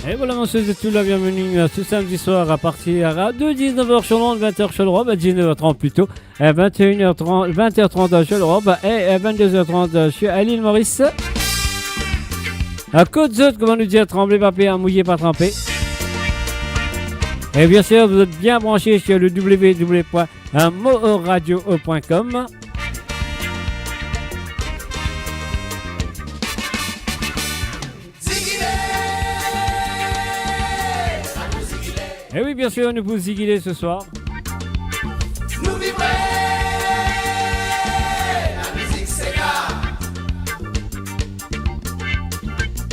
Et voilà, monsieur, c'est tout la bienvenue ce samedi soir à partir de 19h sur Londres, 20h sur l'Europe, 19h30 plutôt, 21h30, 20h30 sur l'Europe et 22h30 sur l'île Maurice. À Côte-Zot, comment nous dire, trembler, papier, mouiller, pas tremper. Et bien sûr, vous êtes bien branchés sur le www.moradio.com. Et oui, bien sûr, nous vous ziguiller ce soir. Nous vivons la musique Sega.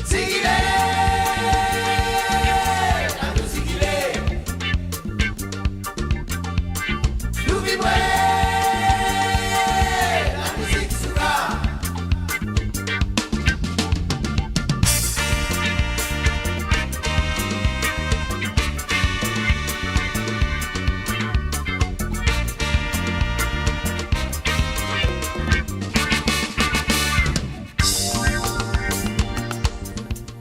Ziguiller, à nous ziguiller. Nous vivons la musique Sega.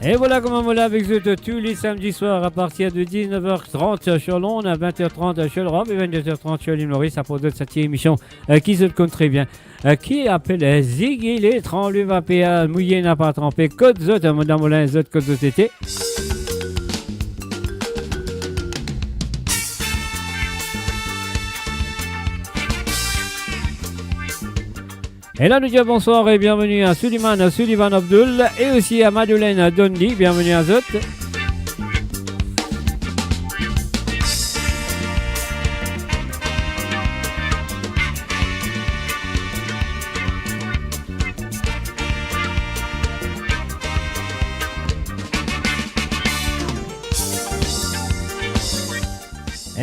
Et voilà comment voilà avec vous tous les samedis soirs à partir de 19h30 sur Londres, à 20h30 sur l'Europe et 22h30 sur l'île Maurice à propos de cette émission qui se compte très bien. Qui appelle Ziggy les tremblés vapéa, mouillé n'a pas trempé, Côte Zot, Madame Molin, Zot, Côte Zot été. Et là, nous disons bonsoir et bienvenue à Sullivan Abdul et aussi à Madeleine Dondi. Bienvenue à Zot.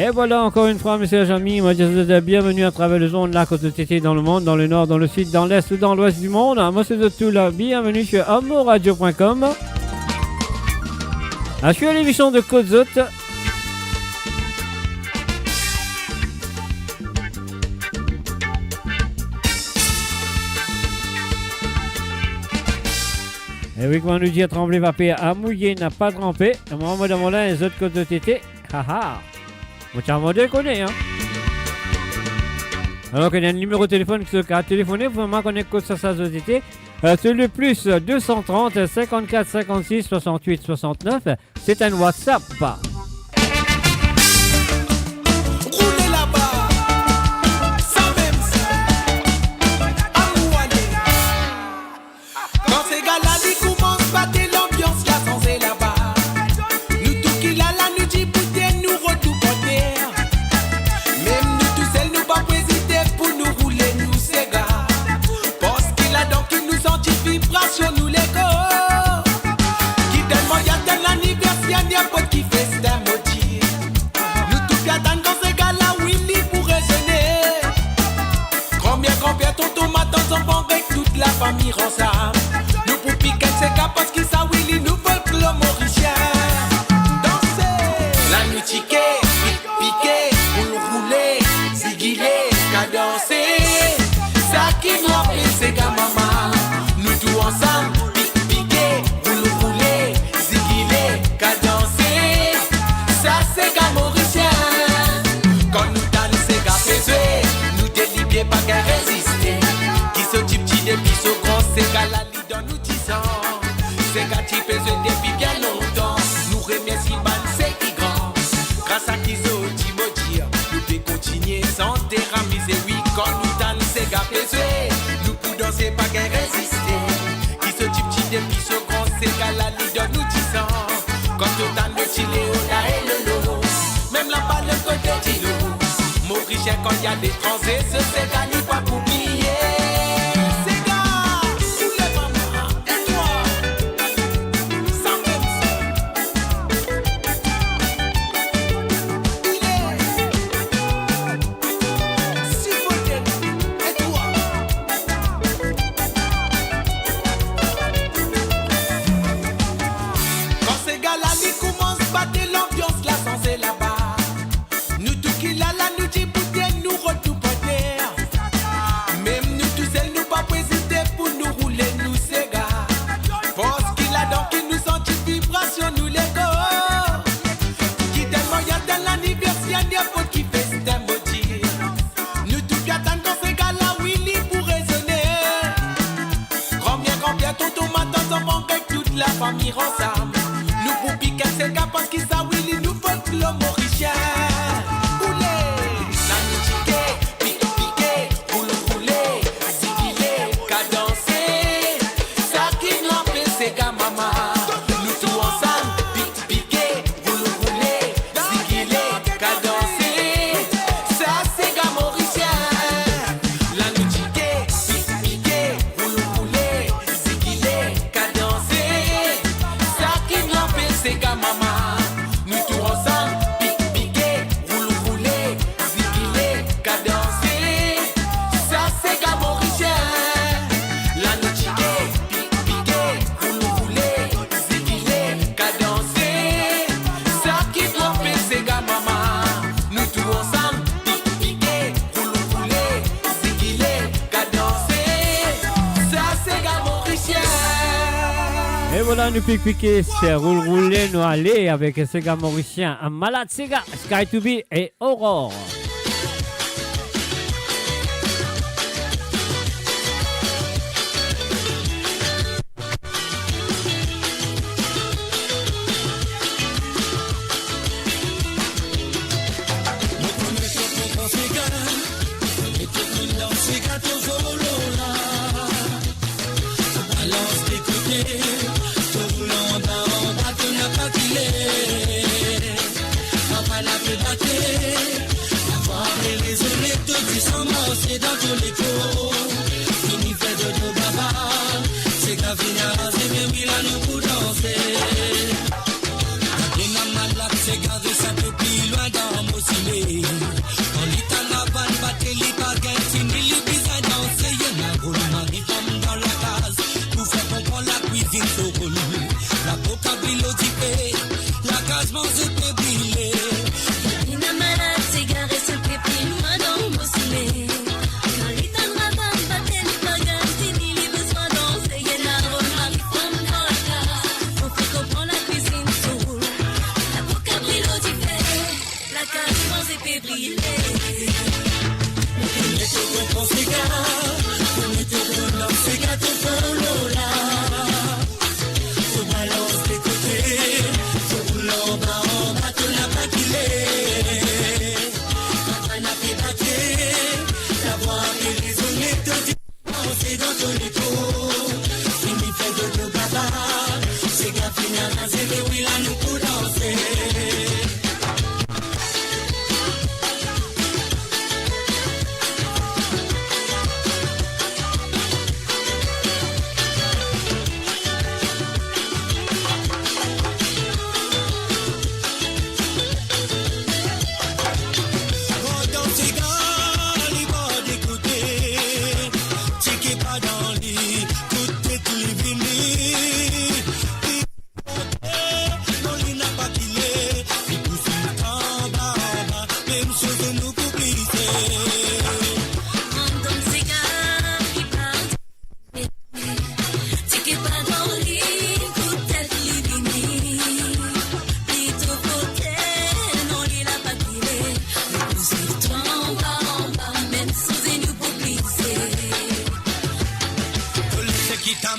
Et voilà encore une fois, messieurs amis, moi je vous dis bienvenue à travers le zone là, côté TT dans le monde, dans le nord, dans le sud, dans l'est, dans l'ouest du monde. Moi c'est de tout là, bienvenue sur amoradio.com. Je suis à l'émission de Côte Zot. Et oui, comment nous dit à trembler, vapé, à mouiller, n'a pas trempé. Moi, madame Molin, les autres côtes de TT. Haha. Vous t'avez connaît, hein. Alors qu'il y a un numéro de téléphone qui se a téléphoné, vous m'en connaissez sa société. C'est le plus 230 54 56 68 69. C'est un WhatsApp. Roulez là-bas, ça même ça. Amouane. Quand ces gars-là ils commencent à battre l'ambiance, là sans c'est là-bas. Nous tout qu'il a là, nous dit bouter, nous retour côté. Même nous tous seuls, nous pas hésiter pour nous rouler, nous ces gars. Parce qu'il a donc qui nous senti vibration, nous les gars. Qui donne moyen de l'anniversaire, n'y a pas qui fait c'est un maudit. Nous tous qui attendons dans ces gars-là, Willy pour raisonner. Grand-père, tonton, ma tante, enfant, avec toute la famille ensemble. Nous pour piquer ces gars parce qu'ils savent Willy, nous veulent que l'homme mauricien. Danser, la nuit tiquer, piquer, pour nous rouler, ziguiller, cadencer. Ça qui nous appelle ces gars, maman. Nous tous ensemble, piquer, pour nous rouler, ziguiller, cadencer. Ça c'est gars mauricien. Quand nous dansons ces gars faisés, nous délibérons pas qu'à résister. Qui se type petit depuis ce grand, ces gars là dans nous 10 ans. Ces gars qui faisait depuis bien longtemps. Nous remercions ban c'est qui grand. Grâce à qui so dire, nous devons continuer sans terramiser. Oui, quand nous dansons ces gars faisés, nous pouvons danser pas qu'à résister. Qui se type petit depuis ce grand, ces gars là dans nous 10 ans. Quand on danse le chili, on a et le lot. Même là-bas le côté d'îlot. Mauricien quand il y a des transés, ce c'est gars ni pas pour oublier. Ces gars, tous les mamans, et toi, sans même ça. Il est si fauté, et toi. Quand ces gars-là, ils commencent à battre l'ambiance, là, sans c'est là-bas. Nous tout qui là, nous dit bouter, nous retour. Même nous la famille ensemble. Nous pour piquer c'est gars parce qu'ils savent oui nous faut le mauricien. Oulé, la musique pique pique, roule rouler, zigiller, cadencer. Ça qui nous appelle c'est gars maman. Nous tous ensemble pique piquer, roule rouler, zigiller, cadencer. Ça c'est gars mauricien. La musique pique piquer, roule rouler, zigiller, cadencer. Ça qui nous appelle c'est gars maman. Nous tous ensemble pique piquer, roule rouler, zigiller, cadencer. Ça c'est gars mauricien. La musique pique piquer, roule rouler, zigiller, cadencer. Ça qui nous appelle c'est gars maman. Nous tous ensemble pique piquer, roule rouler, zigiller, cadencer. Ça c'est gars mauricien. Et voilà, nous piquer, c'est rouler, nous aller avec ces gars mauriciens. Un malade, ces gars, Sky to Be et Aurore. C'est dans tous les cours, fini fait de nos babas, c'est qu'à finir, c'est bien mis là nous pour danser. Et maman là, c'est gardé ça depuis loin dans mon ciné. Quand l'état n'a pas de battre, les baguettes, c'est ni les bizarres danser. Y'en a gros, mari comme dans la case, pour faire comprendre la cuisine sur roule. La coca bilotipée, la case mange et brûlée. Il n'a malade, c'est garé, c'est pépé, loin dans mon ciné.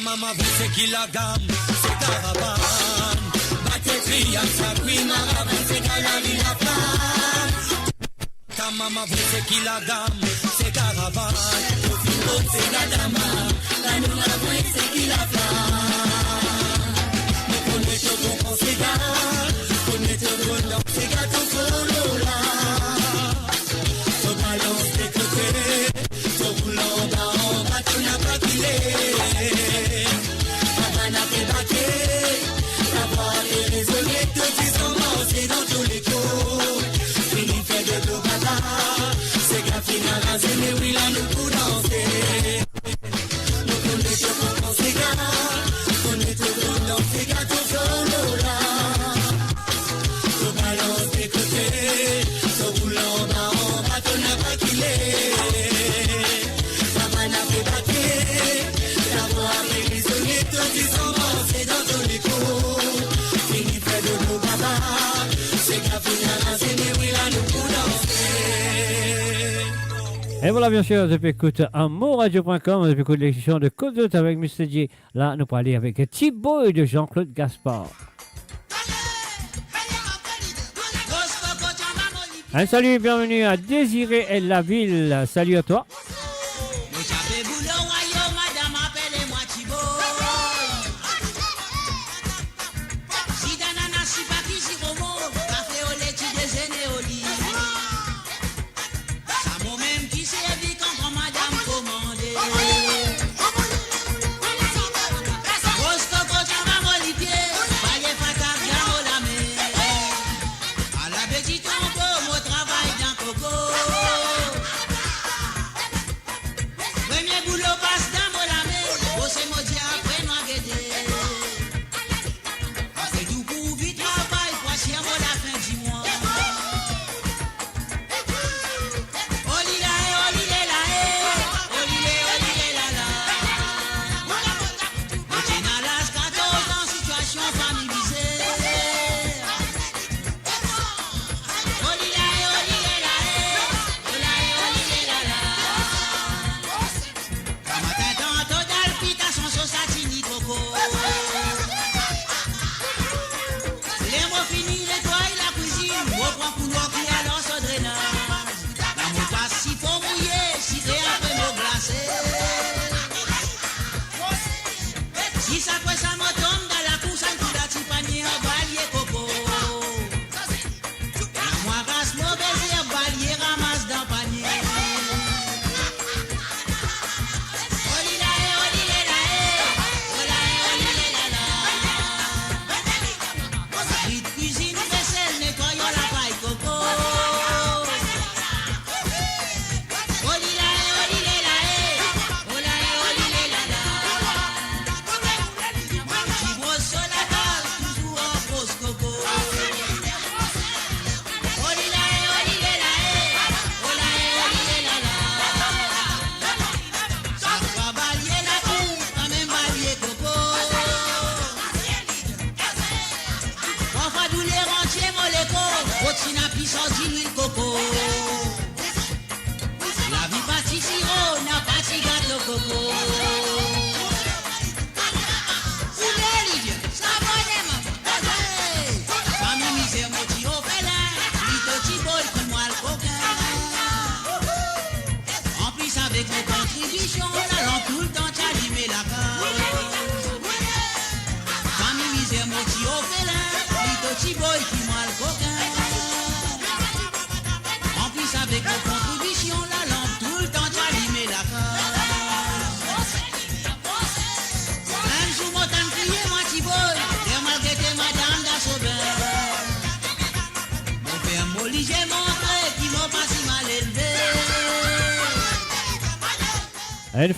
Maman veut c'est qui la gamme, c'est caravane. Batte triangle, ça cuit maravane, c'est qu'à la vie la femme. Ta maman veut c'est qui la gamme, c'est caravane. Au fil c'est la dama, la nous la voix c'est qui la femme. Mais connaît tout ton cigare, connaît tout ton nom, c'est gâteau solo là. Ton balance des côtés, ton roulant d'en bas, tu n'as pas qu'il est. C'est dans tous les cours, fini fait de dos baba, c'est qu'à finir rasé, mais oui là nous pour danser. Nous connaissons tout ton cigare, connaissons tout ton nom, c'est gâteau solo là. Ton balance des côtés, ton roulant bas en bas, ton n'a pas qu'il est. Ça va n'a fait battre, la voix avec les sonnets, tout qui s'en va, c'est dans tous les cours, fini fait de dos baba. C'est qu'à finir, c'est mais oui là nous pour danser. Et voilà, bien sûr, depuis écoute amourradio.com, depuis écoute l'émission de Côte d'Oute avec Mr. J. Là, nous parlons avec T-Boy de Jean-Claude Gaspard. Un salut, bienvenue à Désiré et la ville. Salut à toi.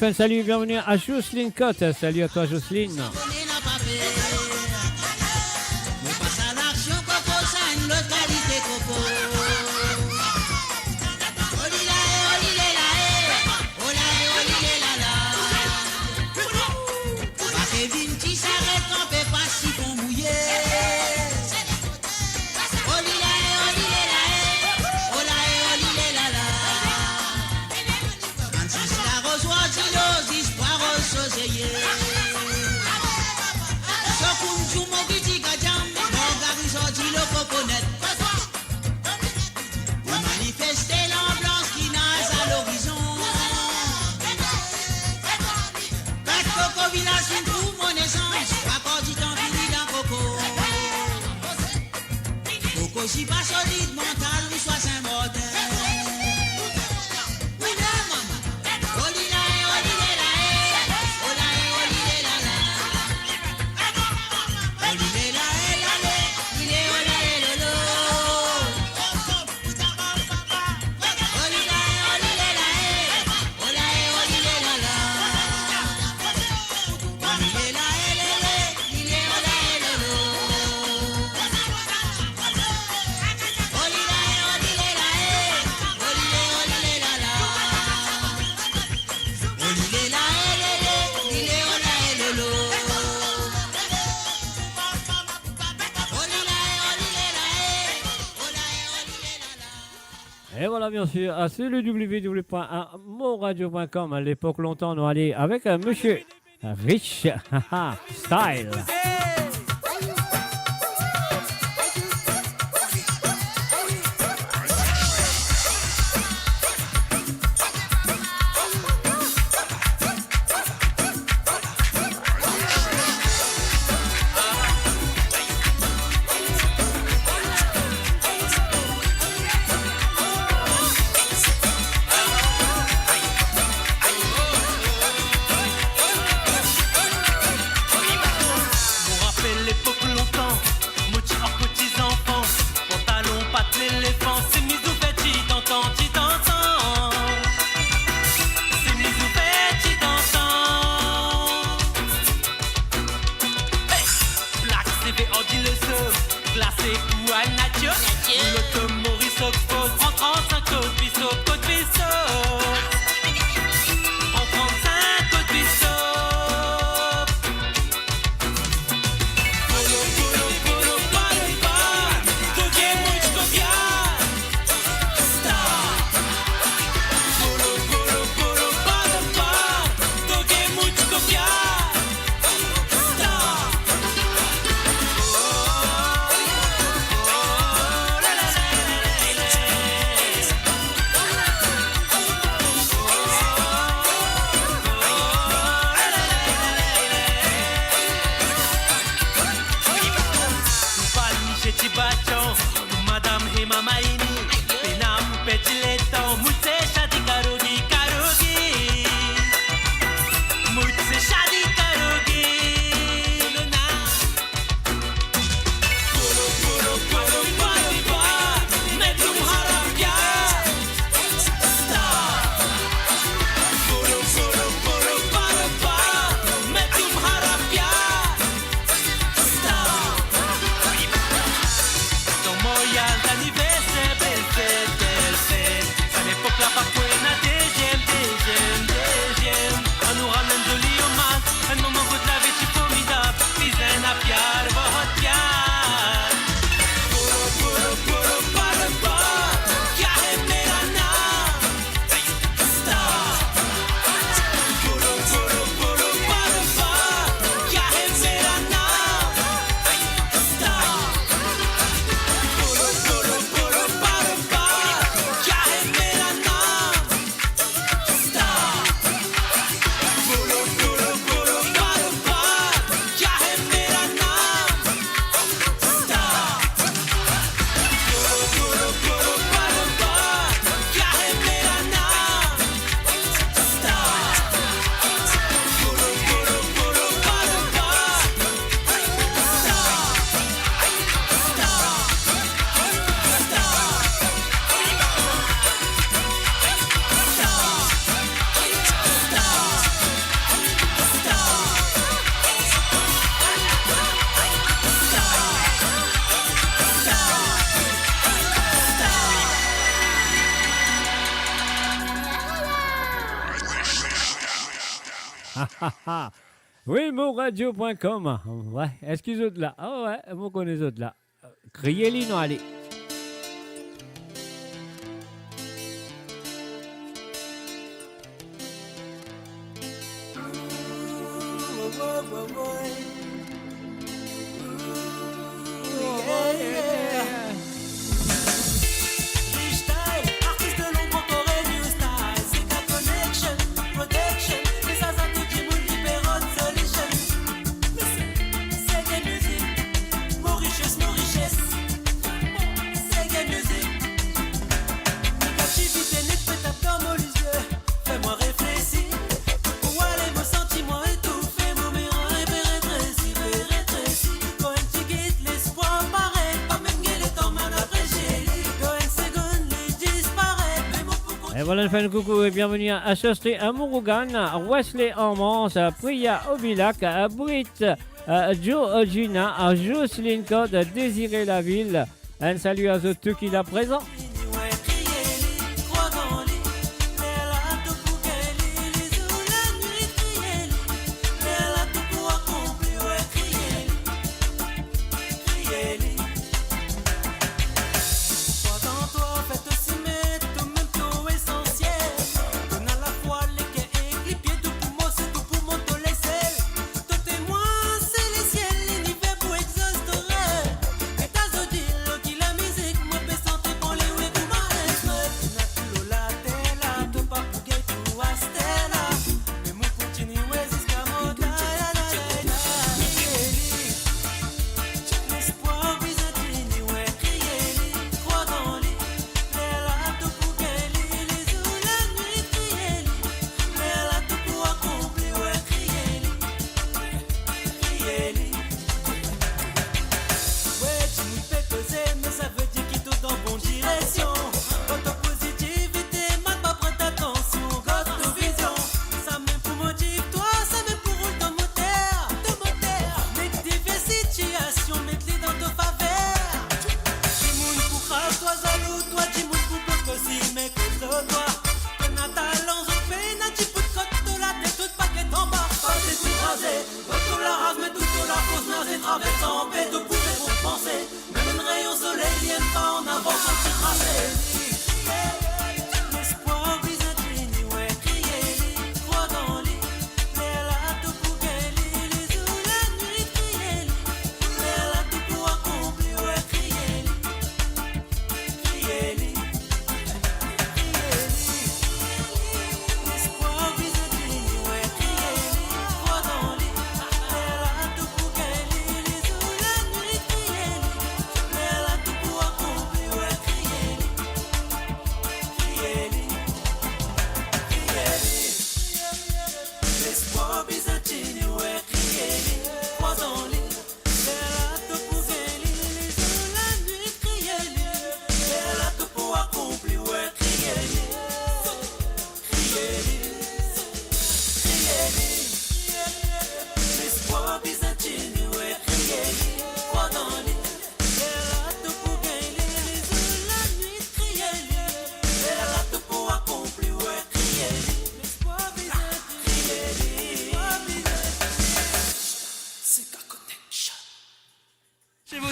Enfin, salut, bienvenue à Jocelyne Cotte. Salut à toi, Jocelyne. voilà, bien sûr, sur le www.moradio.com. À l'époque, longtemps, on allait avec monsieur Rich Style. Oui, moradio.com. Ouais, excusez de là. Ah ouais, vous connaissez de là. Criez-les, non, allez. Voilà, un coucou et bienvenue à Sostri, à Murugan, à Wesley en Mans, à Priya Obilac, à Britt, à Joe Gina, à Jocelyne Code, à Désiré Laville. Un salut à tous qui là présent.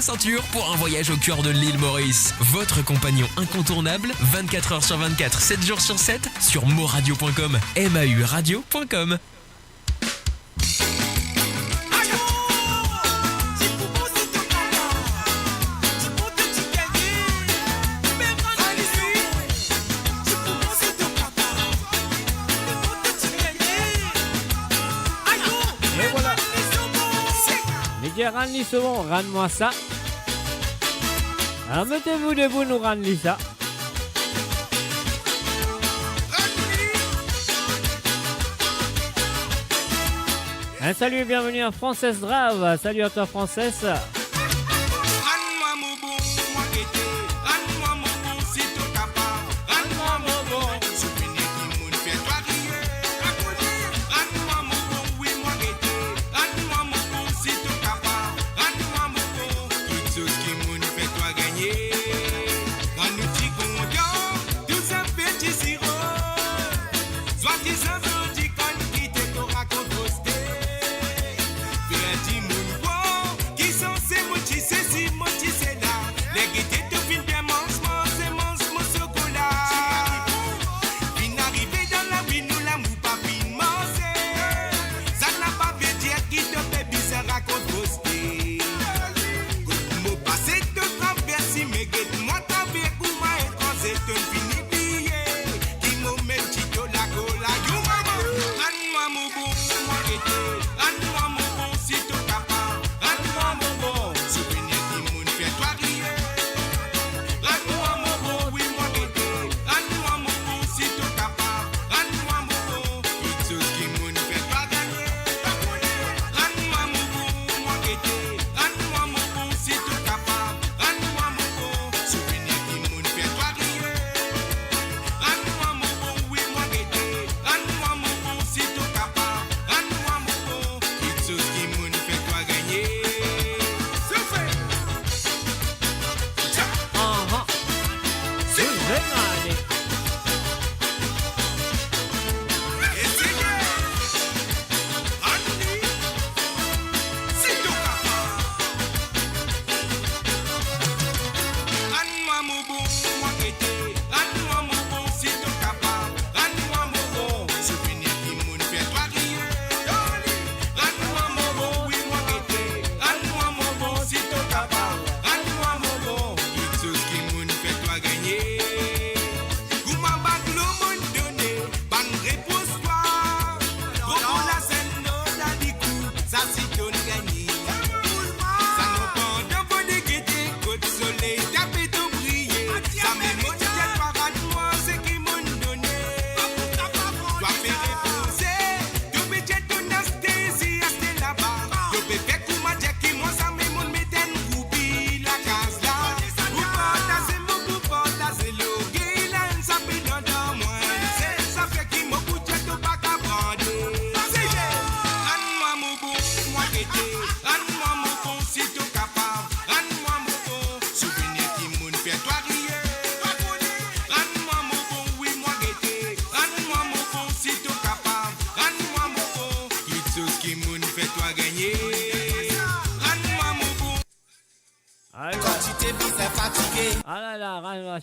vos ceintures pour un voyage au cœur de l'île Maurice. Votre compagnon incontournable, 24 heures sur 24, 7 jours sur 7, sur moradio.com, mauradio.com. Ranli Sauvon, rends-moi ça. Alors mettez-vous debout, nous rendre ça. Un salut et bienvenue à Frances Drave. Salut à toi, Frances.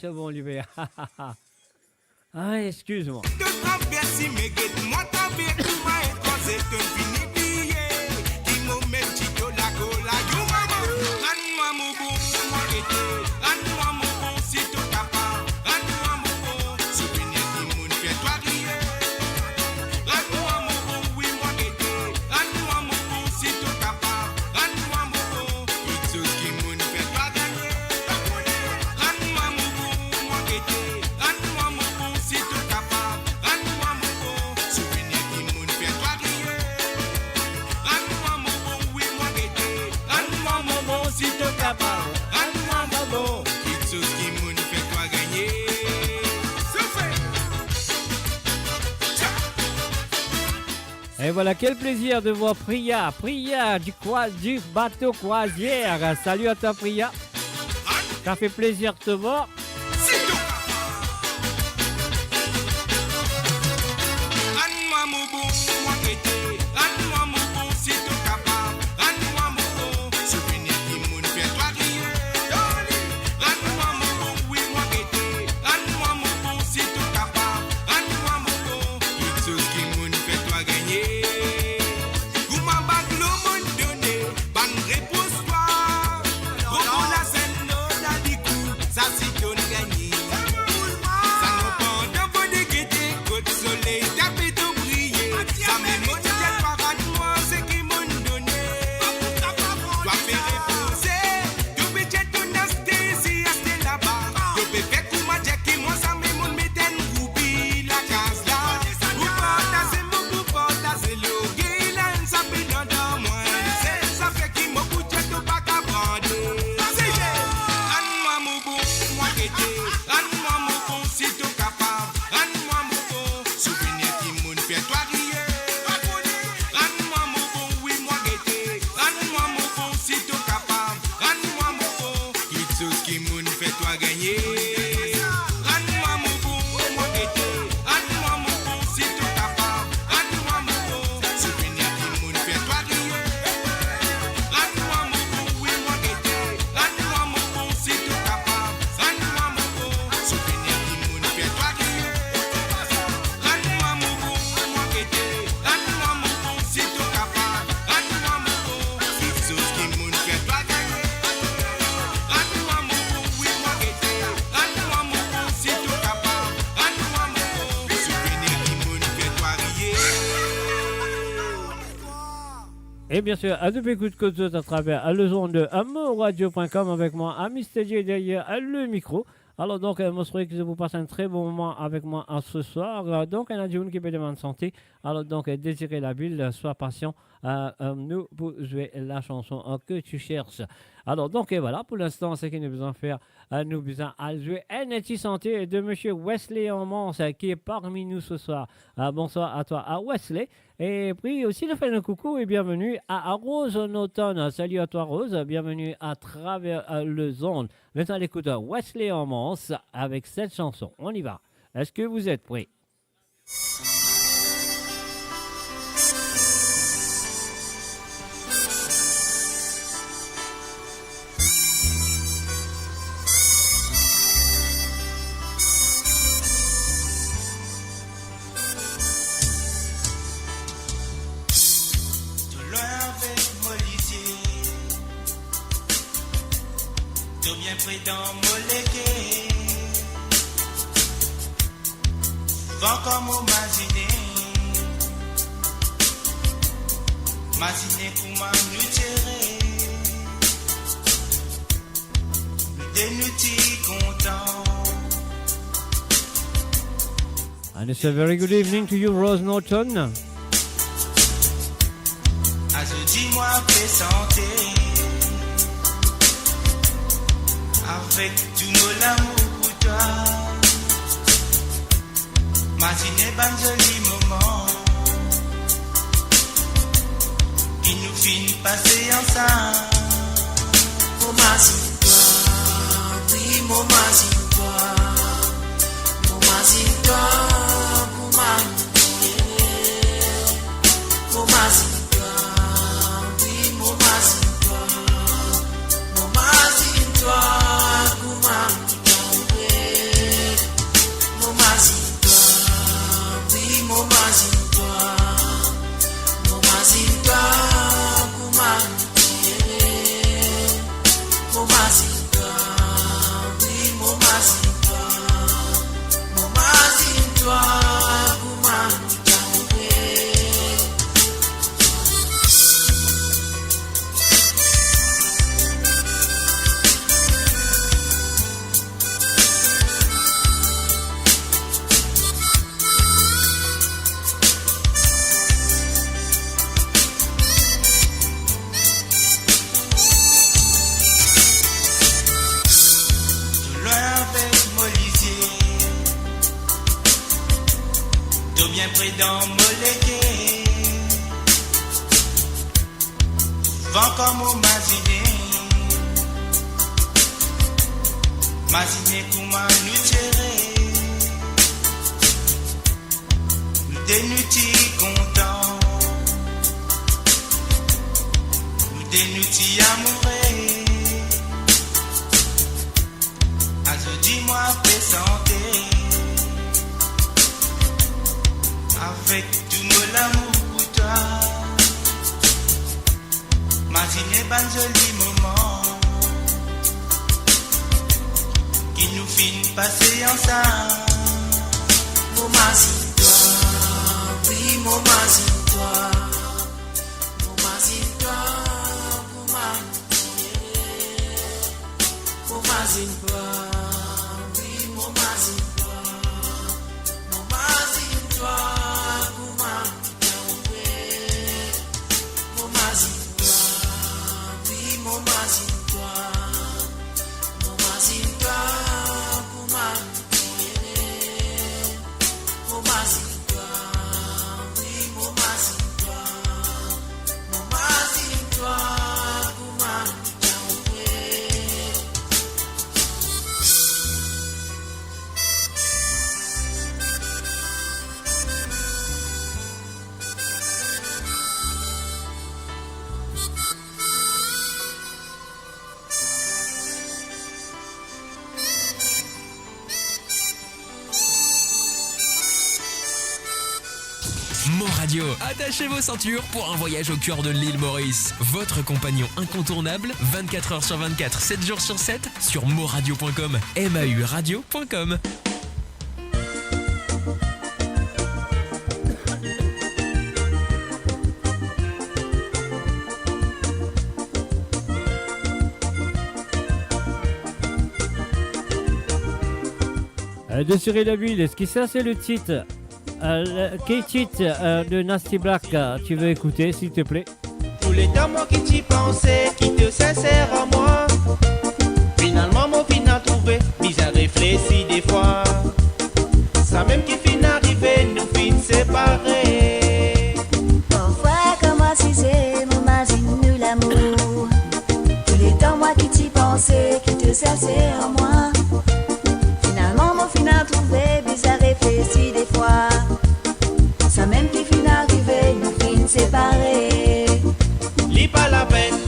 C'est bon, Olivier. Ah, excuse-moi. Et voilà, quel plaisir de voir Priya du bateau croisière. Salut à toi, Priya. Ça fait plaisir de te voir. Et bien sûr, à depuis coup de côte à travers le zone de amourradio.com avec moi, à Mr. J derrière le micro. Alors donc, moi, je souhaite que vous passez un très bon moment avec moi ce soir. Donc, un adjoint qui peut demander santé. Alors donc, Désiré Labille, sois patient. Nous pour jouer la chanson que tu cherches. Alors donc, et voilà, pour l'instant, ce qu'il nous besoin de faire, nous besoin de jouer NT Santé de Monsieur Wesley Amans qui est parmi nous ce soir. Bonsoir à toi, à Wesley. Et puis aussi, le fait un coucou et bienvenue à Rose Nauton. Salut à toi, Rose. Bienvenue à travers le zone. Maintenant, l'écoute Wesley Amans avec cette chanson. On y va. Est-ce que vous êtes prêts? Bien près dans Moléké, vent comme au Masiné pour ma nous tirer, nous dénoutis contents. And it's a very good evening to you, Rose Norton. Ah, je dis-moi, fais santé. Avec tout mon amour pour toi, matinée, ban joli moment, qui nous finit passer ensemble. Mon mazine-toi, oui, mon mazine-toi, mon mazine-toi, mon mazine-toi, mon mazine-toi, oui, mon mazine-toi, mon mazine-toi. Bien près dans Moléké, vent comme au Masiné comment nous tirer, nous dénoutis contents, nous dénoutis amoureux. Alors dis-moi, fais santé. Avec tout mon amour pour toi, matinée, ban joli moment, qui nous finit passer ensemble. Mon mazine-toi, oui, mon mazine-toi, mon mazine-toi, mon mazine-toi, oui, mon mazine-toi, mon mazine-toi. Radio. Attachez vos ceintures pour un voyage au cœur de l'île Maurice. Votre compagnon incontournable, 24 h sur 24, 7 jours sur 7, sur moradio.com, mauradio.com. de Cyril Abel. Est-ce que ça c'est le titre K-Cheat de Nasty Black? Tu veux écouter s'il te plaît? Tous les temps moi qui t'y pensais, qui te sincère à moi. Finalement mon fin a trouvé, bizarre réfléchi des fois. Ça même qui fin arrivé, nous fin séparés. Parfois comment si c'est, m'imagine nous l'amour. Tous les temps moi qui t'y pensais, qui te sincère à moi. Finalement mon fin a trouvé, bizarre réfléchi des fois. Ça même qui fin arrivé, nous fin séparés. Lis pas la peine,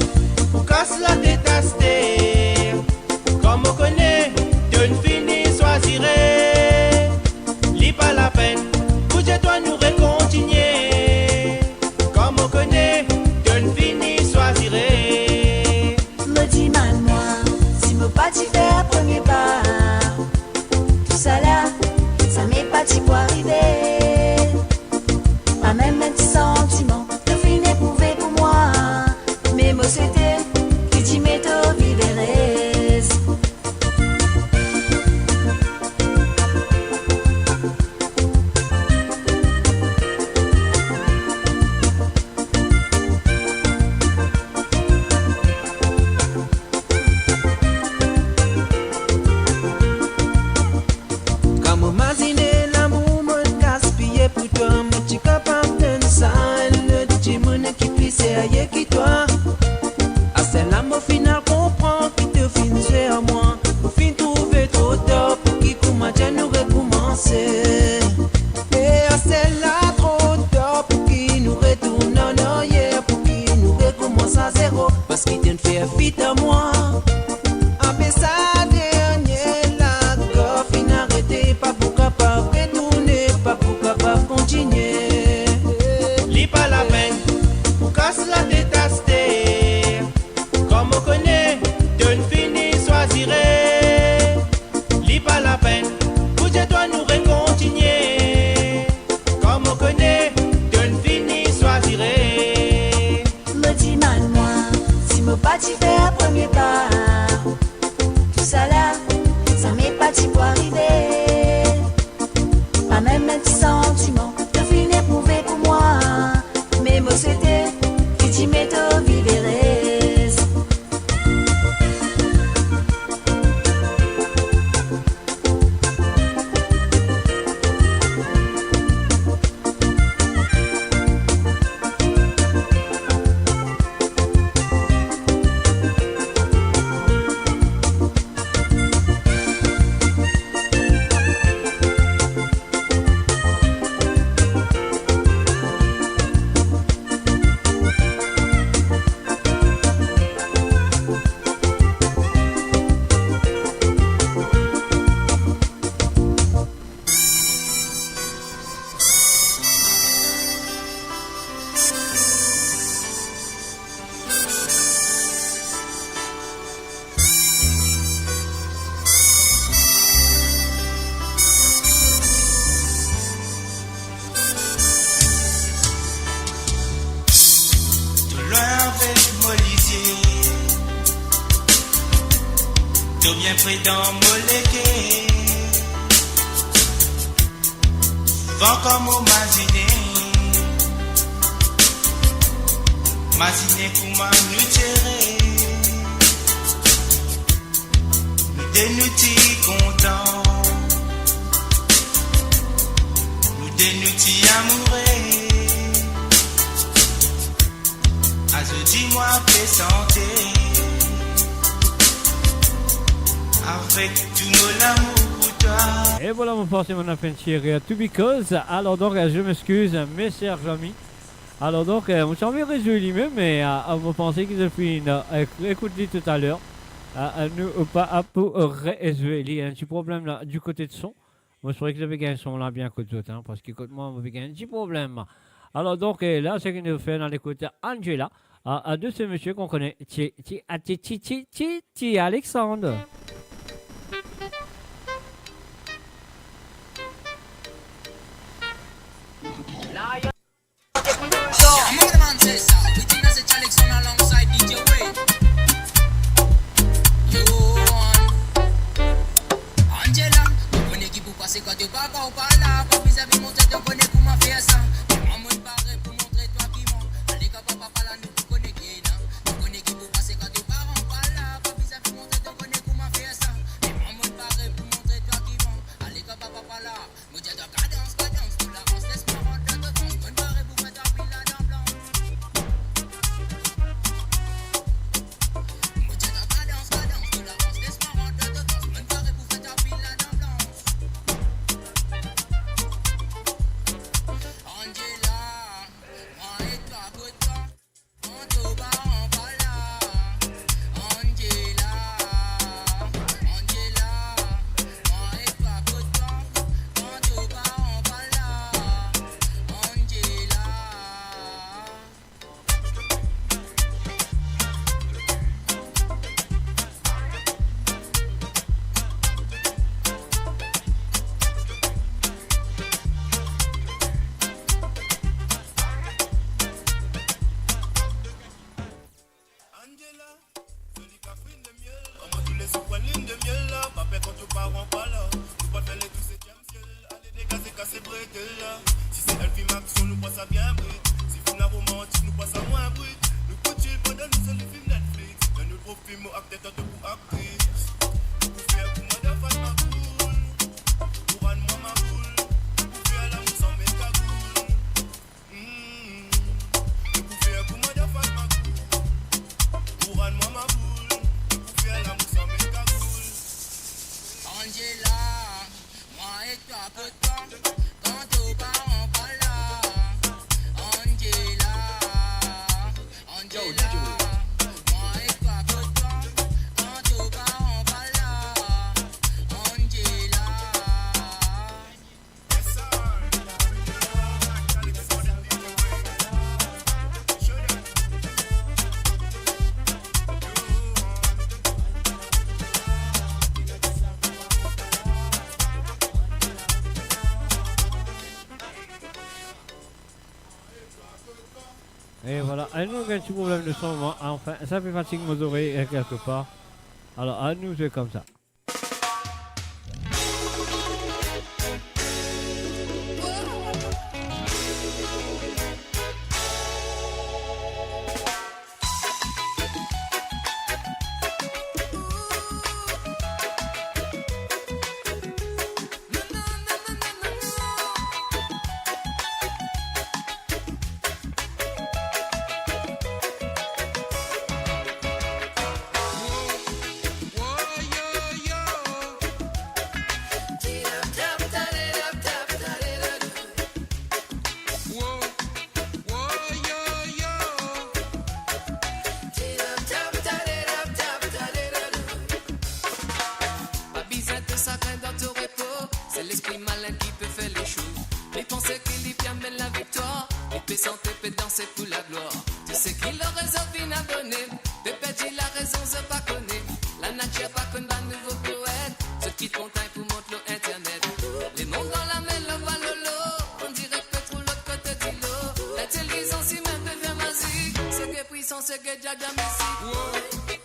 pour casse la détaster. Comme on connaît, d'une fini choisirait. Lis pas la peine, pour que toi nous récontigner. Comme on connaît, d'une fini choisirait. Me dis man moi, si me pas t'y faire premier pas. Tout ça là, ça m'est pas t'y pour arriver. Pas même un petit sentiment, te fin éprouvé pour moi. Mais moi c'était, qui dit mais t'as viverez. Comme imaginer l'amour me gaspiller pour toi, mais tu capable de ça, le petit monde qui puisse ailleurs qui toi. À celle-là, mon final comprend qui te finit à moi. Au fin trouver trop tard pour qui commence nous recommencer. Et à celle-là, trop tard pour qui nous retourne en arrière, pour qui nous recommence à zéro, parce qu'il t'en fait fit à moi. Ah, mais ça dernier là, go, fin arrêté, pas pour capable retourner, pas pour capable continuer. Lis pas la peine, pour casse la détaster. Comme on connaît, d'une fini choisirait. Lis pas la peine, pour que toi nous récontigner. Comme on connaît, d'une fini choisirait. Me dis man moi, si me pas t'y faire premier pas. Tout ça là, ça m'est pas t'y pour arriver. Pas même un petit sentiment, te fin éprouvé pour moi. Mais moi c'était, qui dit mais t'as viverez. Tout loin avec Molisier, tout bien près dans Molégué. Vent comme au Masiné comment nous tirer. Nous dénoutis contents, nous dénoutis amoureux. Dis-moi paix santé, avec tout mon amour pour toi. Et voilà mon porté mon appel to because. Alors donc je m'excuse mes chers amis. Alors donc on s'en est résolu même, mais vous pensez qu'ils ont fait une écoute tout à l'heure. Nous pas pour résoudre un petit problème là du côté de son. Moi je croyais que j'avais un son là bien que d'autres, hein, parce que écoute moi on avait un petit problème. Alors donc là c'est qu'il nous fait dans l'écoute Angela. De ce monsieur qu'on connaît, Alexandre. film action, nous pas ça bien brut. Si film la romantique, nous pas ça moins brut. Nous coup chill pendant nous sur les films Netflix. Dans notre gros film, au acteur de pour actrice. Pour faire pour moi de faire ma cool. Pour rendre moi ma boule. Pour faire l'amour sans mettre ta cool. Pour faire pour moi de faire ma cool. Pour rendre moi ma boule. Pour faire l'amour sans mettre ta cool. Angela, moi et toi peu de temps. Quand tes parents pas là. Angela, Angela, moi et toi peu de temps. Quand tes parents pas là. Angela. Yes, sir. Et voilà, à nous, un petit problème de son, enfin, ça fait fatigue mes oreilles quelque part. Alors, à nous, c'est comme ça. Pas besoin de sacrer dans ton repos, c'est l'esprit malin qui peut faire les choses. Les pensées qui lui amènent la victoire, les paix sans te peut danser pour la gloire. Tu sais qu'il a raison bien abonné, de perdre la raison, je pas connaît. La nature pas qu'on va nouveau poète, ce qui te contact pour montrer l'internet. Les noms dans la main, le voit lolo, on dirait que trop l'autre côté du lot. L'intelligence si même devient magique, c'est que puissance, c'est que Jaja musique.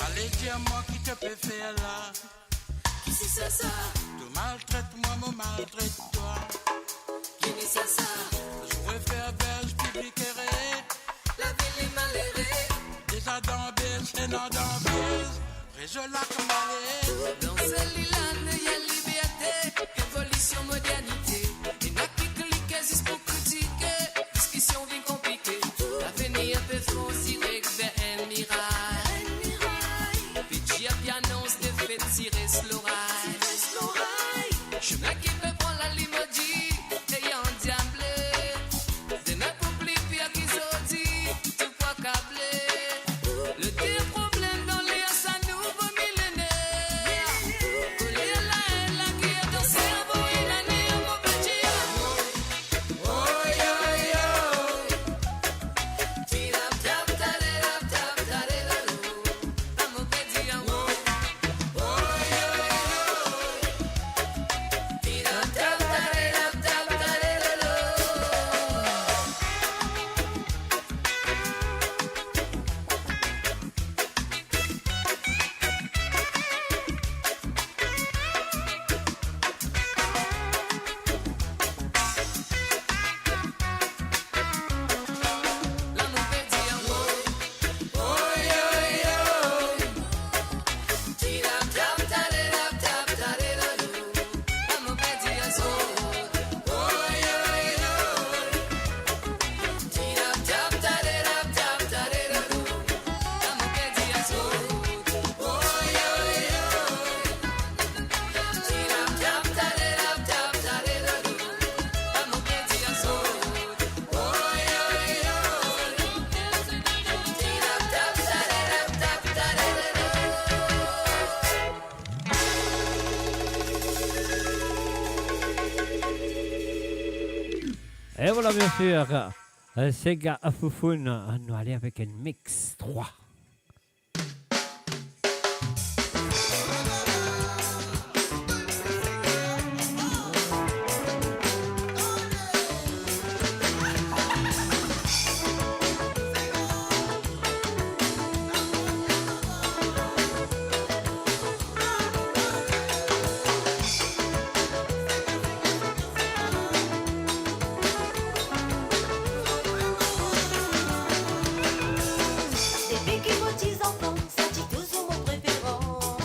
Allez, dis-moi qui te peut faire là. Qui c'est ça ça? Tu maltraites moi, me maltraite toi. Qui dit ça ça? Je veux faire verge public et ré. La ville est malheureux. Déjà dans Belge et non dans Belge. Je la commande. Dans celle-là, il y a liberté, évolution, modernité. Il n'y a qui clique juste pour critiquer. Discussion bien compliquée. L'avenir peut foncer vers un miracle. Puis tu as bien annonce de fait tirer slow ride. Chemin qui peut prendre la limousine, ayant diablé. Demain pour plus pire qu'ils ont dit, tout pas câblé. Le pire problème dans les à nouveau millénaire. Couler la haine, la guerre dans le cerveau et la nuit à mon petit amour. Oh yo yo. Tirap tap tarerap tap tareralo. À mon petit amour. Oh yo yo. Tirap tap tarerap tap tareralo. La mon petit amour. Oh yo yo. Tirap tap tarerap tap tareralo. La mon petit amour. Oh yo yo. Tirap tap tarerap tap tareralo. La mon petit amour. Oh yo yo. Tirap tap tarerap tap tareralo. La mon petit amour. Oh yo yo. Tirap tap tarerap tap tareralo. Et voilà, bien sûr, Sega Foufoun. On va aller avec un mix 3. Depuis que vos petits enfants sentis toujours mon préférence.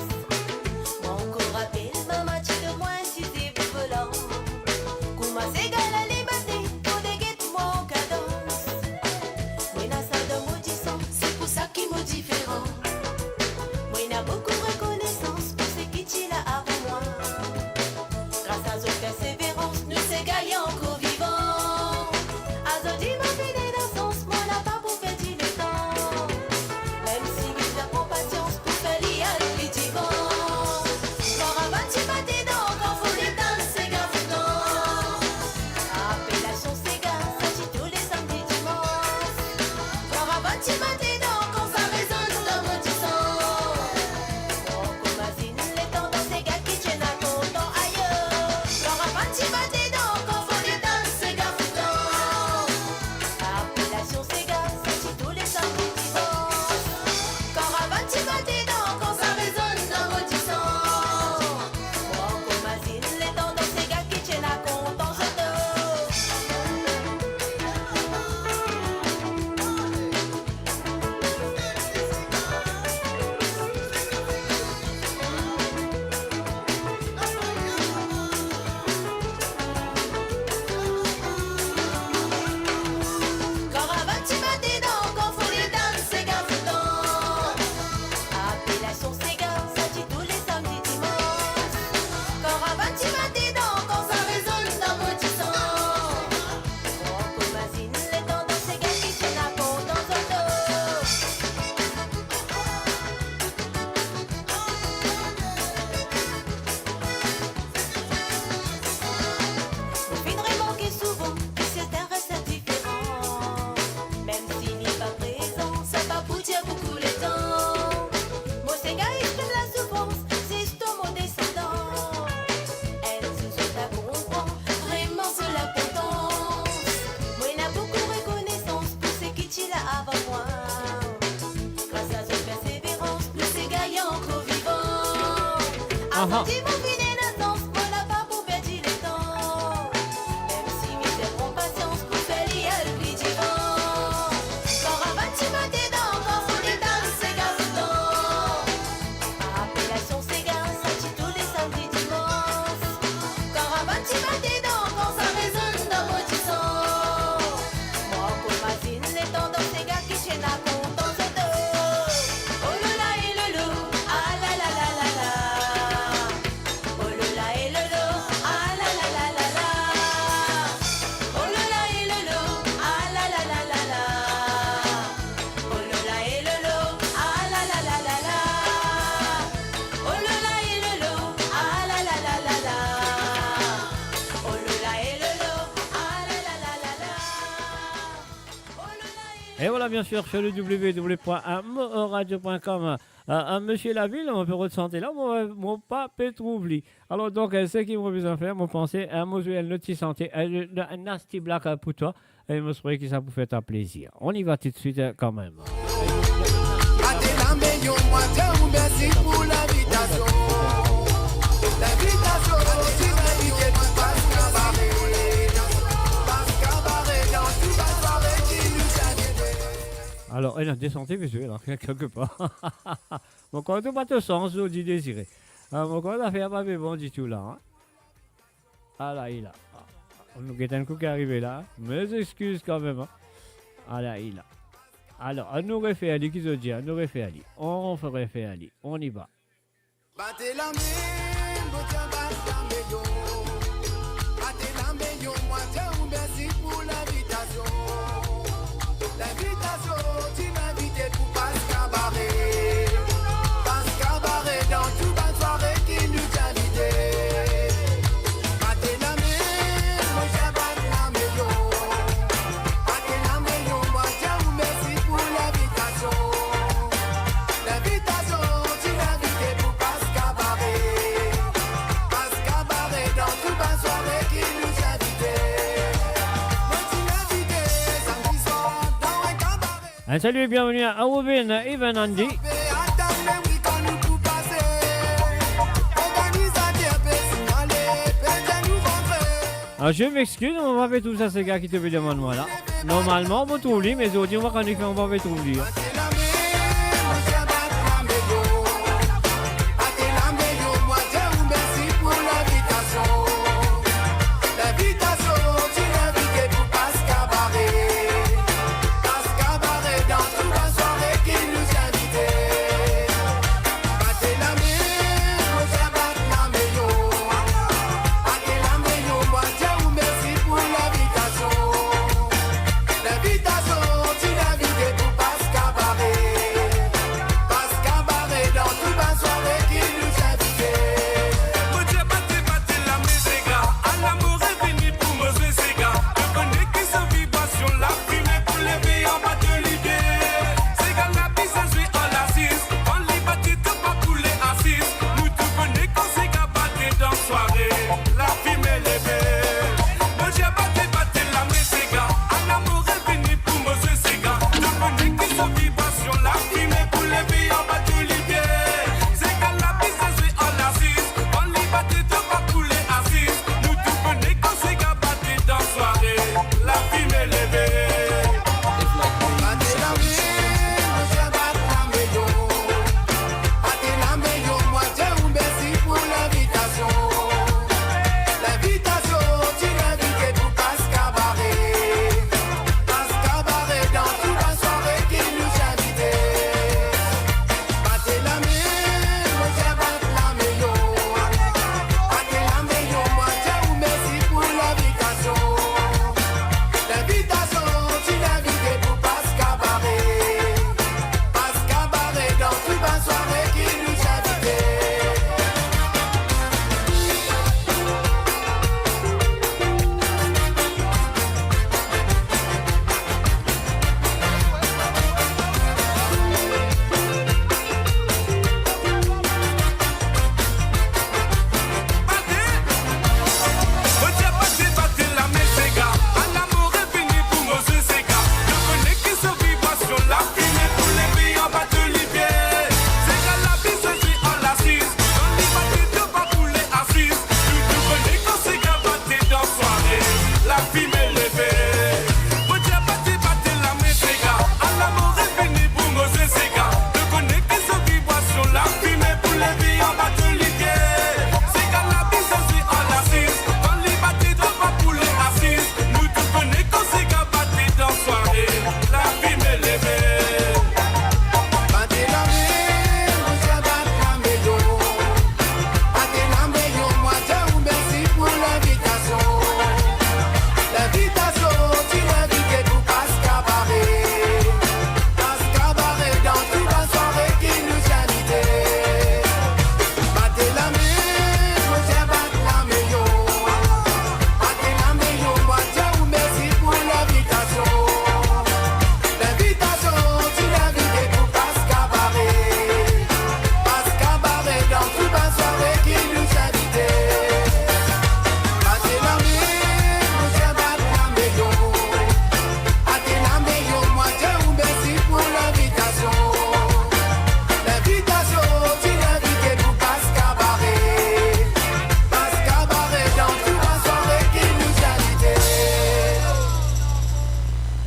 Mon corps rappelle ma magie de moi si c'est violent. Comment c'est gala les battés pour des guettes moi cadence. Moi n'a ça de maudissant, c'est pour ça qu'il me différent. Moi n'a beaucoup de reconnaissance pour ce qui t'y là avant moi. Grâce à votre persévérance, nous c'est gaillés encore vivants. Azodi m'a fait des naissances, moi n'a pas pour perdre le temps. Même si nous avons patience pour faire l'IA le divan. Quand rabat tu vas tes dents, quand faut les danses, c'est gafoutant. Appellation Sega, ça dit tous les samedis dimanches. Quand rabat tu vas tes dents, quand ça résonne dans mon sang. Mon comazine, les temps dans Sega qui tiennent à content ailleurs. Quand rabat tu vas tes dents, quand faut les danses, c'est gafoutant. Appellation Sega, ça dit tous les samedis dimanches. Quand rabat tu vas tes dents, quand ça résonne dans mon sang. Mon comazine, les temps dans Sega qui tiennent à content je te. Quand rabat tu vas tes dents, quand faut les danses, c'est gafoutant. Appellation Sega, ça dit tous les samedis dimanches. Quand rabat tu vas tes dents, quand ça résonne dans mon sang. Mon comazine, les temps dans Sega qui tiennent à content je te. Vous finirez manquer souvent, que certains restent différents. Même s'il n'est pas présent, ça va pour dire beaucoup le temps. Moi c'est gars, exprime la souffrance, c'est justement mon descendant. Elle sous la comprend, vraiment c'est l'importance. Moi il a beaucoup de reconnaissance pour ce qui t'y là avant moi. Grâce à cette persévérance, nous c'est gars encore vivants. Avant dit mon vie d'innocence, moi n'a pas pour perdre le temps. Même si mes pères ont patience pour faire l'IA le plus divan. Quand rabat tu vas tes dents, quand faut les danses, c'est gafoutant. Appellation Sega, ça dit tous les samedis dimanches. Quand rabat tu vas tes dents, quand ça résonne dans mon sang. Moi comazine, les temps dans Sega qui tiennent à content je te. Oh là là et le loup, ah la la la la la. Oh là là et le loup, ah la la la la la. Oh là là et le loup, ah la la la la la. Oh là là et le loup, ah la la la la la. Oh là là et le loup, ah la la la la la. Oh là là et le loup, ah la la la la la. Oh là là et Et voilà, bien sûr, sur le www.amoradio.com. Monsieur Laville, mon bureau de santé là, mon pape trouvli. Alors, donc, ce qu'il m'a besoin de faire, mon pensée, un mosuel notre santé, un nasty black pour toi, et je me souhaite que ça vous fait un plaisir. On y va tout de suite quand même. Atelameyo, moi te remercie pour l'invitation. L'invitation, tu m'as invité pour passer cabaret. Passe cabaret dans toute la soirée qui nous a guidés. Alors, elle a des santé visuelle, hein, quelque part. Mon corps n'a pas de sens, je dis désiré. Mon corps a fait un peu bon du tout là. Hein. Ah là, il a. On nous guette un coup qui est arrivé là. Mes excuses quand même. Hein. Ah là, il a. Alors, on nous refait aller, qui se dit, on nous refait aller. On ferait faire aller. On y va. Battez la main, battez la main, battez la main, moi te remercie pour l'invitation. L'invitation, tu m'as invité pour passer cabaret. Passe cabaret dans toute la soirée qui nous a guidés. Battez la main, moi je batte la main. Battez la main. Un salut et bienvenue à Robin, Evan Andy. Alors je m'excuse, on va faire tout ça, ces gars qui te demandent moi là. Normalement, on va trouver, mais aujourd'hui, on va quand on va trouver.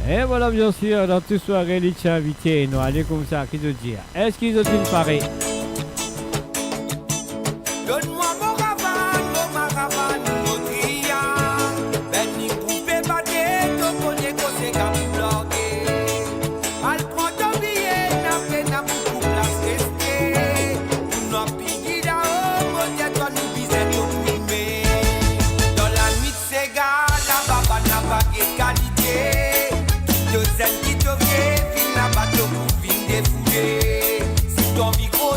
Et voilà, bien sûr, dans toute soirée, les invités, nous allons comme ça, qui te dire, est-ce qu'ils ont une soirée? Donne-moi mon caravane, mon tria. Ben, ni pouvez pas ton bonnet, qu'on s'est bloqué. Al prend ton billet, n'a fait n'a beaucoup place rester. Nous n'avons pigé là-haut, mon dieu, toi nous bisous au primé. Dans la nuit de ces gars, la baba n'a pas de qualité. Deux ailes qui te viennent, fin la bateau pour fin défouler. Si ton micro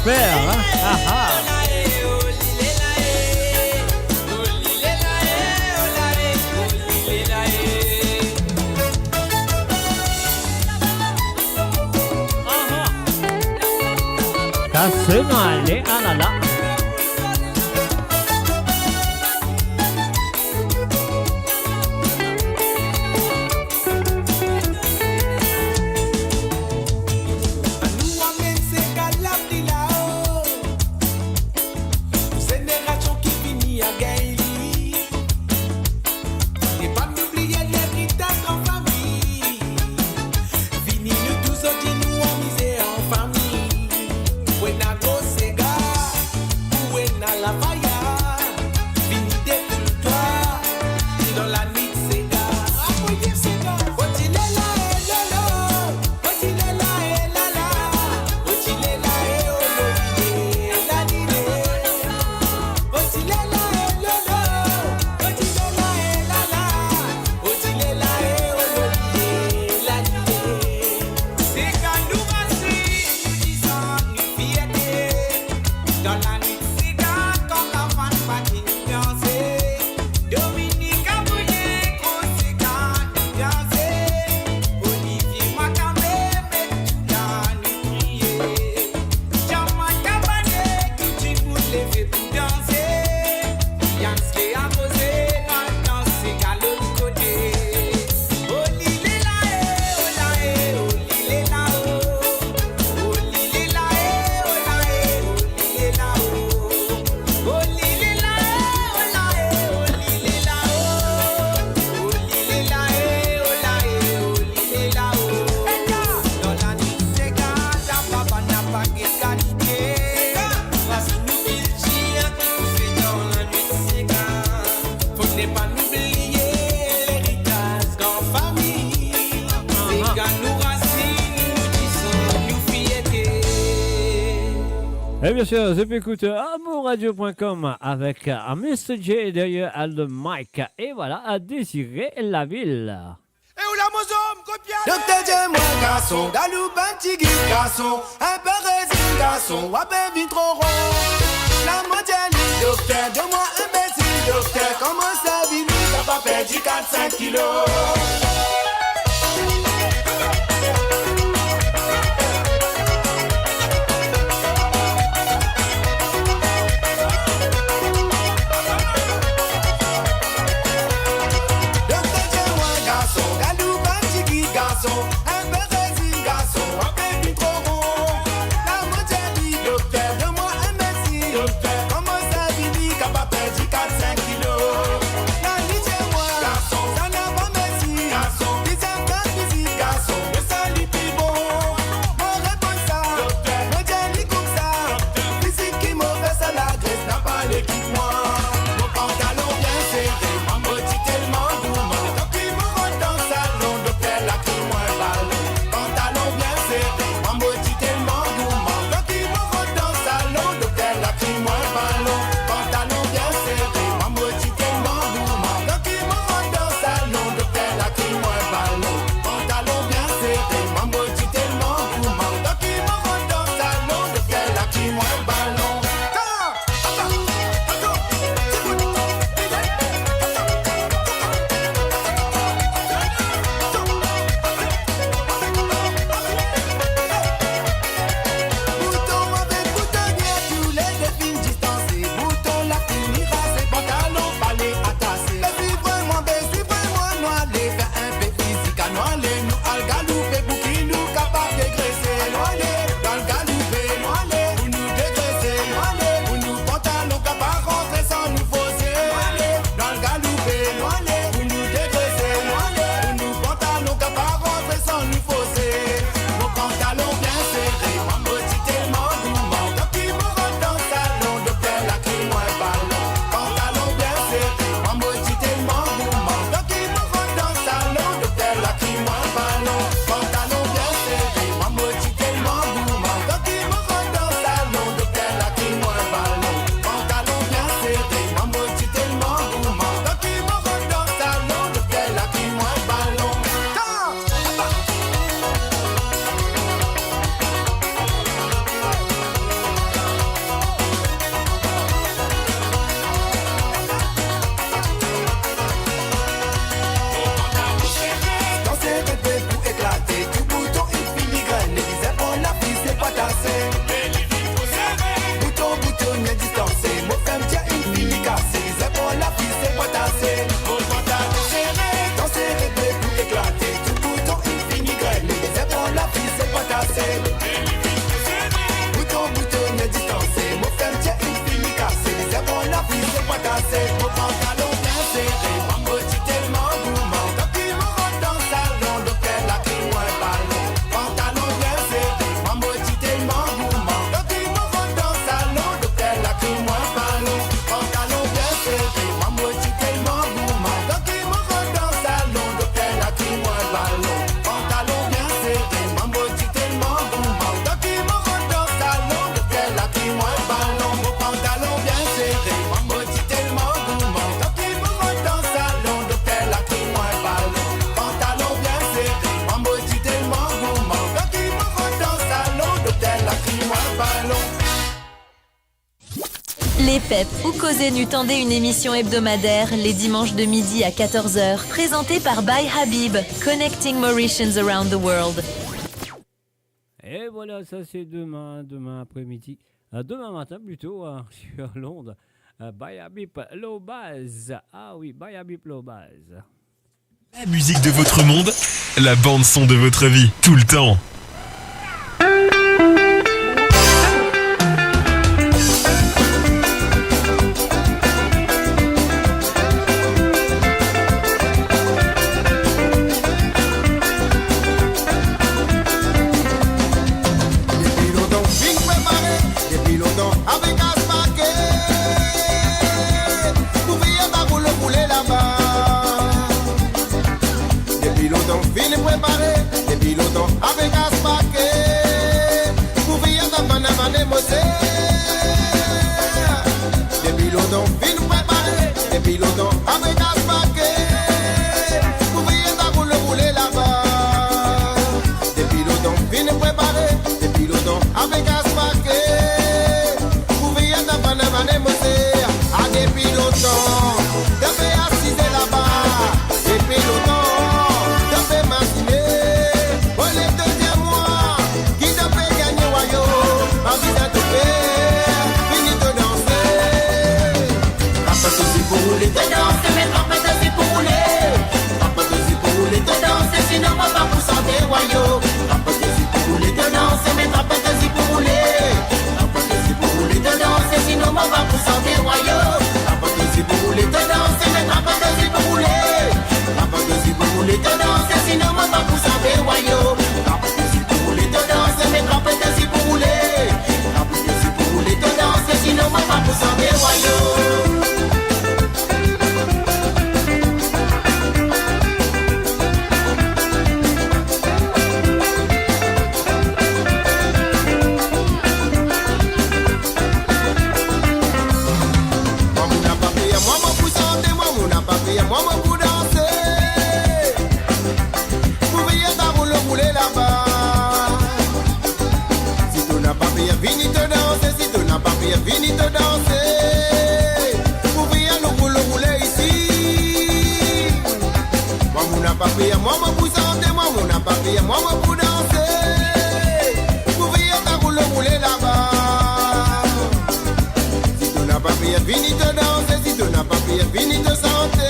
j'espère. Hein? Ah, ah. Ça c'est mal, ah là là. Génération qui finit à gagner. Et pas m'oublier l'héritage en famille. Fini nous tous autres, nous en misère en famille. When I go Sega, when I la faya. Fini des victoires dans la nuit Sega. Appoyez Sega. Faut-il est là et lolo. Faut-il est là et lala. Faut-il est là et ololide. La dîner. Faut-il est là et lolo. Faut-il est là et lala. Faut-il est là et ololide. La dîner. Sega nous rassure, nous disons, nous fierté. Dans la nuit Sega, quand la fan patine danser. Dominique Abouye, gros Sega, nous danser. Olivier Macabé, met tout là, nous crier. Jean-Marc Cabanet, tout tu pour lever pour danser. Yanske a posé, dans Sega l'autre côté. Olilé là olilé là olilé là olilé là olilé là olilé là olilé là olilé là dans la nuit Sega, ta papa n'a pas égalité. Parce que nous il tire qui nous fait dans la nuit Sega. Faut ne pas nous oublier l'héritage qu'en famille. Sega nous racine, nous disons, nous fierté. Et bien sûr, je peux écouter amourradio.com avec Mr. J derrière le mic. Et voilà, à désirer la ville. Et où la mozom, copia. Docteur J, moi garçon, galou tigui garçon, un peu résine garçon, wapé vin trop rond. La mondiale, docteur, de moi imbécile, docteur, comment ça vit, t'as pas perdu 4-5 kilos. Docteur J, moi garçon, galou tigui garçon, un peu résine garçon, wapé vin trop rond. La mondiale, docteur, de moi imbécile, docteur, comment ça vit, t'as pas perdu 4-5 kilos. La nuit chez moi, garçon, ça n'a pas merci, garçon, dis un peu PEP ou Causez Nu tendez une émission hebdomadaire les dimanches de midi à 14h, présentée par By Habib, Connecting Mauritians Around the World. Et voilà, ça c'est demain après-midi. Demain matin plutôt, sur Londres. By Habib Lobaz. Ah oui, By Habib Lobaz. La musique de votre monde, la bande son de votre vie, tout le temps. Avec Aspaké, pour venir dans Panama Mosé. Depuis longtemps, fin préparé. Depuis longtemps, avec Aspaké, pour venir dans le rouler là-bas. Depuis longtemps, fin préparé. Depuis longtemps, avec Aspaké, pour venir dans Panama Mosé. Ah, depuis longtemps, depuis assisé là-bas. Depuis longtemps. Sinon on va vous sentir royaux. Rapportez si pour rouler de danser, mais rapportez si pour rouler. Rapportez si pour rouler de danser, sinon on va vous sentir royaux. Rapportez si pour rouler de danser, mais rapportez si pour rouler. Rapportez si pour rouler de danser, sinon on va vous sentir royaux. Rapportez si pour rouler de danser, mais rapportez si pour rouler. Rapportez si pour rouler de danser, sinon on va vous sentir royaux. Moi, moi, pour danser, pour venir dans le rouler là-bas. Si tu n'as pas payé, viens te danser. Si tu n'as pas payé, viens te danser. Pour venir nous rouler ici. Moi, mon n'a pas payé, moi, moi, pour chanter. Moi, mon n'a pas payé, moi, moi, pour danser. Pour venir dans le rouler là-bas. Si tu n'as pas payé, viens te danser. Si tu n'as pas payé, viens te chanter.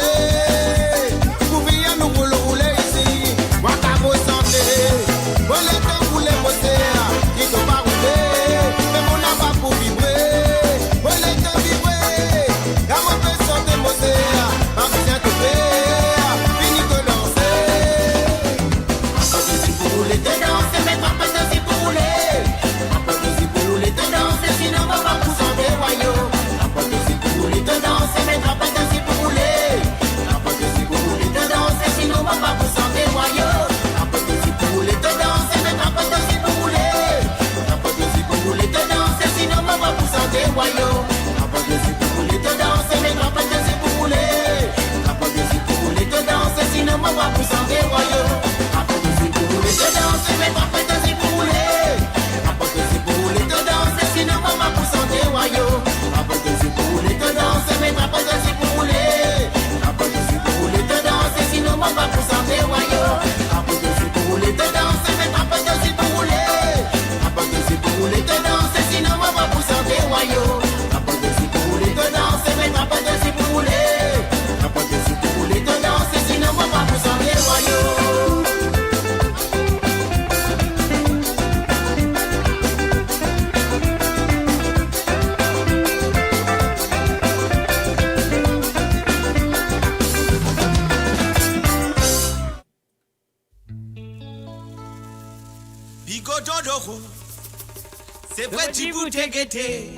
C'est vrai, tu goûtes guetté.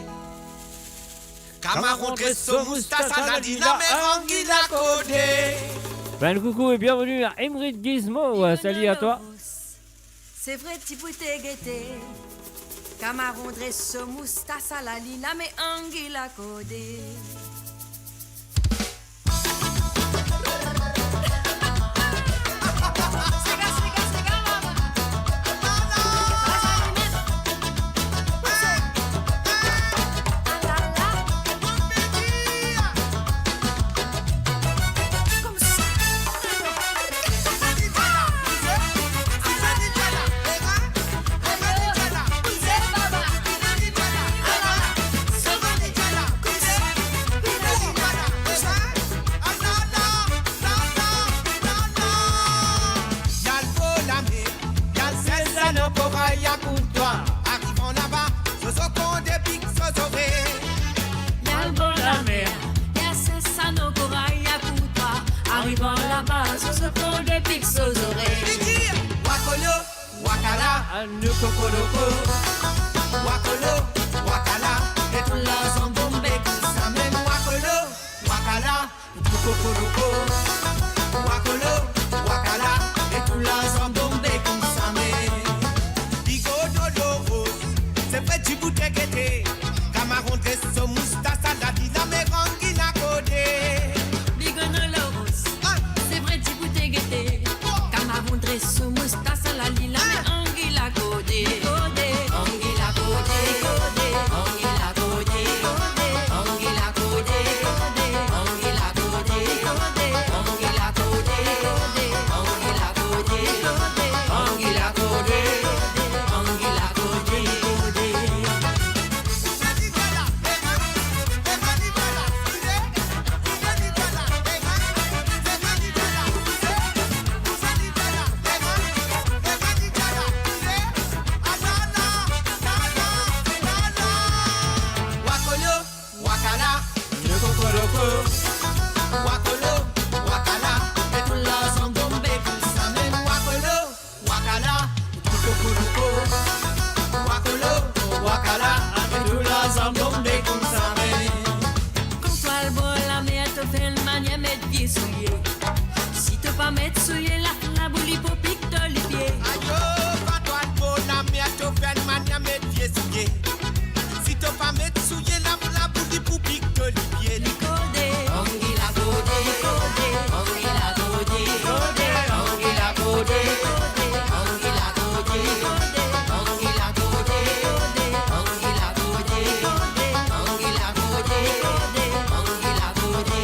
Camarade, resto, moustache, saladi, la mérangue, la côté. Ben coucou et bienvenue à Emmerich Gizmo. Salut à toi. C'est vrai, tu goûtes guetté. Camarade, resto, moustache, saladi, la mérangue, la côté. devant la base, on se prend des pics aux oreilles. Wakolo, wakala, nous cocoloko. wakolo, wakala, Et tout là, en bombé, ça même wakolo, wakala, tukokoroko. Wakolo, wakala, et tout là en bombé comme ça mais. Bigo doloro, c'est fait du bout de guetté. Camaron de son moustache à la dynamique en la côté. Bigonoloros, c'est vrai, tu goûtes guetté. Camarón dresse moustache à la lila, mais anguilla codé. Anguilla codé, anguilla codé, anguilla codé, anguilla codé, anguilla codé, anguilla codé, anguilla codé, anguilla codé. Wakolo, wakala, le kokoroko. Wakolo, wakala, et tout là en bombé comme ça même. Wakolo, wakala, le kokoroko. Wakolo, wakala, et tout là en bombé comme ça même. Quand toi le bol, la mère te fait le manière mettre pieds souillés. Si t'as pas mettre souillé, la boule hypopique de les pieds. Ayo, quand toi le beau, la mère te fait le manière mettre pieds souillés. Si t'as pas mettre souillé, la boule pour pique de l'hiver. Codé, anguilla codé, anguilla codé, anguilla codé, anguilla codé, anguilla codé, anguilla codé, anguilla codé, anguilla codé,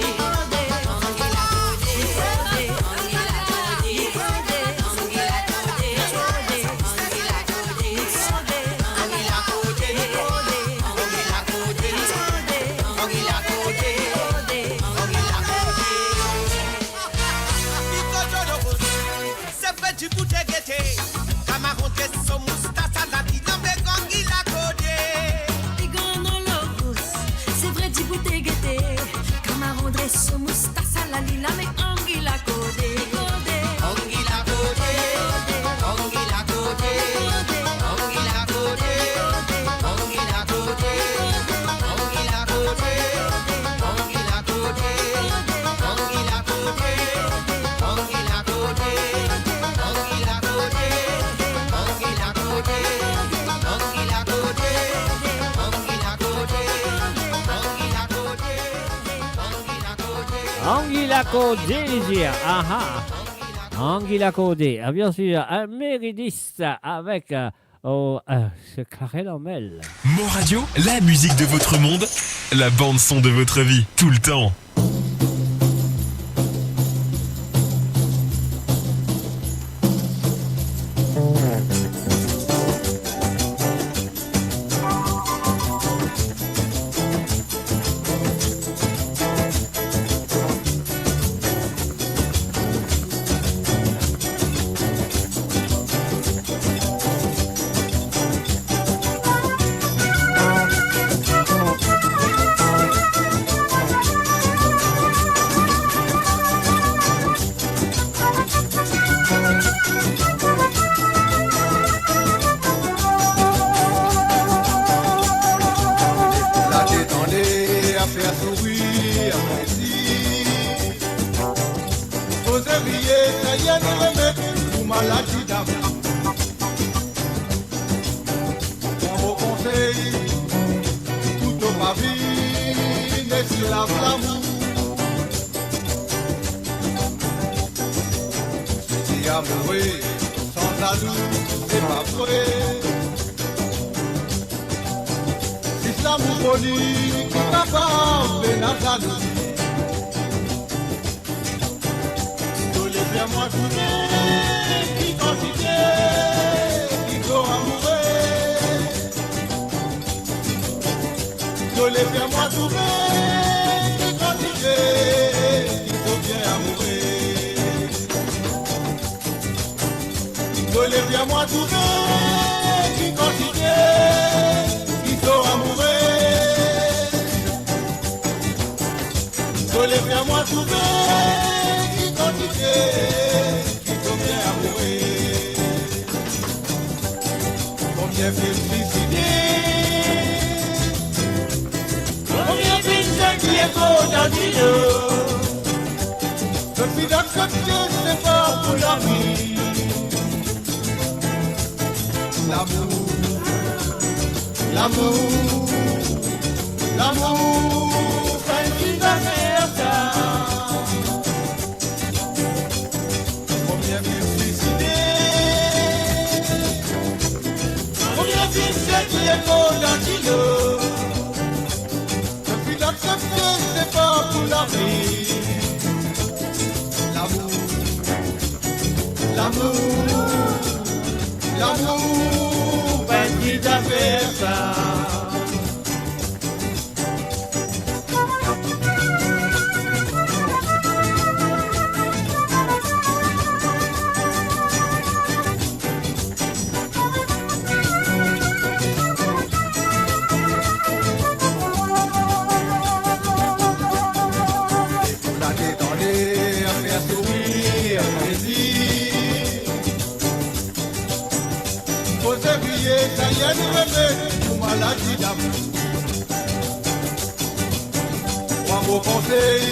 c'est fait du bout de guetté. Camaron de son moustache à la dynamique anguilla codé. Bigonoloros, c'est vrai, tu goûtes guetté. Camarón dresse moustache à la lila, mais anguilla codé. Anguilla codé, anguilla codé, anguilla codé, anguilla codé, anguilla codé, anguilla codé, anguilla codé, anguilla codé, anguilla codé, anguilla codé, anguilla codé, anguilla codé, anguilla codé, anguilla codé. Anguilla Codé, aha. Anguilla Codé, bien sûr, un méridiste avec ce carré Lormel. Mo Radio, la musique de votre monde, la bande son de votre vie, tout le temps. La détendée à faire sourire, plaisir. Aux éveillés, ça y est, nous remettre pour maladie d'amour. Mon beau conseil, tout au pavis, n'est sur la flamme. Si amoureux, sans jaloux, c'est pas vrai. L'amour poli qui t'apporte des nazanes. Tous les bien moi trouver qui considère qui sont amoureux. Tous les bien moi trouver qui considère qui sont bien amoureux. Tous les bien moi trouver qui considère qui sont amoureux. Faut les faire moi trouver qui compte Combien fait suicider? Combien fait qui est beau dans l'île? Je suis d'accepter, c'est pas pour la vie. L'amour, l'amour, l'amour, ça invite à faire ça. Combien de suicider? Combien de c'est qui est beau dans l'île? Je suis d'accepter, c'est pas pour la vie. L'amour, l'amour, l'amour, bandit à faire ça. Ça y est, nous remet pour maladie d'amour. Moi, mon conseil,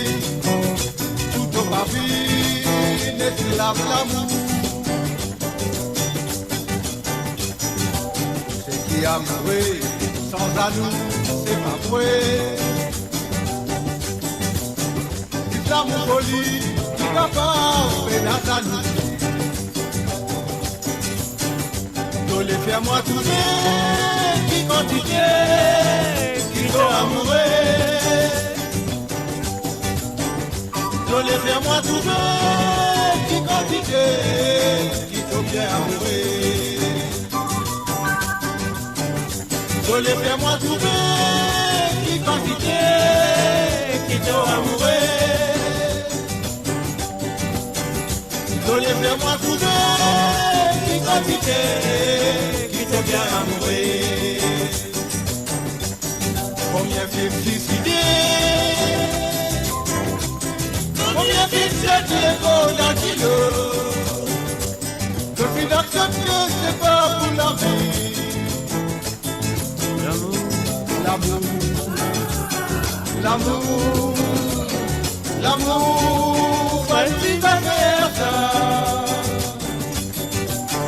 toute ma vie, n'esclave l'amour. Ce qui a mouru sans à nous, c'est pas vrai. Si l'amour poli, qui va pas pédasse à nous. Les faire moi tourner, qui continue, qui doit amourer. Les faire moi tourner, qui continue, qui doit bien amourer. Les faire moi tourner, qui continue, qui doit amourer. Les faire moi tourner, qui continue, qui te bien amoureux. Combien fait suicider? Combien fait c'est qui est beau dans l'île? Je suis d'accepter, c'est pas pour la vie. L'amour, l'amour, l'amour, l'amour, vas-y va faire ça.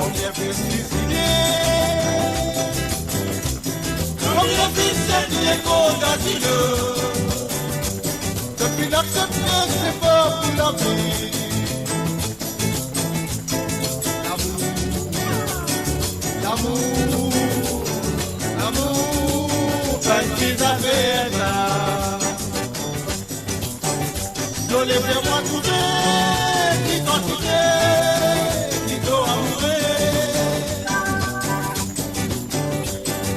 Combien fait suicider? Combien fait c'est qui est beau dans l'île? Depuis l'accepter, c'est pas pour la vie. L'amour, l'amour, vas-y va faire ça. Je les fais moi trouver, qui continue, qui doit amourer.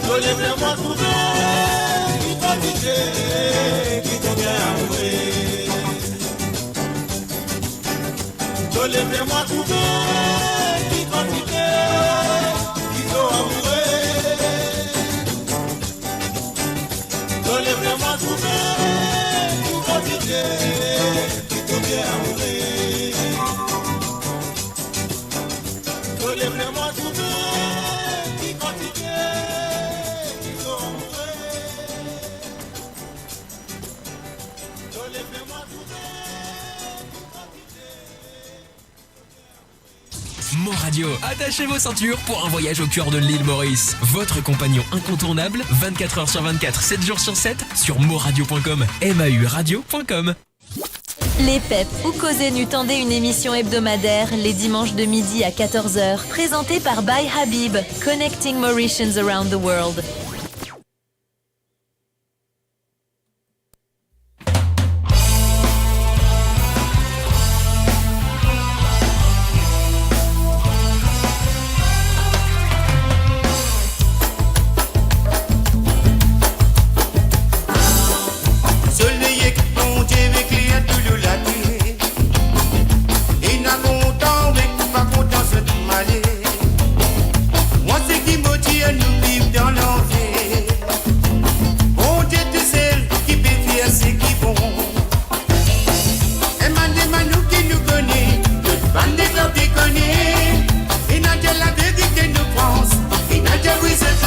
Je les fais moi trouver, qui continue, qui doit bien amourer. Je les fais moi trouver, qui continue, qui doit amourer. Je les fais moi trouver, qui continue. Moi trouver, qui continue, qui sont Mo Radio, attachez vos ceintures pour un voyage au cœur de l'île Maurice. Votre compagnon incontournable, 24h sur 24, 7 jours sur 7, sur moradio.com, mauradio.com. Les PEP ou Causer Nu tendaient une émission hebdomadaire les dimanches de midi à 14h, présentée par By Habib, Connecting Mauritians Around the World. We said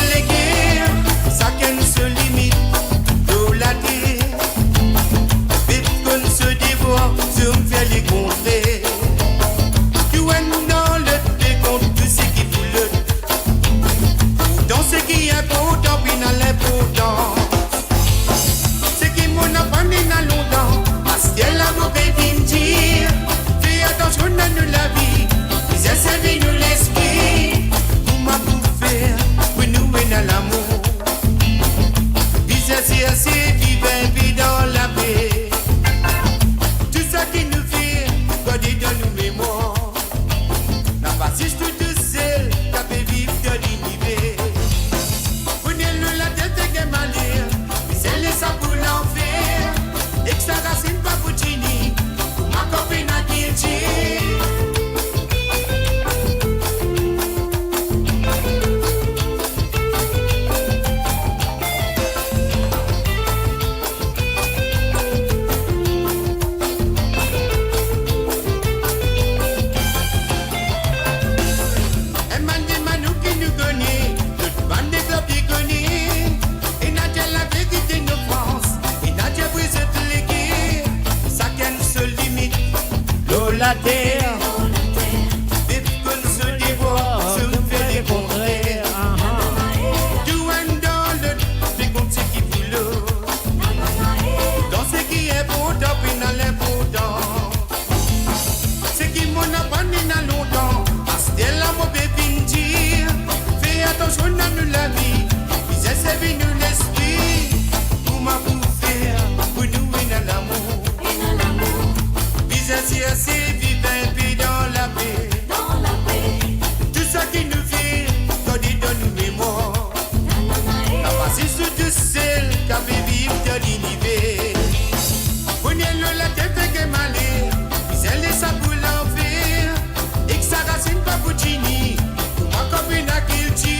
nous la vie, ils essaient nous l'esprit, pour ma faire, pour nous et dans l'amour. Ils essaient vivre un peu dans la paix. Tout ça qui nous fait, qu'on dit dans nous mémoire. La passé sous tout seul, qu'a fait vivre de l'univers. On est là, la tête qui est malée, ils allaient ça pour l'enfer. Et que ça racine pas pour Gini, pour moi comme une akilti.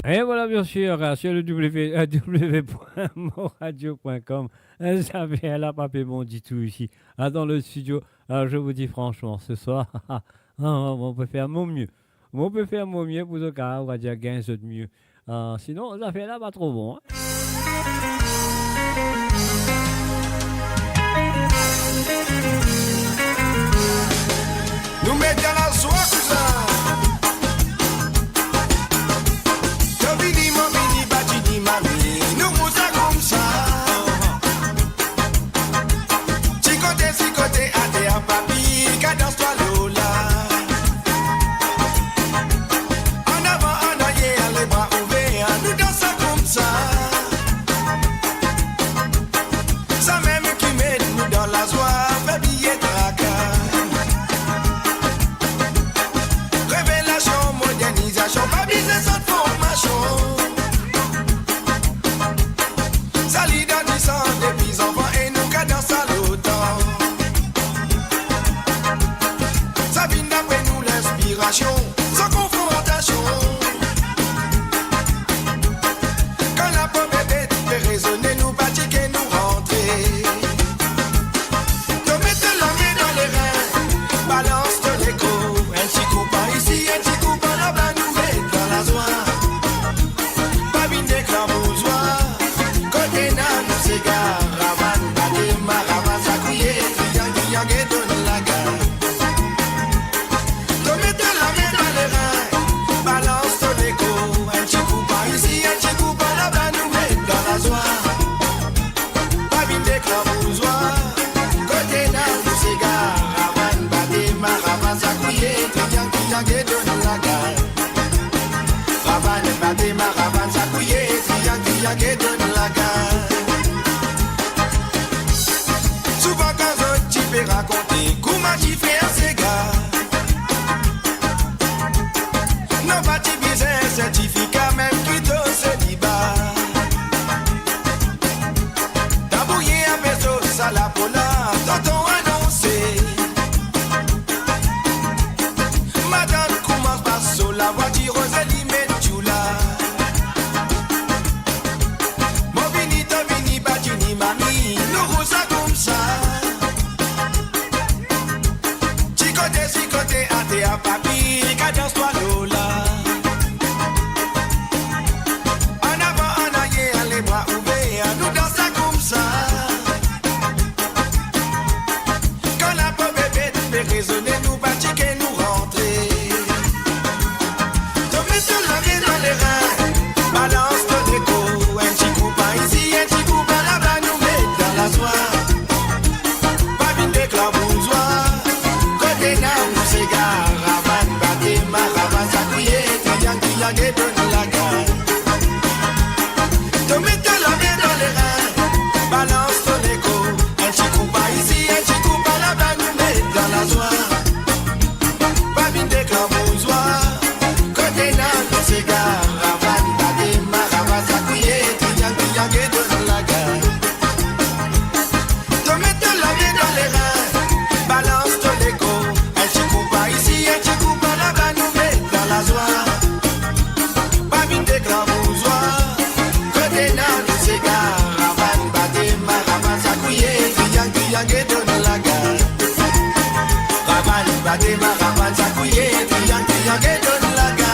Et voilà, bien sûr, sur le www.moradio.com, ça vient là, papé bon dit tout ici, dans le studio. Je vous dis franchement, ce soir, on peut faire mon mieux. On peut faire mon mieux pour ce cas, on va dire 15 de mieux. Sinon, ça fait là pas trop bon. Hein. Nous mettons la soie, tout ça. Sans confrontation. Quand la pomme est fait résonner, nous pratiquer, nous rentrer. Te mettre la main dans les reins, balance de l'écho. Un petit coup par ici, un petit coup par là-bas, nous mettre dans la soie. Babine d'écran bourgeois, côté nan, nous s'égare. Ravan, baté, maravan, sakouye, triang, et donne la gare. Balance ton écho, un petit coup par ici, un petit coup par là-bas, nous mettre dans la soie. Babine d'écran bourgeois, côté nan, nous s'égare. Ravan, baté, maravan, sakouye, triang, et donne la gare. Ravan, baté, maravan, sakouye, triang, et donne la gare. Souvent quand un petit peu raconter, comment tu fais un cigare. Non, pas de business, certificat, même qui te se dit bas. T'as bouillé un peso, ça la pola, t'entends annoncer. Madame commence par sur la voiture, Rosalie met tout là. Mon vini, ton vini, batini, mamie, nous roule ça comme ça. Si côté, à tes à papi, cadence-toi Lola. Nous dansons comme ça. Quand la pomme est bête, fait résonner, nous pratiquer, nous rentrer. Te mettre la main dans les reins, balance ton écho. Un petit coup par ici, un petit coup par là-bas, nous mettre dans la soie. Babine d'écran bourgeois, côté nan, nous s'égare. Ravan, baté, maravan, sakouye, triang, et donne la gare. Te mettre la main dans les reins, balance ton écho. Un petit coup par ici, un petit coup par là-bas, nous mettre dans la soie. Babine d'écran bourgeois, côté nan, nous s'égare. Ravan, baté, maravan, sakouye, triang, et donne la gare. Te mettre la main dans les reins, balance ton écho. Un petit coup par ici, un petit coup par là-bas, nous mettre dans la soie. Babine d'écran triangle donne la gare. Ravan, bade ma ravan, ça couillé, triangle donne la gare.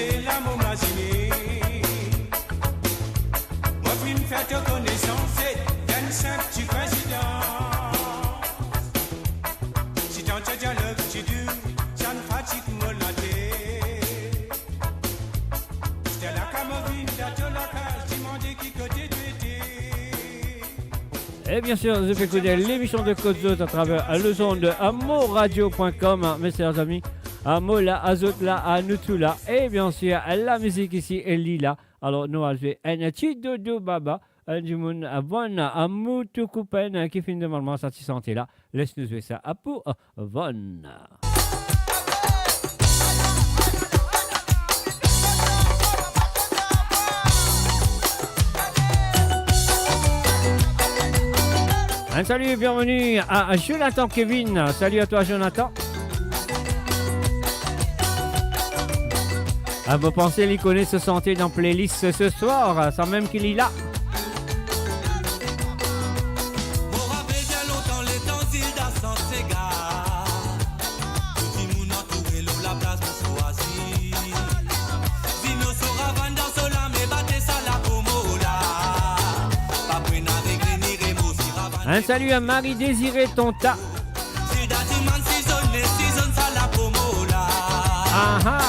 Je à ta connaissance, c'est d'un simple petit président. Si dans ce dialogue tu dis, ça ne fatigue mon laté. C'était la camovine, d'attendre la cage, demandez qui côté tu étais. Et bien sûr, je fais écouter l'émission de Côte d'Azur à travers le son de amoradio.com, mes chers amis. Amola, Azotla, Anutula. Et bien sûr, la musique ici est Lila. Alors, nous allons jouer un Chidodo Baba, du monde à Von, à Moutoukoupen, qui finit normalement cette santé là. Laisse-nous jouer ça à pour Von. Un salut et bienvenue à Jonathan Kevin. Salut à toi, Jonathan. À vos pensées, les connaît se sentir dans playlist ce soir, sans même qu'il est là. Un salut à Marie-Désirée Tonta. Ah ah.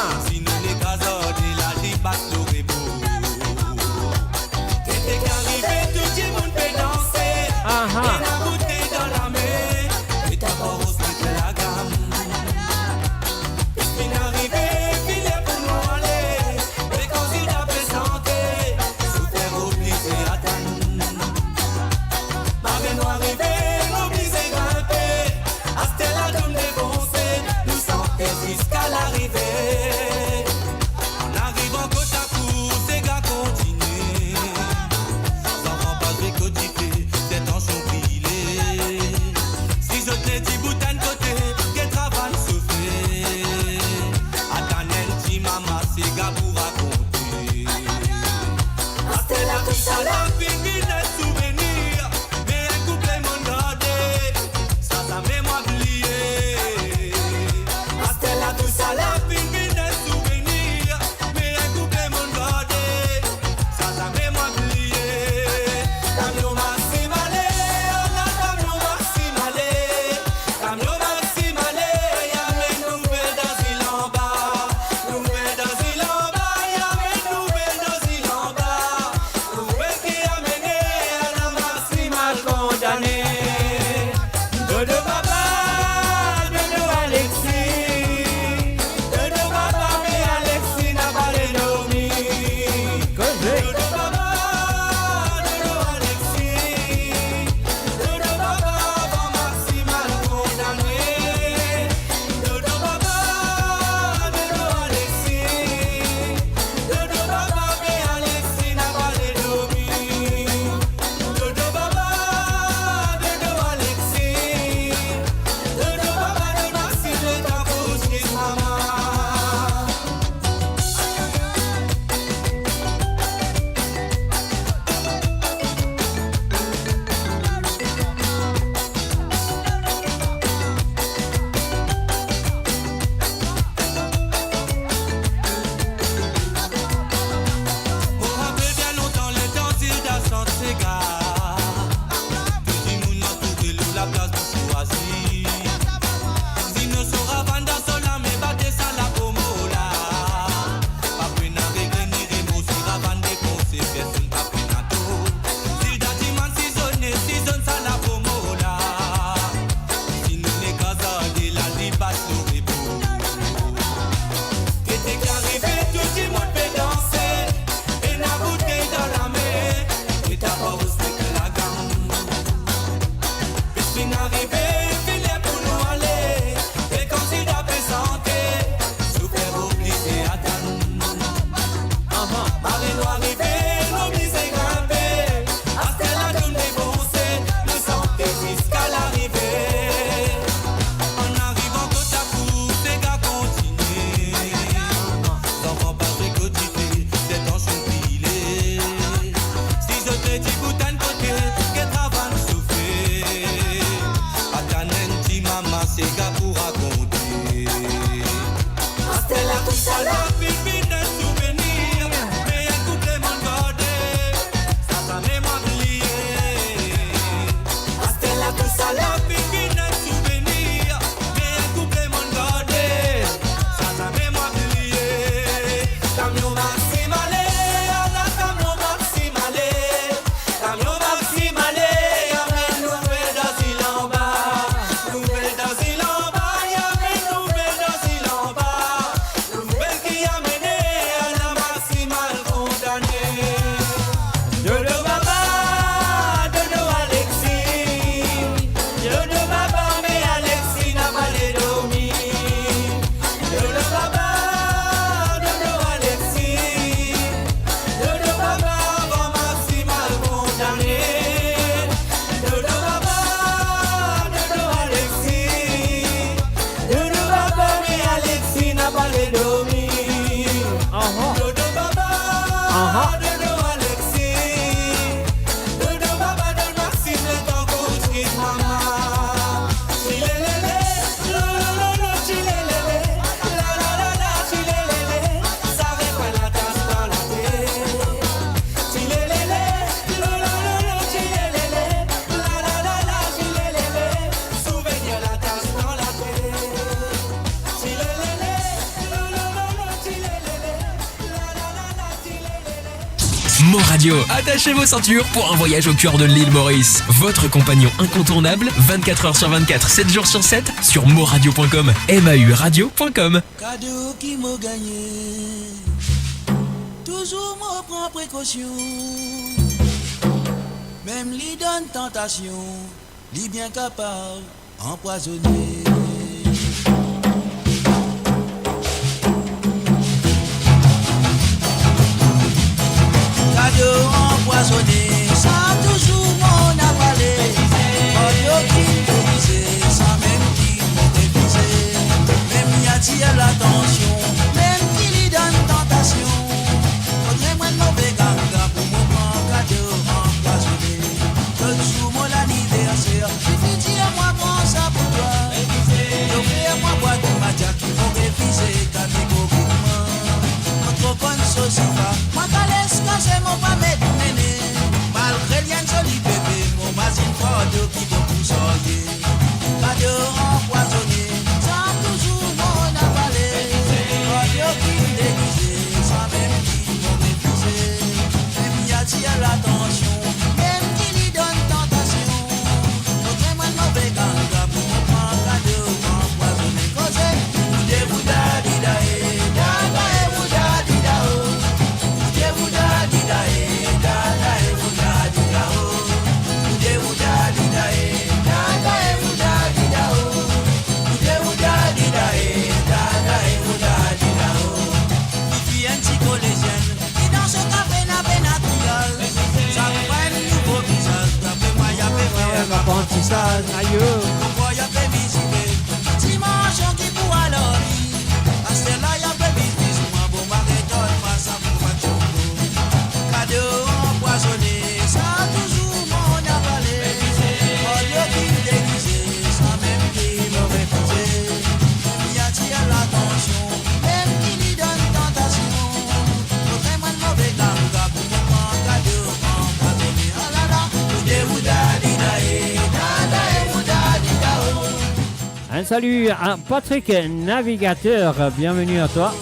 Camion maximale, ala camion maximale. Camion maximale, amène nouvelle dans île en bas. Nouvelle dans île en bas, amène nouvelle dans île en bas. Nouvelle qui a mené à la maximale condamnée. Dodo Baba, Dodo Alexis. Dodo Baba, mais Alexis n'a pas les dormi. Dodo Baba, Dodo Alexis. Dodo Baba, avant maximal condamné. Dodo Baba, Dodo Alexis. Dodo Baba, mais Alexis n'a pas les dormi. Dodo Baba, Dodo Alexis. Dodo Baba, Dodo Maxime, le temps qu'on triste maman. Chilelele, lololo, chilelele. La la la la, chilelele. Ça répand la tasse dans la tête. Chilelele, lololo, chilelele. La la la la, chilelele. Souvenir la tasse dans la tête. Chilelele, lololo, chilelele. La la la la, chilelele. Mon Radio, attachez vos ceintures pour un voyage au cœur de l'île Maurice. Votre compagnon incontournable, 24h sur 24, 7 jours sur 7, sur moradio.com, mauradio.com. Cadeau qui m'a gagné, toujours m'en prend précaution. Même li donne tentation, li bien capable empoisonner. Cadeau empoisonné, sans toujours mon avalé. Audio qui déguisé, sans même qui m'ont déguisé. Même y attire l'attention, même qui lui donne tentation. Faudrait-moi de mauvais ganga pour mon grand cadeau empoisonné. L'autre jour mon anniversaire, j'ai fait dire moi prends ça pour toi. Offrir-moi boîte de madia qui vont réviser catégoriquement. Notre bonne saucipa, moi calesse quand c'est mon pas mettre méné. Malgré l'ien joli bébé, mon mazine cadeau qui doit vous sortir. Cadeau empoisonné, sans toujours mon avalé. Cadeau qui déguisé, sans même qui m'ont refusé. Même y attire l'attention, même qui lui donne tentation. Faudrait-moi de mauvais ganga pour mon grand cadeau empoisonné. Causé, bouda dida eh, dada eh, bouda dida oh. Bouda dida eh, dada eh, bouda dida oh. Bouda dida eh, dada eh, bouda dida oh. Bouda dida eh, dada eh, bouda dida oh. Puis un petit collégien qui dans ce café n'a pas trial. Ça prend un nouveau visage, d'après moi y'a fait faire Apprentissage, aïe. pourquoi y'a fait visiter dimanche on qui pour alors à ce là y'a fait visiter moi bon m'arrêtonne moi ça pour pas choco cadeau empoisonné ça toujours mon avalé audio qui déguisé sans même qui me refuser y attire l'attention même qui lui donne tentation faudrait moi de mauvais ganga pour mon grand cadeau empoisonné ah là là bouda dida eh dada eh bouda dida oh. Un salut à Patrick Navigateur, bienvenue à toi.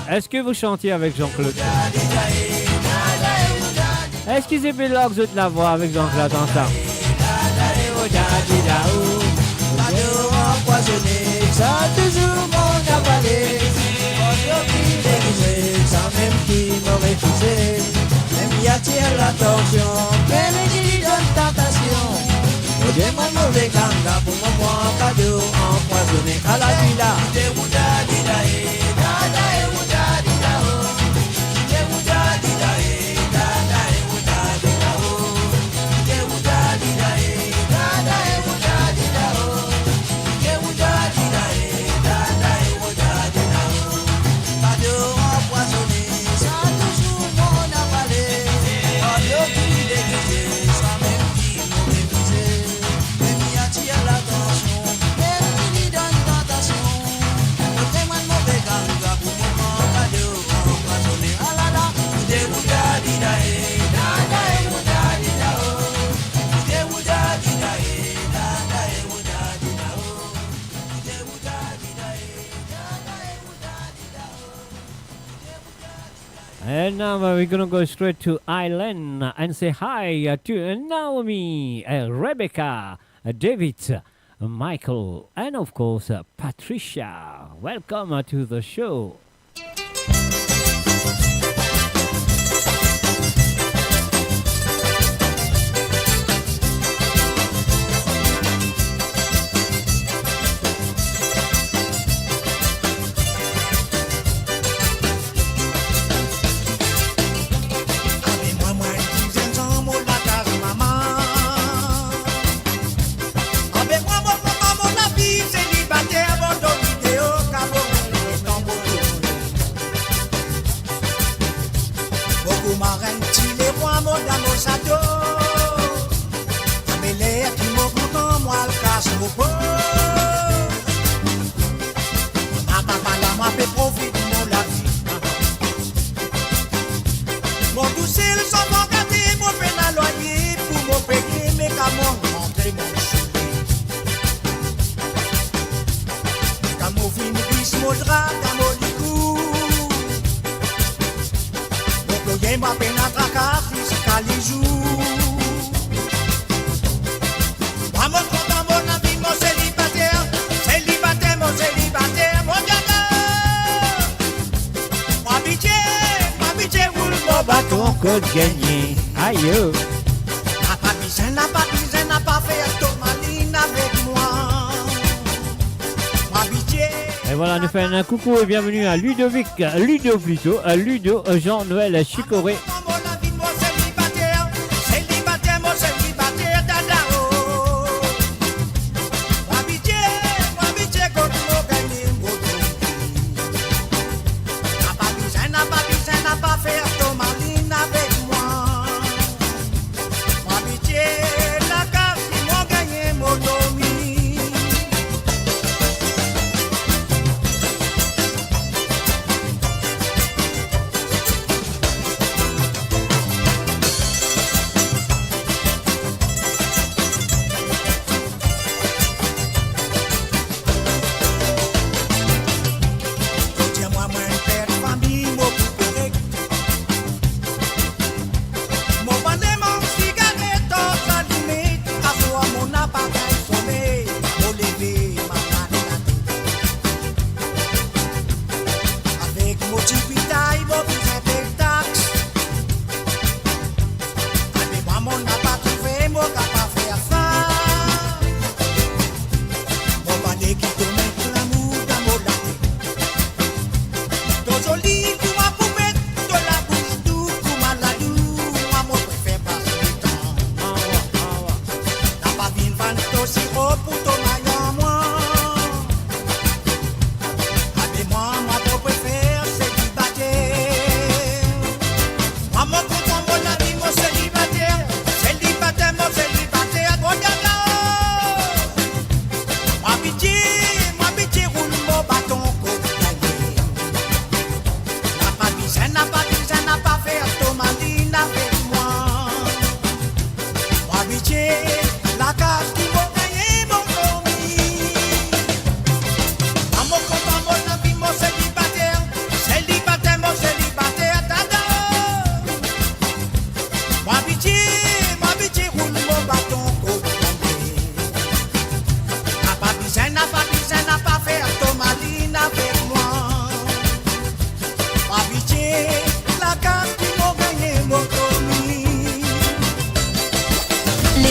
Est-ce que vous chantiez avec Jean-Claude? Excusez moi là que vous la voix avec donc là dans ça. Empoisonné, ça toujours mon avalé. Votre qui déguisé, ça même qui me refusé. Même qui attire l'attention, quelle est qui donne tentation. Au démon mauvais ganga pour moi cadeau empoisonné à la villa. And now we're going to go straight to Ireland and say hi to Naomi, Rebecca, David, Michael, and of course Patricia. Welcome to the show. Gagner, aïe. N'a pas fait Tomaline avec moi. Et voilà, nous faisons un coucou et bienvenue à Ludo Jean-Noël Chicoré.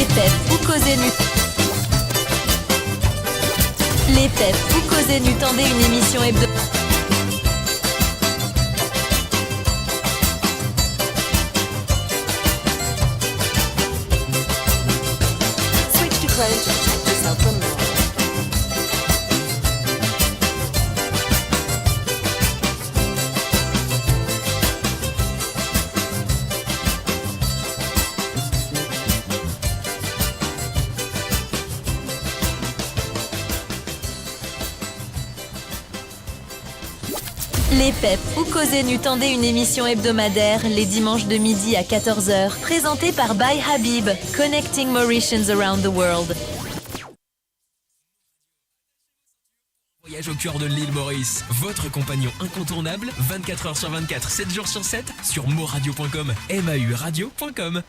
Les PEP ou Causer Nu. Les PEP ou Causer Nu, tendez une émission hebdo. Switch to Chrome to protect yourself from noise. Les PEP ou Causer Nu, tendez une émission hebdomadaire les dimanches de midi à 14h, présentée par By Habib, Connecting Mauritians Around the World. Voyage au cœur de l'île Maurice, votre compagnon incontournable, 24h sur 24, 7 jours sur 7, sur moradio.com, mauradio.com.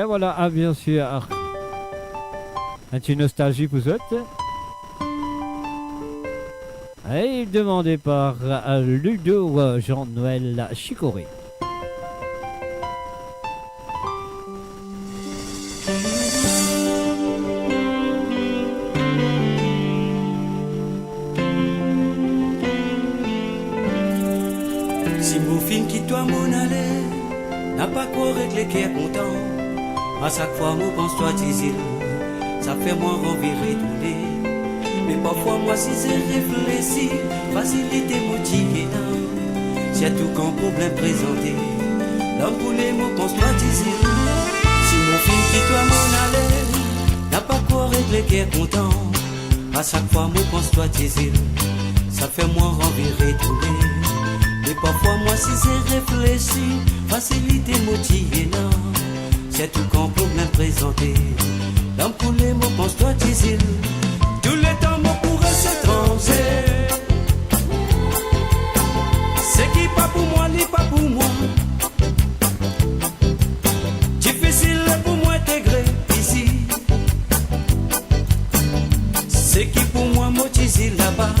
voilà, bien sûr. Une nostalgie pour autres. Et demandé par Ludo Jean-Noël Chicoré. Si mon film qui toi mon aller, n'a pas quoi régler qui est content. À chaque fois, moi pense toi dis-il, ça fait moi revirer tous les. Mais parfois, moi si j'ai réfléchi, facilité motivé dans. C'est tout qu'un problème présenté. L'homme pour les mots pense toi dis-il. Si mon film qui toi mon aller, n'a pas quoi régler qui est content. À chaque fois, moi pense toi dis-il, ça fait moi revirer tous les. Et parfois moi si j'ai réfléchi, facilité motivé non. C'est tout qu'un problème présenté. L'homme pour les mots pense toi dis-il. Tous les temps moi pourrais s'étranger. C'est qui pas pour moi, ni pas pour moi. Difficile pour moi intégrer ici. C'est qui pour moi motivé là-bas.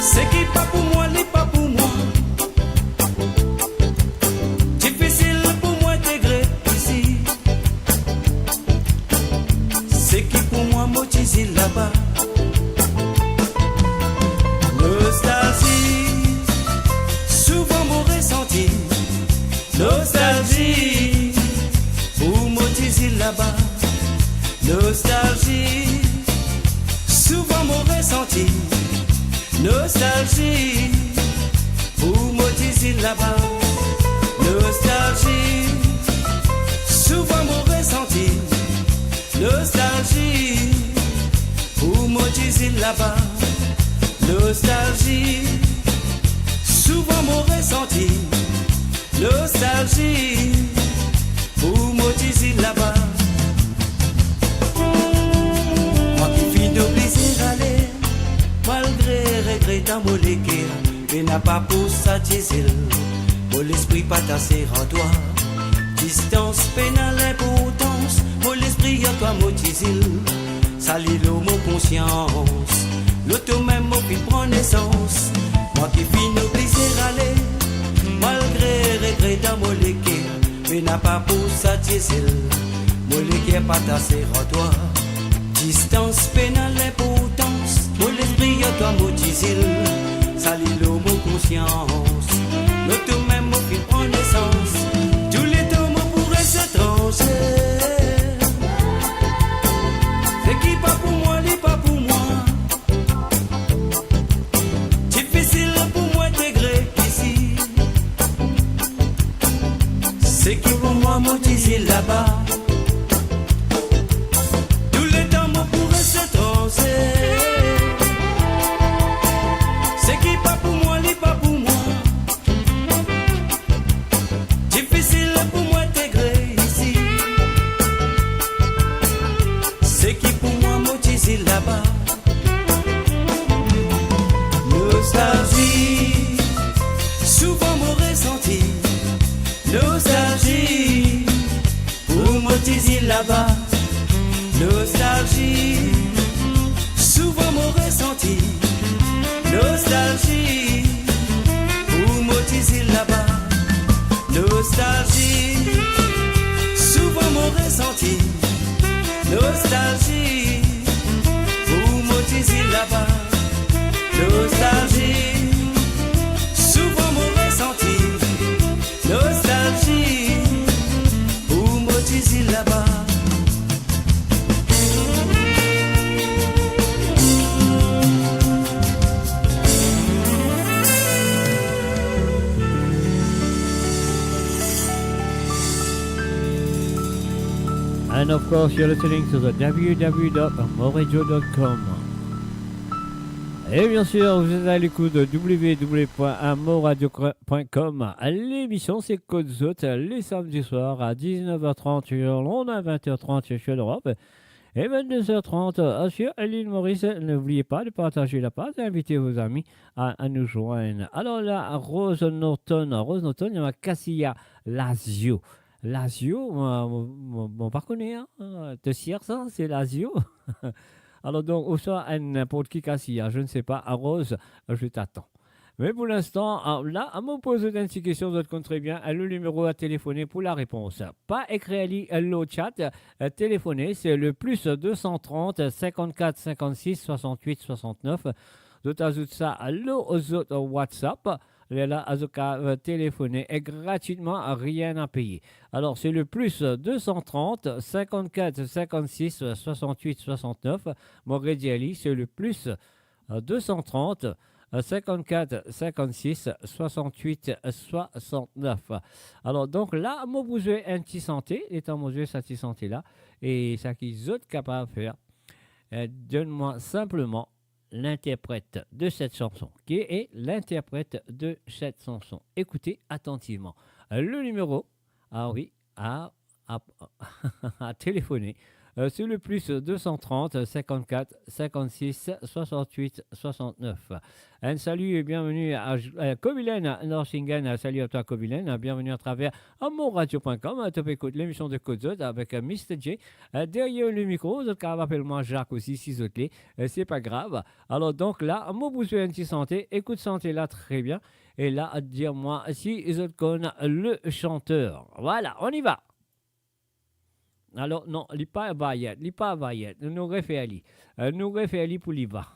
C'est qui pas pour moi, ni pas pour moi. Difficile pour moi intégrer ici. C'est qui pour moi motivé là-bas. Nostalgie, souvent mon ressenti. Nostalgie, pour motiver là-bas. Nostalgie, souvent mon ressenti. Nostalgie, pour motiver là-bas. Nostalgie, souvent mon ressenti. Nostalgie, pour motiver là-bas. Nostalgie, souvent mon ressenti. Nostalgie, pour motiver là-bas. Moi qui vis de plaisir aller, malgré regret dans mon léguer, mais n'a pas pour satisfaire. Mon esprit pas tassé en toi. Distance pénale importance, mon esprit à toi motisil. Salit l'eau mon conscience, l'auto même mon qui prend naissance. Moi qui vis de plaisir aller, malgré regret dans mon léguer, mais n'a pas pour satisfaire. Mon léguer pas tassé en toi. Distance pénale importance, mon esprit à toi motisil. Salit l'eau mon conscience, l'auto même mon qui prend naissance. Tous les temps mon pourrait s'étranger. C'est qui pas pour moi, ni pas pour moi. Difficile pour moi intégrer ici. C'est qui pour moi motivé là-bas. Tous les temps mon pourrait s'étranger. C'est qui pas pour moi, ni pas pour moi. Difficile pour moi intégrer ici. C'est qui pour moi motivé là-bas. Nostalgie, souvent mon ressenti. Nostalgie, pour motiver là-bas. Nostalgie, souvent mon ressenti. Nostalgie, pour motiver là-bas. Nostalgie, souvent mon ressenti. Nostalgie, pour motiver là-bas. Nostalgie, souvent mon ressenti. Nostalgie, pour motiver là-bas. And of course, you're listening to the www.moradio.com. Et bien sûr, vous êtes à l'écoute de www.moradio.com. L'émission, c'est Côte Zot, les samedis soirs à 19h30 sur l'onde, à 20h30 sur l'Europe. Et 22h30 sur l'île Maurice. N'oubliez pas de partager la page et inviter vos amis à nous joindre. Alors là, Rose Norton, il y a Cassia Lazio. Lazio, on pas connaît, hein? De Sierre, ça, c'est Lazio. Alors donc, ou soit n'importe qui Cassia, je ne sais pas, à Rose, je t'attends. Mais pour l'instant, là, à me poser une question, vous compte très bien, le numéro à téléphoner pour la réponse. Pas écrit le chat, téléphoner, c'est le plus 230 54 56 68 69. Vous ajoutez ça aux autres WhatsApp. Là, à téléphoner et gratuitement, rien à payer. Alors, c'est le plus 230 54 56 68 69. Mon Rediali, c'est le plus 230 54 56 68 69. Alors, donc là, moi, vous avez un petit santé, étant vous avez cette santé là, et ça qu'ils sont capables de faire, donne-moi simplement l'interprète de cette chanson. Qui est l'interprète de cette chanson? Écoutez attentivement. Le numéro, à téléphoner, c'est le plus 230 54 56 68 69. Un salut et bienvenue à Kobilen Norsingen. Salut à toi Kobilen. Bienvenue à travers monradio.com. Tu peux écouter l'émission de Code avec Mr. J. Derrière le micro, vous appelle-moi Jacques aussi, si vous êtes c'est pas grave. Alors donc là, moi vous avez un petit santé. Écoute santé là très bien. Et là, dire-moi si vous connaissez le chanteur. Voilà, on y va. Alors, non, il n'est pas Bayet, nous refait Ali pour l'Iva.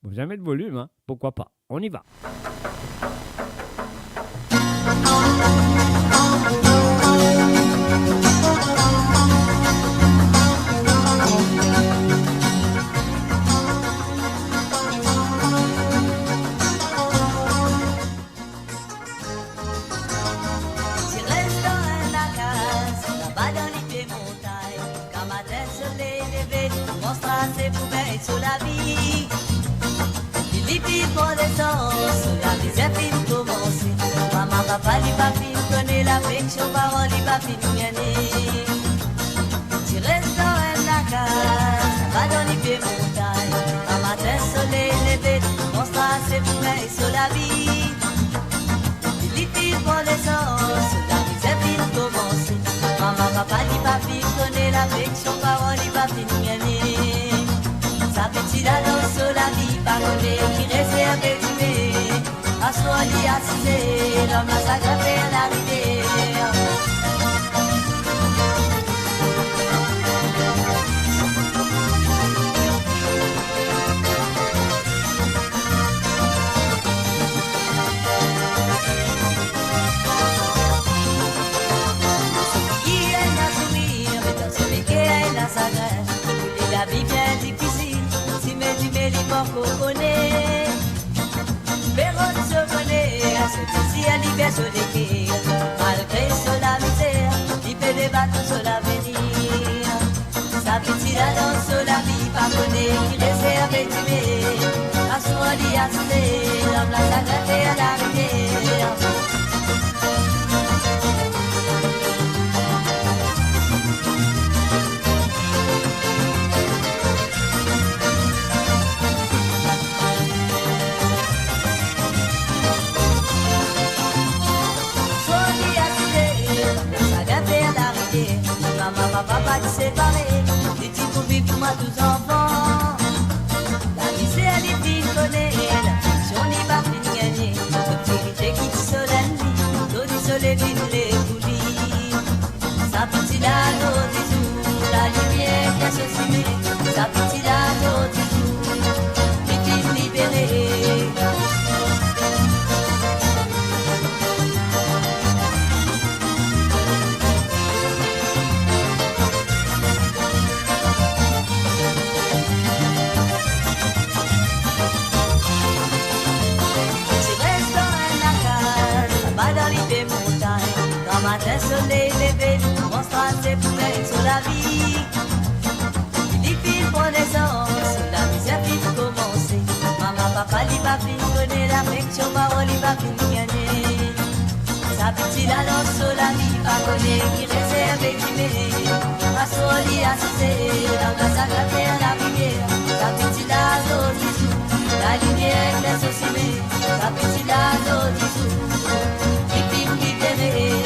Bon, jamais de volume, hein? Pourquoi pas? On y va. Sur la vie, Philippe pour l'essence, la misère finit commencer. Maman, papa, li pas fin connaît l'affection, parents, li pas fin gagner. Tu restes dans la case, ça va dans les pieds montagnes. Un matin, soleil levé, on se trace pour gagner sur la vie. Philippe pour l'essence, la misère finit commencer. Maman, papa, li pas fin connaît l'affection, parents, li pas fin gagner. Sa petite danse sur la vie paronnée qui réserve du nez. À soi d'y assister, l'homme a s'aggravé à la rivière. Qui est à sourire, mais dans ce métier, elle a sa graine. La vie bien difficile. Mais les morts qu'on connaît, Béron se connaît, à ce ici à l'hiver se décrire. Malgré cela misère, il fait des bateaux sur l'avenir. Sa petite danse sur la vie pardonnée, qui réserve et tuée. À soi d'y assister, l'homme l'a sagré à la rivière. Maman, papa, tu séparé, des petits pour vivre pour moi, tous enfants. La misère, les filles connaissent, si on n'y va plus gagner. L'obscurité qui te solennise, l'eau du soleil vide les bougies. Sa petite ado, disou, la lumière qui a se sa petite ado, disou, les filles libérées. Matin soleil levé, on se trace des poubelles sur la vie. Philippe prend naissance, la misère vite commencer. Maman, papa, li pas fin connaît l'affection, parole, li pas fin gagner. Sa petite la lance sur la vie, pas connaît, qui réserve et qui met. Asoli assisté, dans la sacrée à la rivière, la petite lazo d'Isou, la lumière laisse aussi bien, la petite lazo d'Isou, qui t'aimait.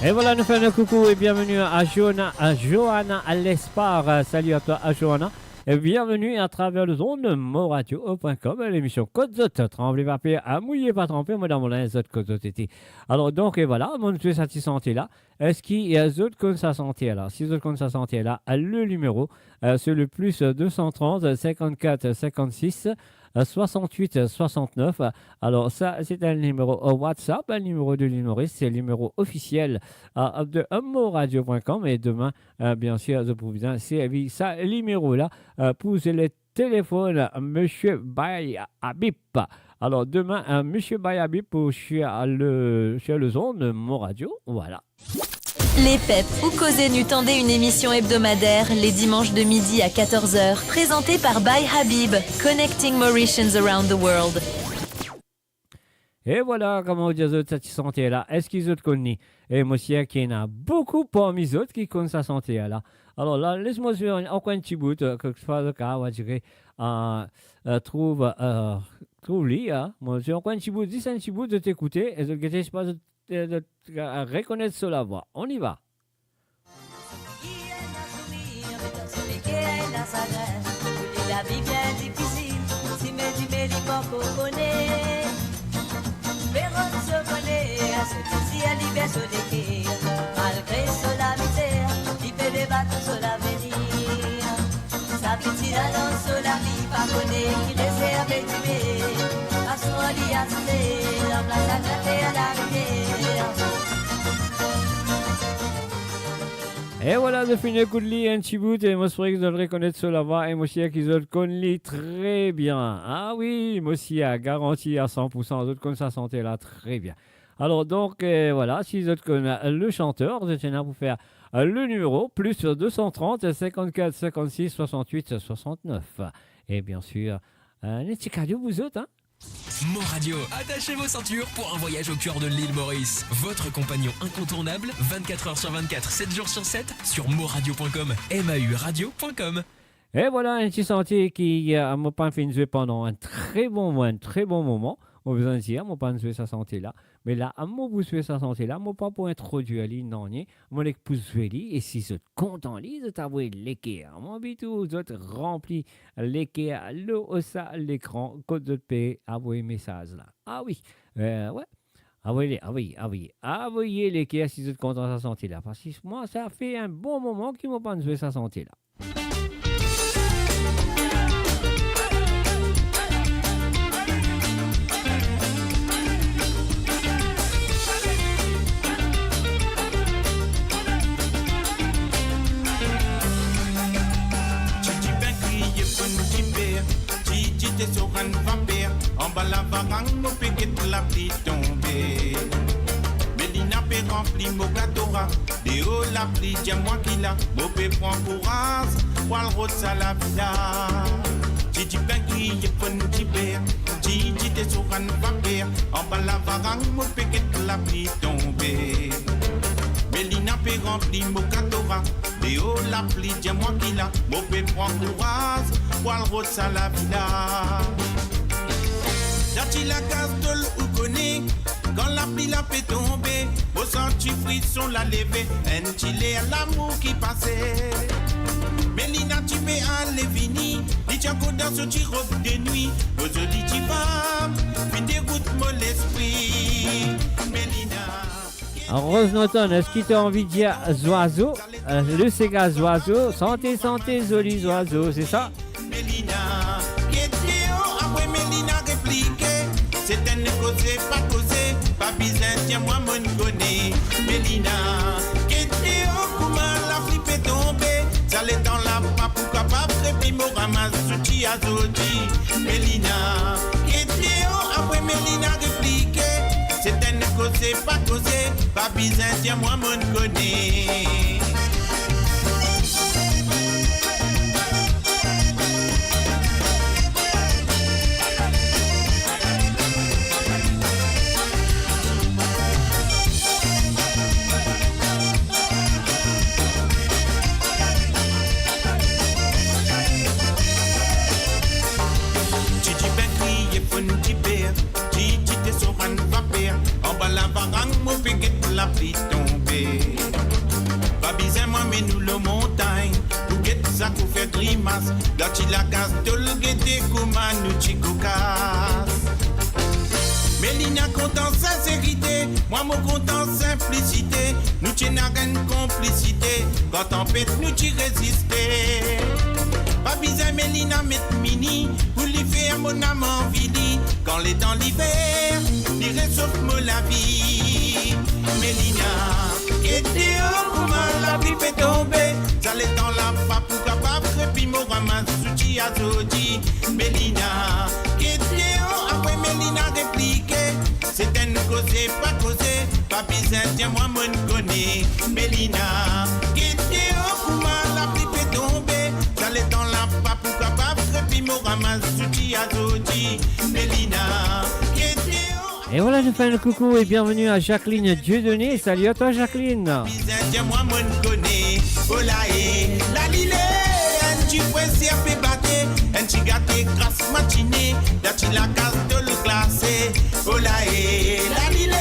Et voilà, nous faisons un coucou et bienvenue à Johanna à l'Espar. Salut à toi, à Johanna. Et bienvenue à travers le zone moradio.com, l'émission Côte Zot, tremblé pas pire, à mouiller pas tremper, madame Moulin, Zot Côte Zot été. Alors donc, et voilà, mon tu es satisfait là. Est-ce qu'il y a Zot comme sa santé là? Si Zot comme sa santé là, le numéro, c'est le plus 230 54 56 68 69. Alors ça, c'est un numéro WhatsApp, un numéro de l'humoriste, c'est le numéro officiel de moradio.com. Et demain, bien sûr, je vous c'est ça, numéro là, pour le téléphone, Monsieur Baye Habib. Alors demain, Monsieur Baye Habib pour sur le zone Moradio, voilà. Les PEP ou Causer Nu tendaient une émission hebdomadaire les dimanches de midi à 14h, présentée par By Habib, Connecting Mauritians Around the World. Et voilà comment dire cette santé là. Est-ce qu'ils ont connu? Et monsieur qui en a beaucoup parmi les autres qui connaissent sa santé là. Alors là, laisse-moi sur encore un petit bout, quelquefois le cas, on va dire, trouve-lui, hein. Moi, j'ai encore un petit bout, 10 un petit bout de t'écouter et de pas de reconnaître sur la voix. On y va. La vie bien difficile, si mes du mélico connaît. Véron se connaît, à ce que si elle libère sur des quais, malgré la misère, il fait des bateaux sur l'avenir. Sa petite annonce sur la vie, pas connaît, qui réserve et du bé, à son lit à se dans la sacrée à la rivière. Et voilà, je finis le coup de lit un petit bout et moi je que je le reconnaître sur la voix et moi aussi qui je le connais très bien. Ah oui, moi aussi a garanti à 100%, je connais sa santé là très bien. Alors donc voilà, si je connais le chanteur, je tiens à vous faire le numéro plus 230 54 56 68 69. Et bien sûr, un petit cadeau vous autres, hein. Moradio, attachez vos ceintures pour un voyage au cœur de l'île Maurice. Votre compagnon incontournable, 24h sur 24, 7 jours sur 7, sur moradio.com, mauradio.com. Et voilà un petit sentier qui m'a pas fait jouer pendant un très bon moment. On vous en dire, m'a pas joué sa santé là. Mais là, à moi vous jouer sa santé là, m'a pas pour introduire l'île non ni, moi les pour jouer l'île et si vous êtes content l'île, vous avez l'équerre. Moi bitou, vous êtes rempli l'équerre, le au ça l'écran, code de paix, envoyez message là. Ah oui, ouais. Envoyez l'équerre si vous êtes content de sa santé là. Parce que moi, ça fait un bon moment qu'il m'a pas joué sa santé là. T'es sur un vampire, en bas la varang, mon péquet la pluie tombée. Mélina peut remplir mon gâteau, des hauts la pluie, dis-moi qui l'a, mon pé prend courage, pour le rôde à la villa. Gigi ben qui est fun tibère, Gigi t'es sur un vampire, en bas la varang, mon péquet la pluie tombée. Mélina peut remplir mon gâteau, des hauts la pluie, dis-moi qui l'a, mon pé prend courage, pour le rôde à la villa. Dati la case de l'Oukoni, Quand la pluie la fait tomber, au senti frisson la lever, un chilé à l'amour qui passait. Mélina, tu peux aller venir, dis tu encore dans ce petit robe de nuit, aux jolies femmes, puis dégoûte mon esprit. Mélina. Rose Noton, est-ce qu'il t'a envie de dire oiseau? Le Sega oiseau, santé, santé, jolis oiseaux, c'est ça? Mélina, après Mélina répliqué, c'est un causé, pas besoin, tiens moi mon connaît. Mélina, comment la flippe est tombée, ça l'est dans la pape ou capable, puis me ramasse sous à zodi. Mélina, après Mélina répliqué, c'est un causé, pas besoin, tiens moi mon connaît. La pluie tombée, pas besoin moi mais nous le montagne, pour que ça qu'on fait grimace, là tu la casse de le guetter comme nous chico casse. Mélina content sincérité, moi mon content simplicité, nous tiens à une complicité, quand on pète nous tu résister. Pas besoin Mélina mettre mini, pour lui faire mon âme en vili, quand les temps l'hiver, il réchauffe moi la vie. Mélina, qui était comment la vie fait tomber, ça l'est dans la pape ou capable, puis mon ramasse sous à zodi. Mélina, qui était après Mélina répliqué, c'est un causé, pas besoin, tiens moi mon connaît. Mélina, qui était comment la vie fait tomber, ça l'est dans la pape ou capable, puis mon ramasse sous à zodi. Mélina, qui était. Et voilà, je fais un coucou et bienvenue à Jacqueline Dieudonné. Salut à toi, Jacqueline. Moi, mon connais, oh là, la lilé, un petit poisson fait battre, un petit gâté grasse matinée, là tu la casse de le glacé, oh là, la lilé,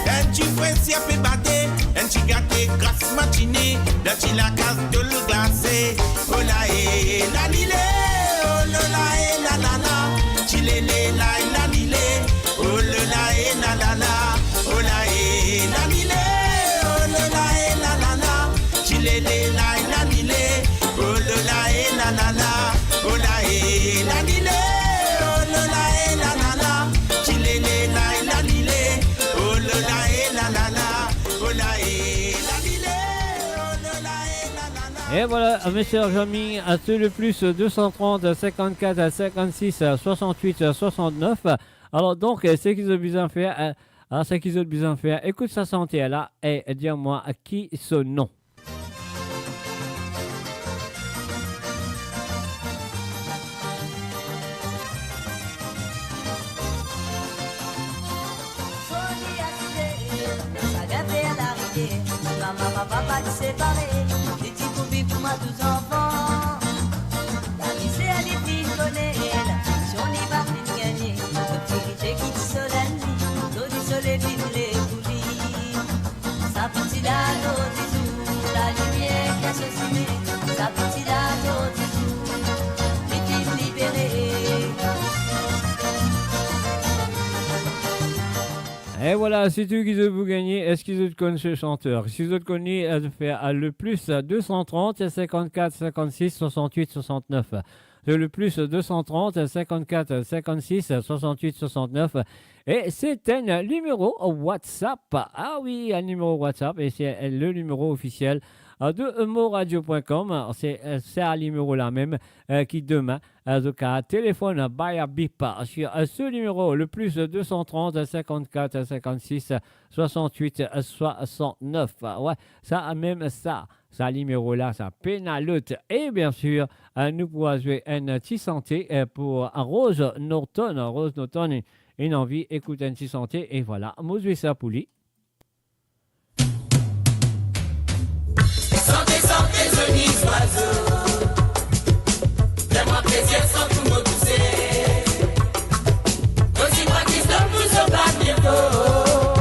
un petit poisson fait battre, un petit gâté grasse matinée, là tu la casse de le glacé, oh là, la lilé, oh là, la la la, tu l'es la lilé. Oh le la et la la la, oh la et la lilé, oh le la et la la la, chilé la et la lilé, oh le la et la la la, oh la et la lilé, oh le la et la la la, chilé la et la lilé, oh le la et la la la, oh la et la lilé, oh le la et la la la. Et voilà, mes chers amis, c'est le plus 230 54 56 68 69. Alors donc, ce qu'ils ont besoin de faire, écoute sa santé là et dis-moi qui ce nom. Maman, papa, séparés, les petits boubies pour moi, 12 enfants. La vie, c'est à les filles, connaît si on y va, plus de gagner. Le petit riche qui se la nuit, l'eau du soleil, vide les bougies. Sa petite l'eau du jour, la lumière qui a sauciné. Sa petite l'eau du jour, les filles libérées. Et voilà, c'est tout qui vous gagner. Est-ce qu'ils ont connu ce chanteur? Si vous connaissez, de faire le plus 230 54 56 68 69. Le plus 230 54 56 68 69. Et c'est un numéro WhatsApp. Ah oui, un numéro WhatsApp. Et c'est le numéro officiel de moradio.com. C'est un numéro là même qui demain donc un téléphone by bip sur ce numéro, le plus 230 54 56 68 69. Ouais, ça même ça. Ce numéro-là, ça pénalote. Et bien sûr, nous pouvons jouer un petit santé pour Rose Norton. Rose Norton, une envie, écoute un petit santé. Et voilà, moi je vais ça pour lui. Santé, santé, jolis oiseaux. Fais-moi plaisir sans tout me pousser. Aussi moi qui se pousse au bas bientôt.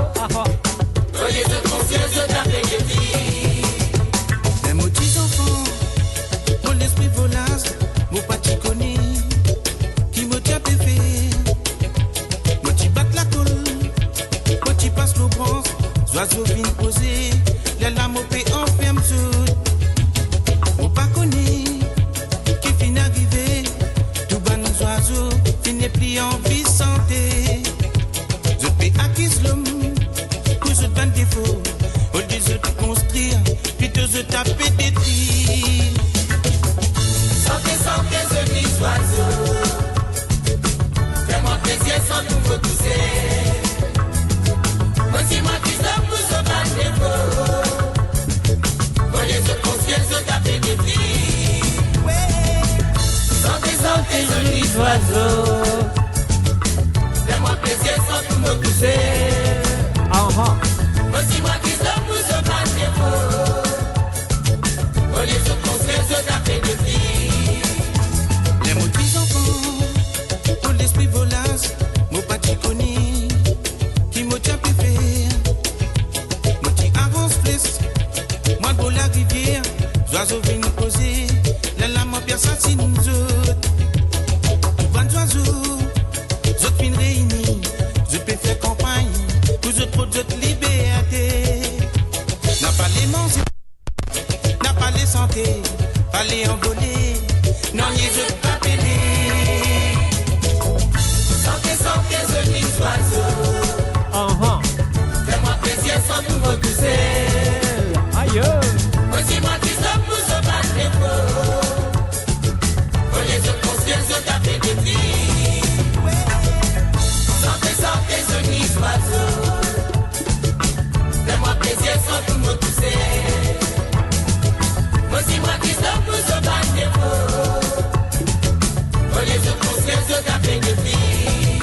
oiseaux. Fais-moi plaisir sans nous repousser. Moi si moi qui stop pour ce bal défaut. Voyez ce conscience de taper des filles. Sentez jolis oiseaux. Fais-moi plaisir sans nous repousser. Moi si moi qui stop pour ce bal défaut. Voyez ce conscience de taper des filles. Les mots des enfants, pour l'esprit volace, mon pas connu, qui m'a tient pépé. Moi qui avance plus, moi pour la rivière, oiseaux viennent nous poser, la lame en pierre si nous autres. Bonnes oiseaux, autres fins réunis, je peux faire campagne, pour autres pour d'autres liberté. N'a pas les manger, n'a pas les santé, pas les envoler, non n'y je pas péler. Sentez jolis oiseaux. Fais-moi plaisir sans nous repousser. Aïe. Moi si moi qui stop pour ce bal défaut. Voyez ce conscience de taper des filles. Sentez jolis oiseaux. Fais-moi plaisir sans nous repousser. Moi si moi qui stop pour ce bal défaut. Voyez ce conscience de taper des filles.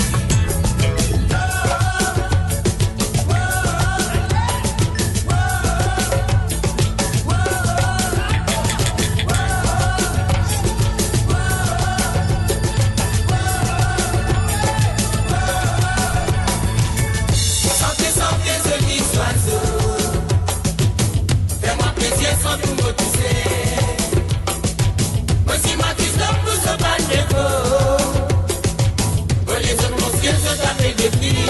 Sentez jolis oiseaux. Fais-moi plaisir sans tout me pousser. Moi si moi qui stop pour ce bal défaut. Voyez ce conscience de taper des filles.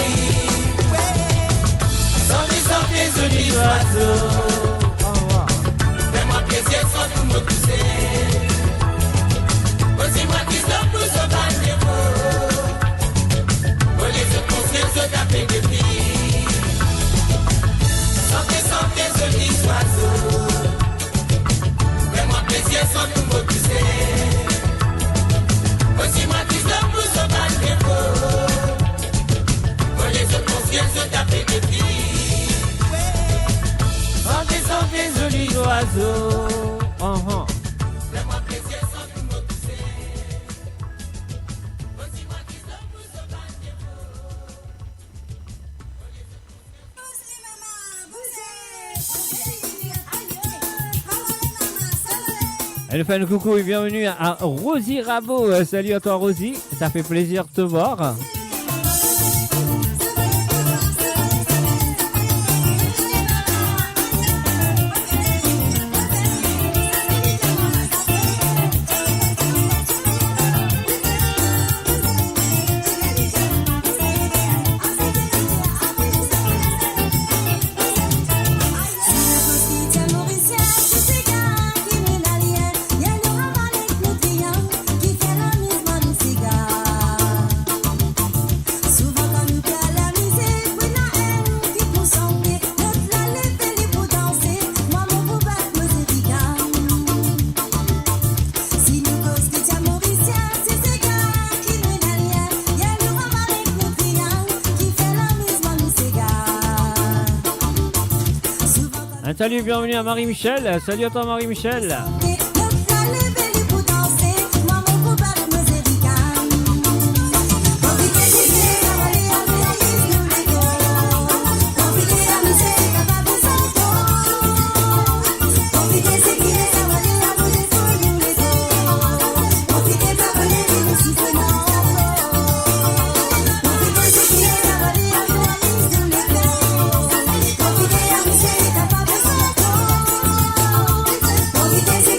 Sentez jolis oiseaux. Fais-moi plaisir sans tout me pousser. Moi si moi qui stop pour ce bal défaut. Voyez ce conscience de taper des filles. Sentez jolis oiseaux. Fais-moi plaisir sans tout me pousser. Moi si moi qui stop pour ce bal défaut. Voyez ce conscience de taper des filles. Sentez jolis oiseaux. Fais-moi plaisir sans tout me pousser. Moi si moi qui stop pour ce bal défaut. Elle fait un coucou et bienvenue à Rosie Rabot. Salut à toi Rosie, ça fait plaisir de te voir. Salut, bienvenue à Marie-Michel. Salut à toi Marie-Michel. Profitez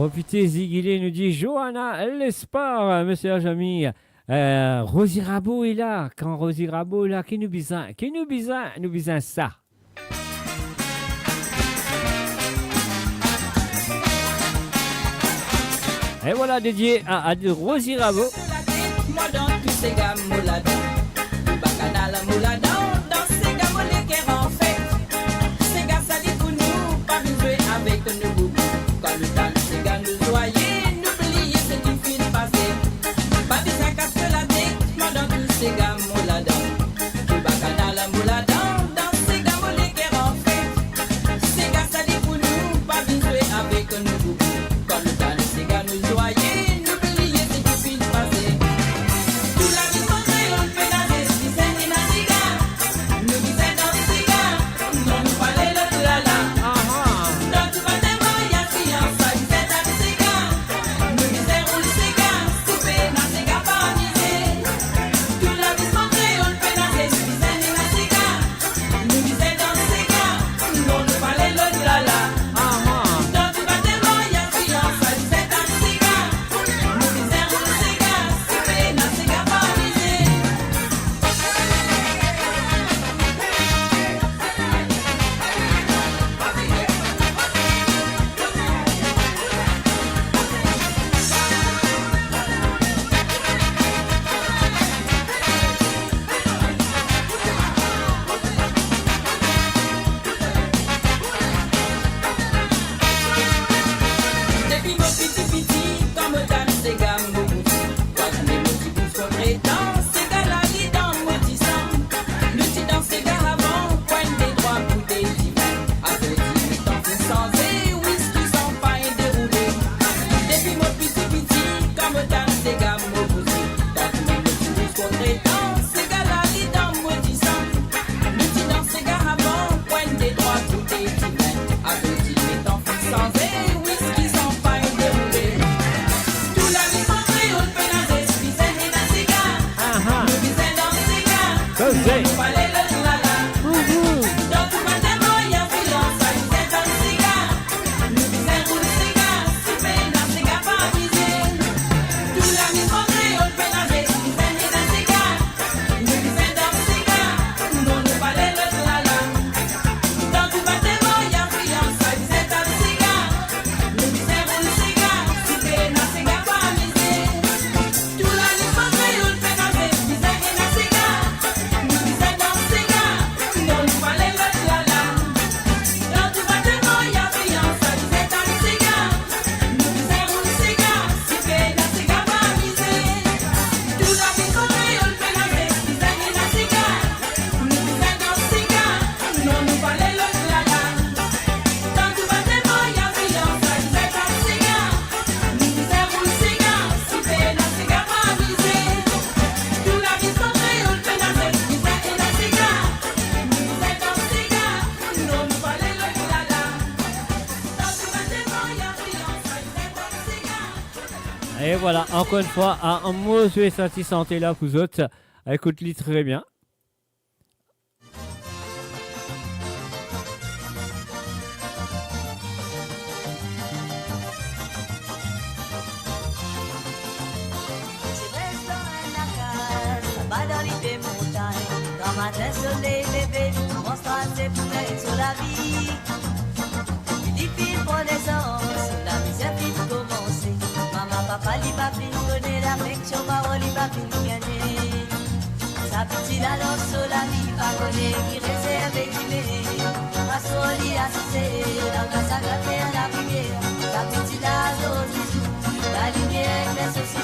Profitez, Zigilé nous dit Johanna, l'espoir, monsieur Ajami. Rosie Rabot est là. Quand Rosie Rabot est là, qui nous besoin ça. Et voilà, dédié à Rosie Rabot. Moi dans tous ces gars mouladons, bacchanal mouladon, dans ces gars moulés qui en fait. Ces gars ça dit pour nous, pas jouer avec nous. Quand le temps ces gars nous noyer, n'oubliez ce qui finit passé. Pas besoin qu'à se la tête, moi dans tous ces gars mouladons, bacchanal mouladon, dans ces gars moulés qui en fait. Ces gars ça dit pour nous, pas jouer avec nous. Quand le temps ces gars nous noyer, n'oubliez ce qui finit passé. Et voilà, encore une fois, un mot sur les santé là, vous autres. Écoute-les très bien. Bas dans les montagnes, quand matin soleil levé, nous montre ses poumelles sur la vie. Il dit qu'il prend naissance, la misère vite commencer. Maman, papa, li pas fin connaît l'affection, parole, li pas fin gagner. Sa petite annonce sur la vie, pas connaît, qui réserve et qui met. Pas sur l'y assisté, dans la saga terre, la prière. Sa petite annonce du jour, la lumière laisse aussi,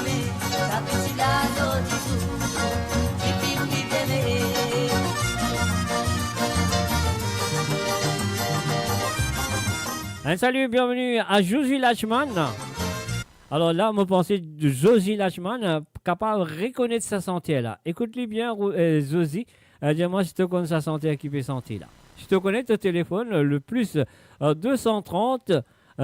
sa petite annonce du jour. Un salut, bienvenue à Josie Lachman. Alors là, me pensez de Josie Lachman, capable de reconnaître sa santé là. Écoute-les bien, Josie. Dis-moi si tu connais sa santé équipée santé là. Si tu connais ton téléphone, le plus 230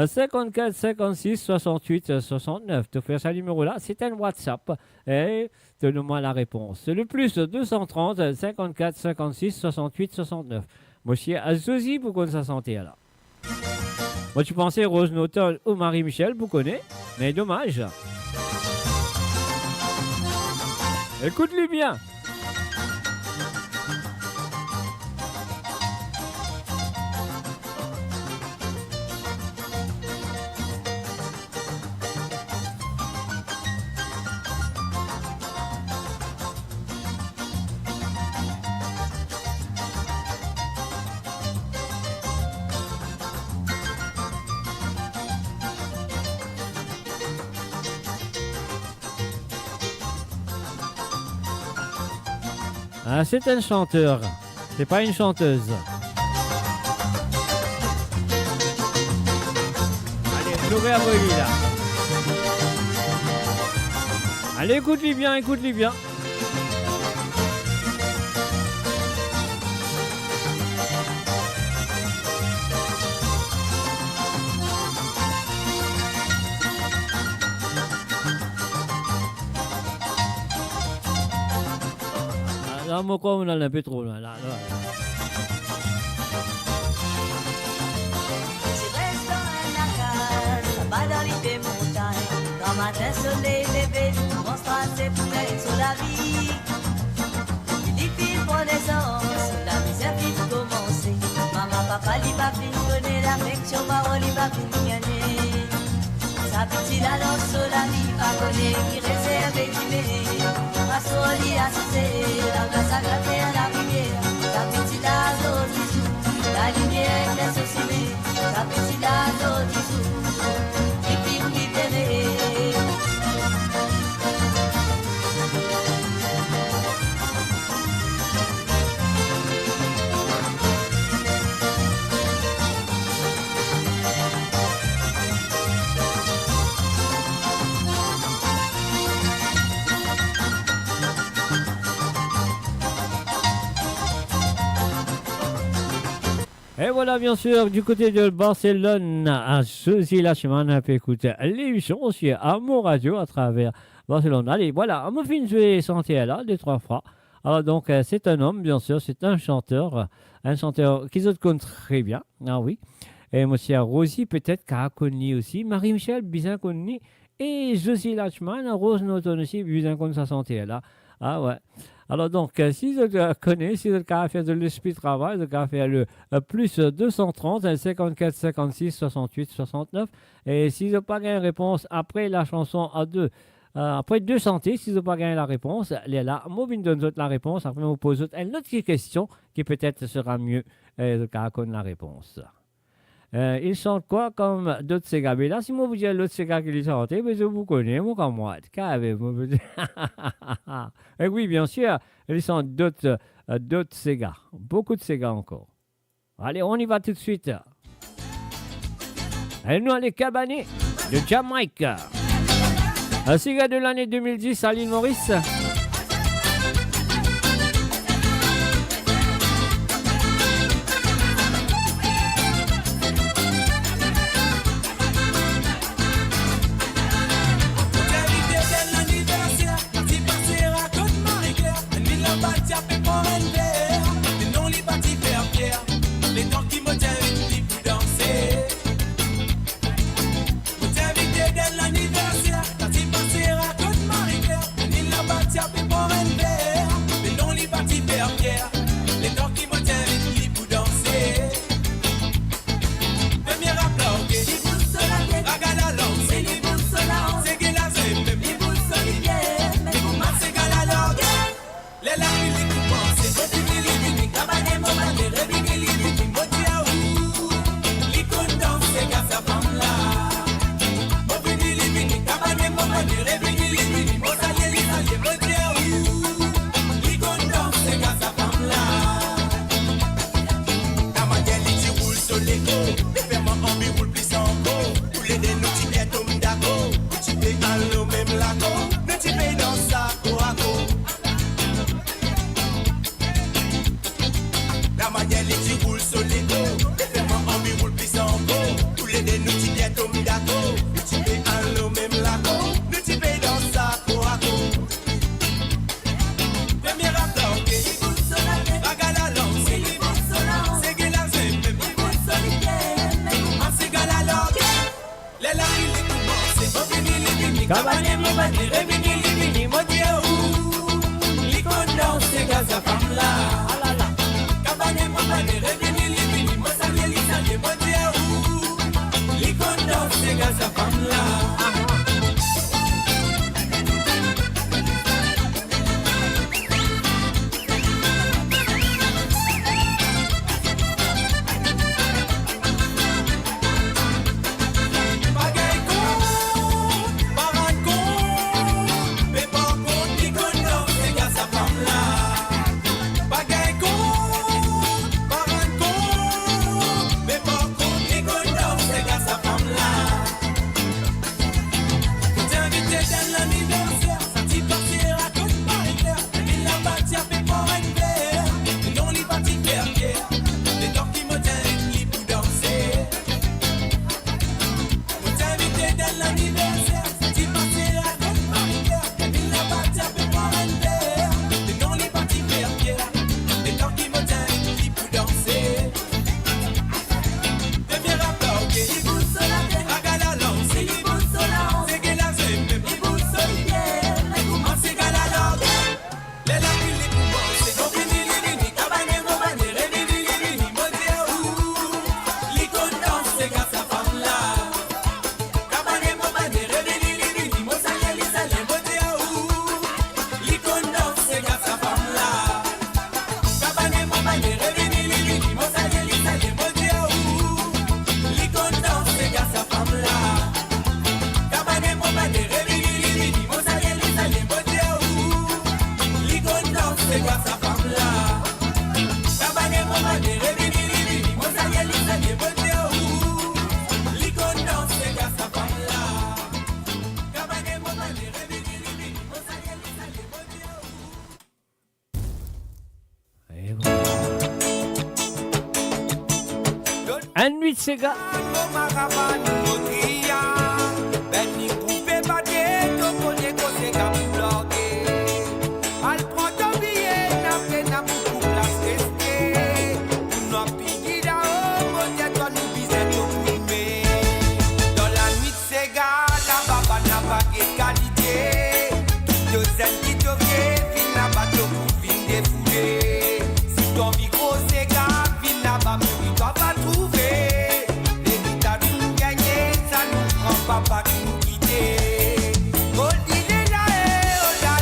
54 56 68 69. Tu fais ce numéro-là, c'est un WhatsApp. Et donne-moi la réponse. Le plus 230 54 56 68 69. Moi, je suis à Josie pour connaître sa santé là. Moi, tu pensais Rose Norton ou Marie-Michel, vous connaissez, mais dommage. Écoute-les bien. Ah, c'est un chanteur, c'est pas une chanteuse. Allez, Gloria Boili là. Allez, écoute-les bien, écoute-les bien. Là, moi, quoi, on a un peu trop loin. Là. Tu restes dans un arcade, là-bas dans les montagnes. Quand matin soleil levé, nous on se trace et poubelles sur la vie. Il file pour naissance, la misère vite commencer. Maman, papa, li pas fin donner l'affection, parole, li pas fin gagner. Sa petite la danse sur la vie, pas connaît, qui réserve et qui met. Pasoli assisté, la glace à gratter à la rivière. Sa petite la zone du sous, la lumière laisse osciller. Sa petite la zone du sous, et puis vous libérez. Et voilà, bien sûr, du côté de Barcelone, à Josie Lachman, on peut écouter l'émission aussi à Mon Radio à travers Barcelone. Allez, voilà, on me fait une jouée santé là, des 3 fois. Alors donc, c'est un homme, bien sûr, c'est un chanteur qui se connaît très bien, ah oui. Et monsieur Rosie, peut-être qu'à connu aussi, Marie-Michel, bien connu, et Josie Lachman, Rose Norton aussi, bien connu sa santé là. Ah ouais. Alors donc, si vous connaissez, si vous avez fait de l'esprit travail, vous avez fait le plus 230, 54, 56, 68, 69. Et si vous n'avez pas gagné réponse après la chanson à 2, après 2 santé, si vous n'avez pas gagné la réponse, elle est là. Moi, je donne la réponse. Après, je vous pose une autre question qui peut-être sera mieux de connaître la réponse. Il chante quoi comme d'autres Sega? Mais là, si moi vous dites l'autre Sega qui les chante, je vous connais, moi comme moi. Et oui, bien sûr, ils chantent d'autres Sega. Beaucoup de Sega encore. Allez, on y va tout de suite. Et nous, les cabanés de Jamaïque. Un Sega de l'année 2010 à l'île Maurice. Les temps qui me tiennent pour danser. Vous t'invitez dès l'anniversaire, t'as si passé à côte Marie-Claire. Il n'a pas tiapé pour un verre, mais non, il va t'y faire fier. Les temps qui me tiennent pour danser. Premier applaudé, Ragala lance, c'est qui la zème, mais vous massez Galalogue. Les larmes, ils commencent, c'est tout le living, cabanet, moment, les réveillés, les living, motia ou, l'icône danse, c'est qu'à sa femme là. Au bout du living, cabanet, moment, les réveillés, les living, motia ou, l'icône danse, c'est qu'à sa femme là. La manière, il roule sur l'écho, les ferments en vie roule plus en gros. Tous les deux, nous t'y est tombé d'accord, nous t'y payes à l'eau, même la go, nous t'y payes dans sa go à go. La manière les qui roulent sur les dos, les ferments en vie roulent plus en go. Tous les deux nous t'y bien tombent d'accord, nous t'y payes à l'eau même la go, nous t'y payes dans sa go à go. Premier applaudé, Ragala lance, c'est qui la zème, c'est gala Cabane mon bani revini livini mon Dieu L'icône c'est gaz à femme là Cabane mon bani revini livini mon salier l'isalier mon Dieu L'icône c'est gaz à femme là Nuit Sega. Papa qui nous quitte. Oh, dis-le là, oh là,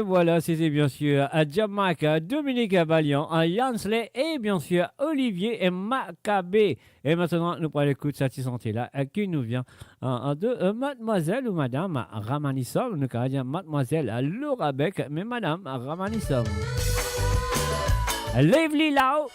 voilà, c'était bien sûr à Jamaica, Dominique Valiant, à Yansley et bien sûr Olivier et Maccabé. Et maintenant, nous prenons l'écoute de cette santé-là qui nous vient de mademoiselle ou madame Ramanissom. Nous allons dire mademoiselle Laura Beck, mais madame Ramanissom. Lève-les là-haut.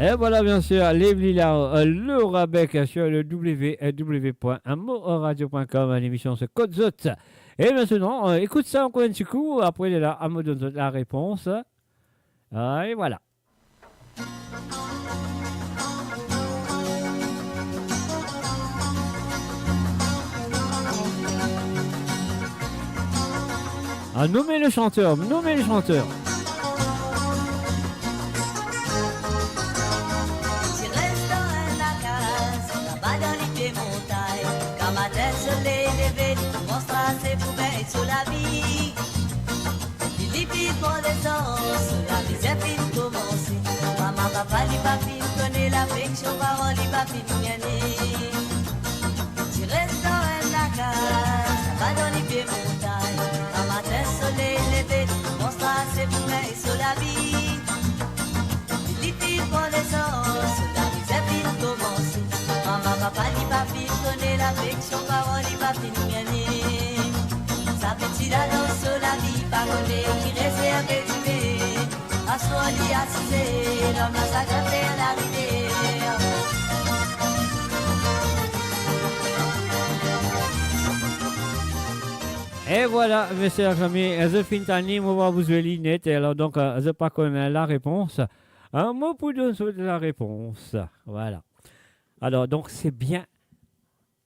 Et voilà, bien sûr, les Lila, le Rabec sur le www.moradio.com, l'émission c'est Code Zot. Et maintenant, écoute ça encore un petit coup, après il est là, à me donner la réponse. Et voilà. Ah, nommez le chanteur, nommez le chanteur. Tu restes dans la case, là-bas dans les pieds montagnes. Quand ma tête se l'est levée, mon strass est poubelle sur la vie. Philippe, mon essence, la misère finit de commencer. Maman, papa, les papines, connaît l'affection, parole, les papines, gagner. Tu restes dans la case, là-bas dans les pieds montagnes. Quand ma tête se l'est levée, mon strass est poubelle sur la vie. Philippe, mon essence, la misère finit de commencer. Maman, papa, les papines, connaît l'affection, parole, les papines, gagner. Sa petite annonce sur la vie, parole qui réserve du nez. À soi, l'y assisé, l'homme a sa grande à l'arrivée. Et voilà, messieurs et amis, je finis tani, on va vous jouer net. Alors donc, je pas connais la réponse. Un mot pour donner la réponse. Voilà. Alors donc, c'est bien.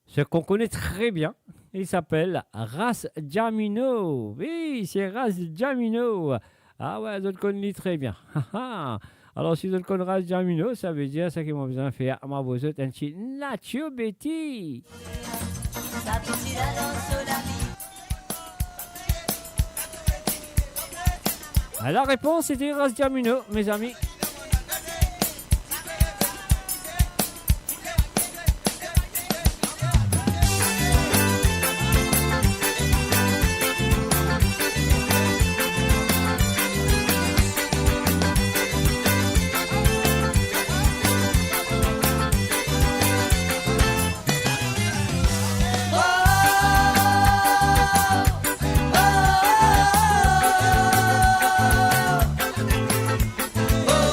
Ce qu'on connaît très bien, il s'appelle Ras Jamino. Oui, c'est Ras Jamino. Ah ouais, je le connais très bien. Alors, si je le connais Ras Jamino, ça veut dire ce qu'ils m'ont besoin de faire. Ma vous êtes un petit Nacho Betty. Sa petite annonce sur la vie. La réponse était Ras Jamino, mes amis. Oh,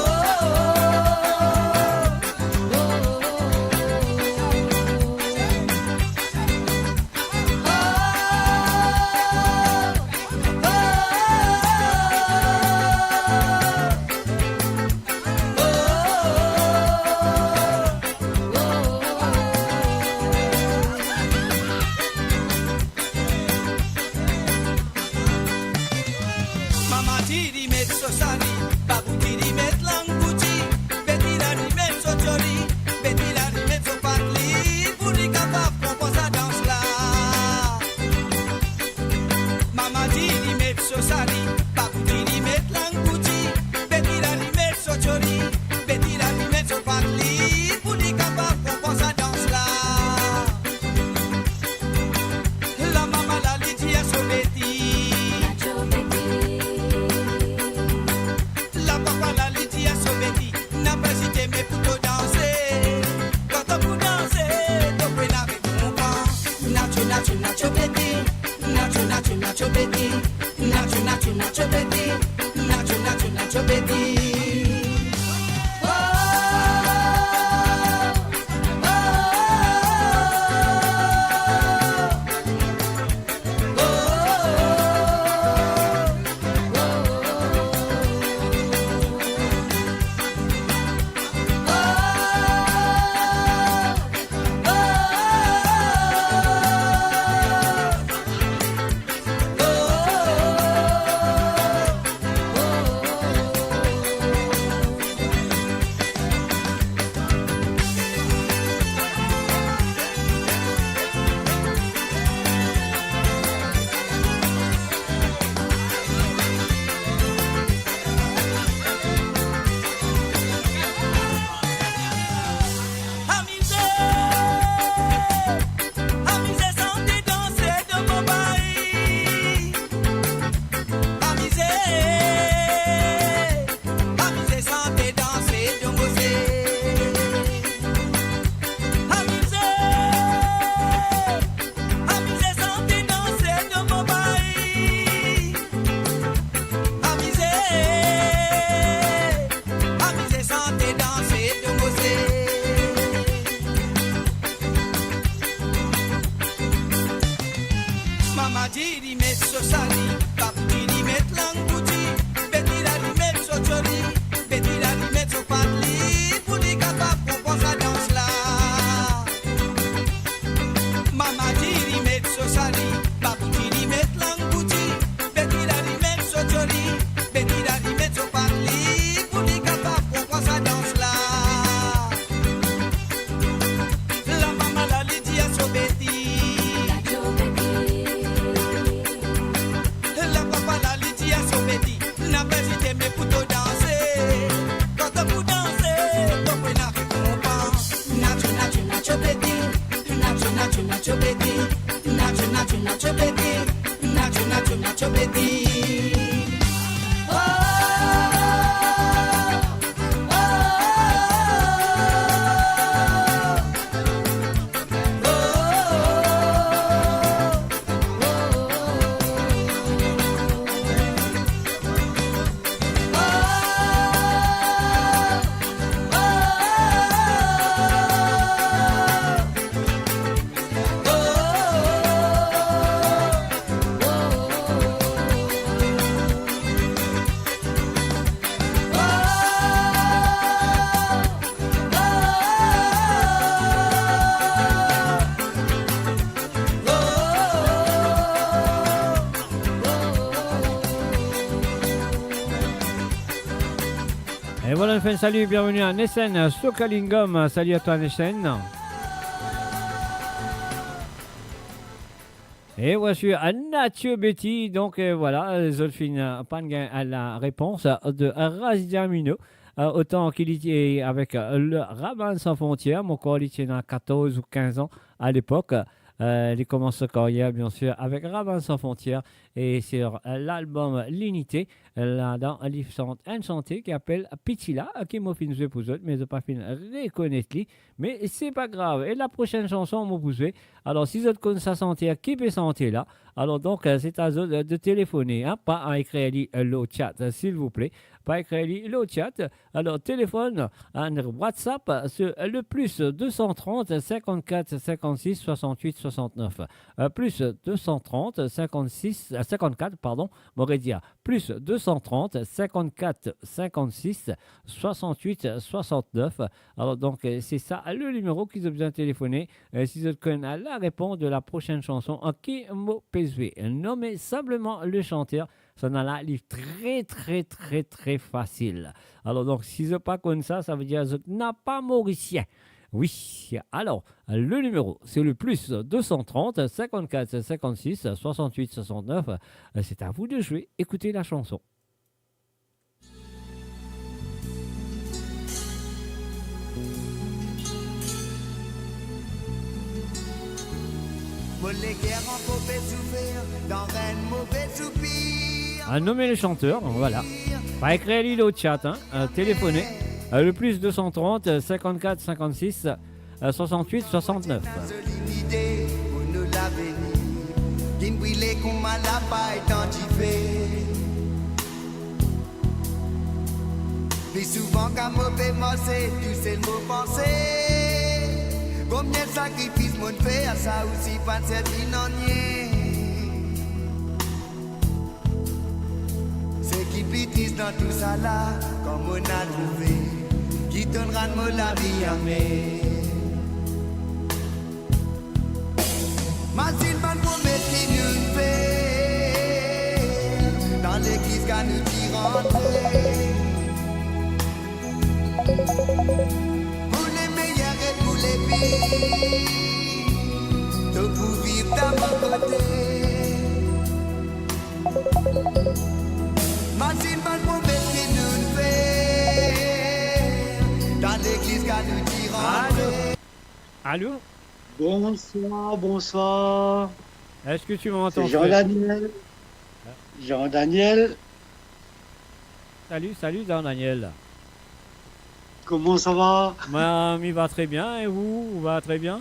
nacho baby, nacho nacho nacho baby. Et voilà, on fait un salut, bienvenue à Nessen, Sokalingom. Salut à toi, Nessen. Et voici à Nathieu Betty. Donc voilà, Zolphine Panguin a la réponse de Razia Mino. Autant qu'il était avec le Rabbin Sans Frontières. Mon corps, il était dans 14 ou 15 ans à l'époque. Il commence sa carrière, bien sûr, avec Rabbin Sans Frontières. Et sur l'album L'Unité, là-dedans, il chante un chanté qui appelle Pitila, qui m'a fait jouer pour eux, mais je n'ai pas fait reconnaître lui. Mais c'est pas grave. Et la prochaine chanson, m'a joué. Alors, si vous êtes comme ça sentir, qui peut sentir là? Alors, donc, c'est à vous de téléphoner, hein, pas à écrire le chat, s'il vous plaît. Pas écrire le chat. Alors, téléphone, un WhatsApp, sur le plus 230 54 56 68 69. Plus 230 54, pardon, m'aurait dit, plus 230 54 56 68 69. Alors, donc, c'est ça le numéro qu'ils ont besoin de téléphoner. Si vous connaissez la réponse de la prochaine chanson, qui mot PSV. Nommez simplement le chanteur. Ça n'a là livre très, très, très, très facile. Alors, donc, si vous pas comme ça veut dire que n'a pas mauricien. Oui, alors, le numéro, c'est le plus 230 54 56 68 69. C'est à vous de jouer. Écoutez la chanson. Nommez le chanteur, voilà. Pas écrire l'île au chat, hein. Téléphonez. Le plus 230 54 56 68 69. Plus souvent qu'à mauvais massé, tu sais le mot pensé. Combien de sacrifices mon fait à ça aussi pas de servir non nier. C'est qui bêtise dans tout ça là, comme on a trouvé, qui donnera de la vie à mes. Ma Sylvain pour mettre qui nous fait, dans l'église qu'à nous y rentrer. Pour les meilleurs et pour les pires, tout pour vivre à mon côté. Machine man pour mettre qui nous fait, dans l'église qu'à nous y rentrer. Allô? Bonsoir, bonsoir. Est-ce que tu m'entends? C'est Jean-Daniel. Jean-Daniel. Salut Jean-Daniel. Comment ça va? Moi, il va très bien, et vous va très bien?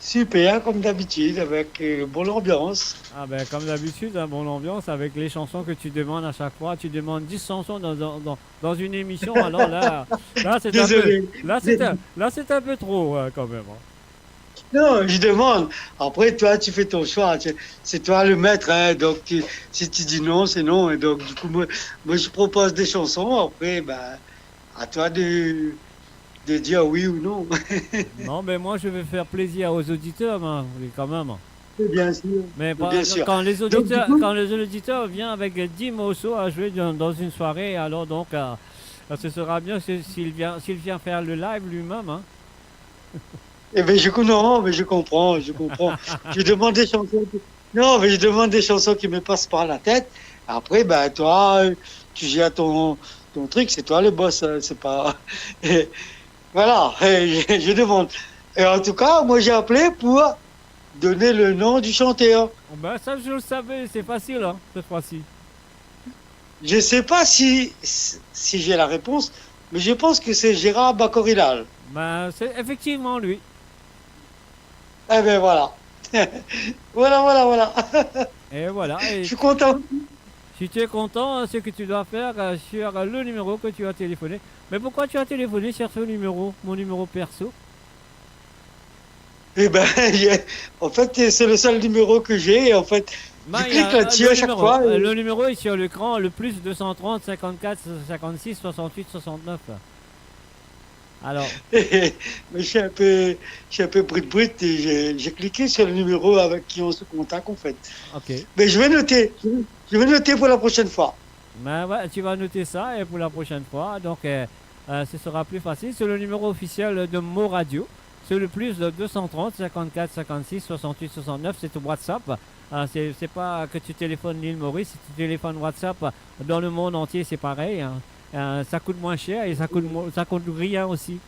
Super, comme d'habitude, avec bonne ambiance. Ah ben, comme d'habitude, hein, bonne ambiance, avec les chansons que tu demandes à chaque fois. Tu demandes 10 chansons dans une émission, alors là c'est un peu, là, c'est un peu trop, quand même. Hein. Non, je demande. Après, toi, tu fais ton choix. C'est toi le maître. Hein, donc, si tu dis non, c'est non. Et donc, du coup, moi, je propose des chansons. Après, ben, à toi de dire oui ou non. Non, mais moi, je vais faire plaisir aux auditeurs, hein, quand même. Bien sûr. Mais bien sûr. Quand les auditeurs viennent avec 10 morceaux à jouer dans une soirée, alors donc, ce sera bien s'il vient faire le live lui-même. Hein. Eh bien, je comprends. Je demande des chansons. Non, mais je demande des chansons qui me passent par la tête. Après, ben, toi, tu gères ton truc, c'est toi le boss, c'est pas. Voilà, je demande. Et en tout cas, moi, j'ai appelé pour donner le nom du chanteur. Oh, ben, ça, je le savais, c'est facile, hein, cette fois-ci. Je ne sais pas si j'ai la réponse, mais je pense que c'est Gérard Bacorilal. Ben, c'est effectivement lui. Eh bien voilà. Voilà. Et voilà. Je suis content. Si tu es content, ce que tu dois faire sur le numéro que tu as téléphoné. Mais pourquoi tu as téléphoné sur ce numéro, mon numéro perso? Eh ben, en fait, c'est le seul numéro que j'ai. En fait, Ben, je clique là-dessus à chaque fois. Le numéro est sur l'écran, le plus 230 54 56 68 69. Alors. Mais je suis un peu brut et j'ai cliqué sur le numéro avec qui on se contacte en fait. Ok. Mais je vais noter. Je vais noter pour la prochaine fois. Ben ouais, tu vas noter ça et pour la prochaine fois. Donc, ce sera plus facile. C'est le numéro officiel de Mo Radio. C'est le plus de 230 54 56 68 69. C'est au WhatsApp. C'est pas que tu téléphones l'île Maurice. Si tu téléphones WhatsApp dans le monde entier, c'est pareil. Hein. Ça coûte moins cher et ça coûte rien aussi.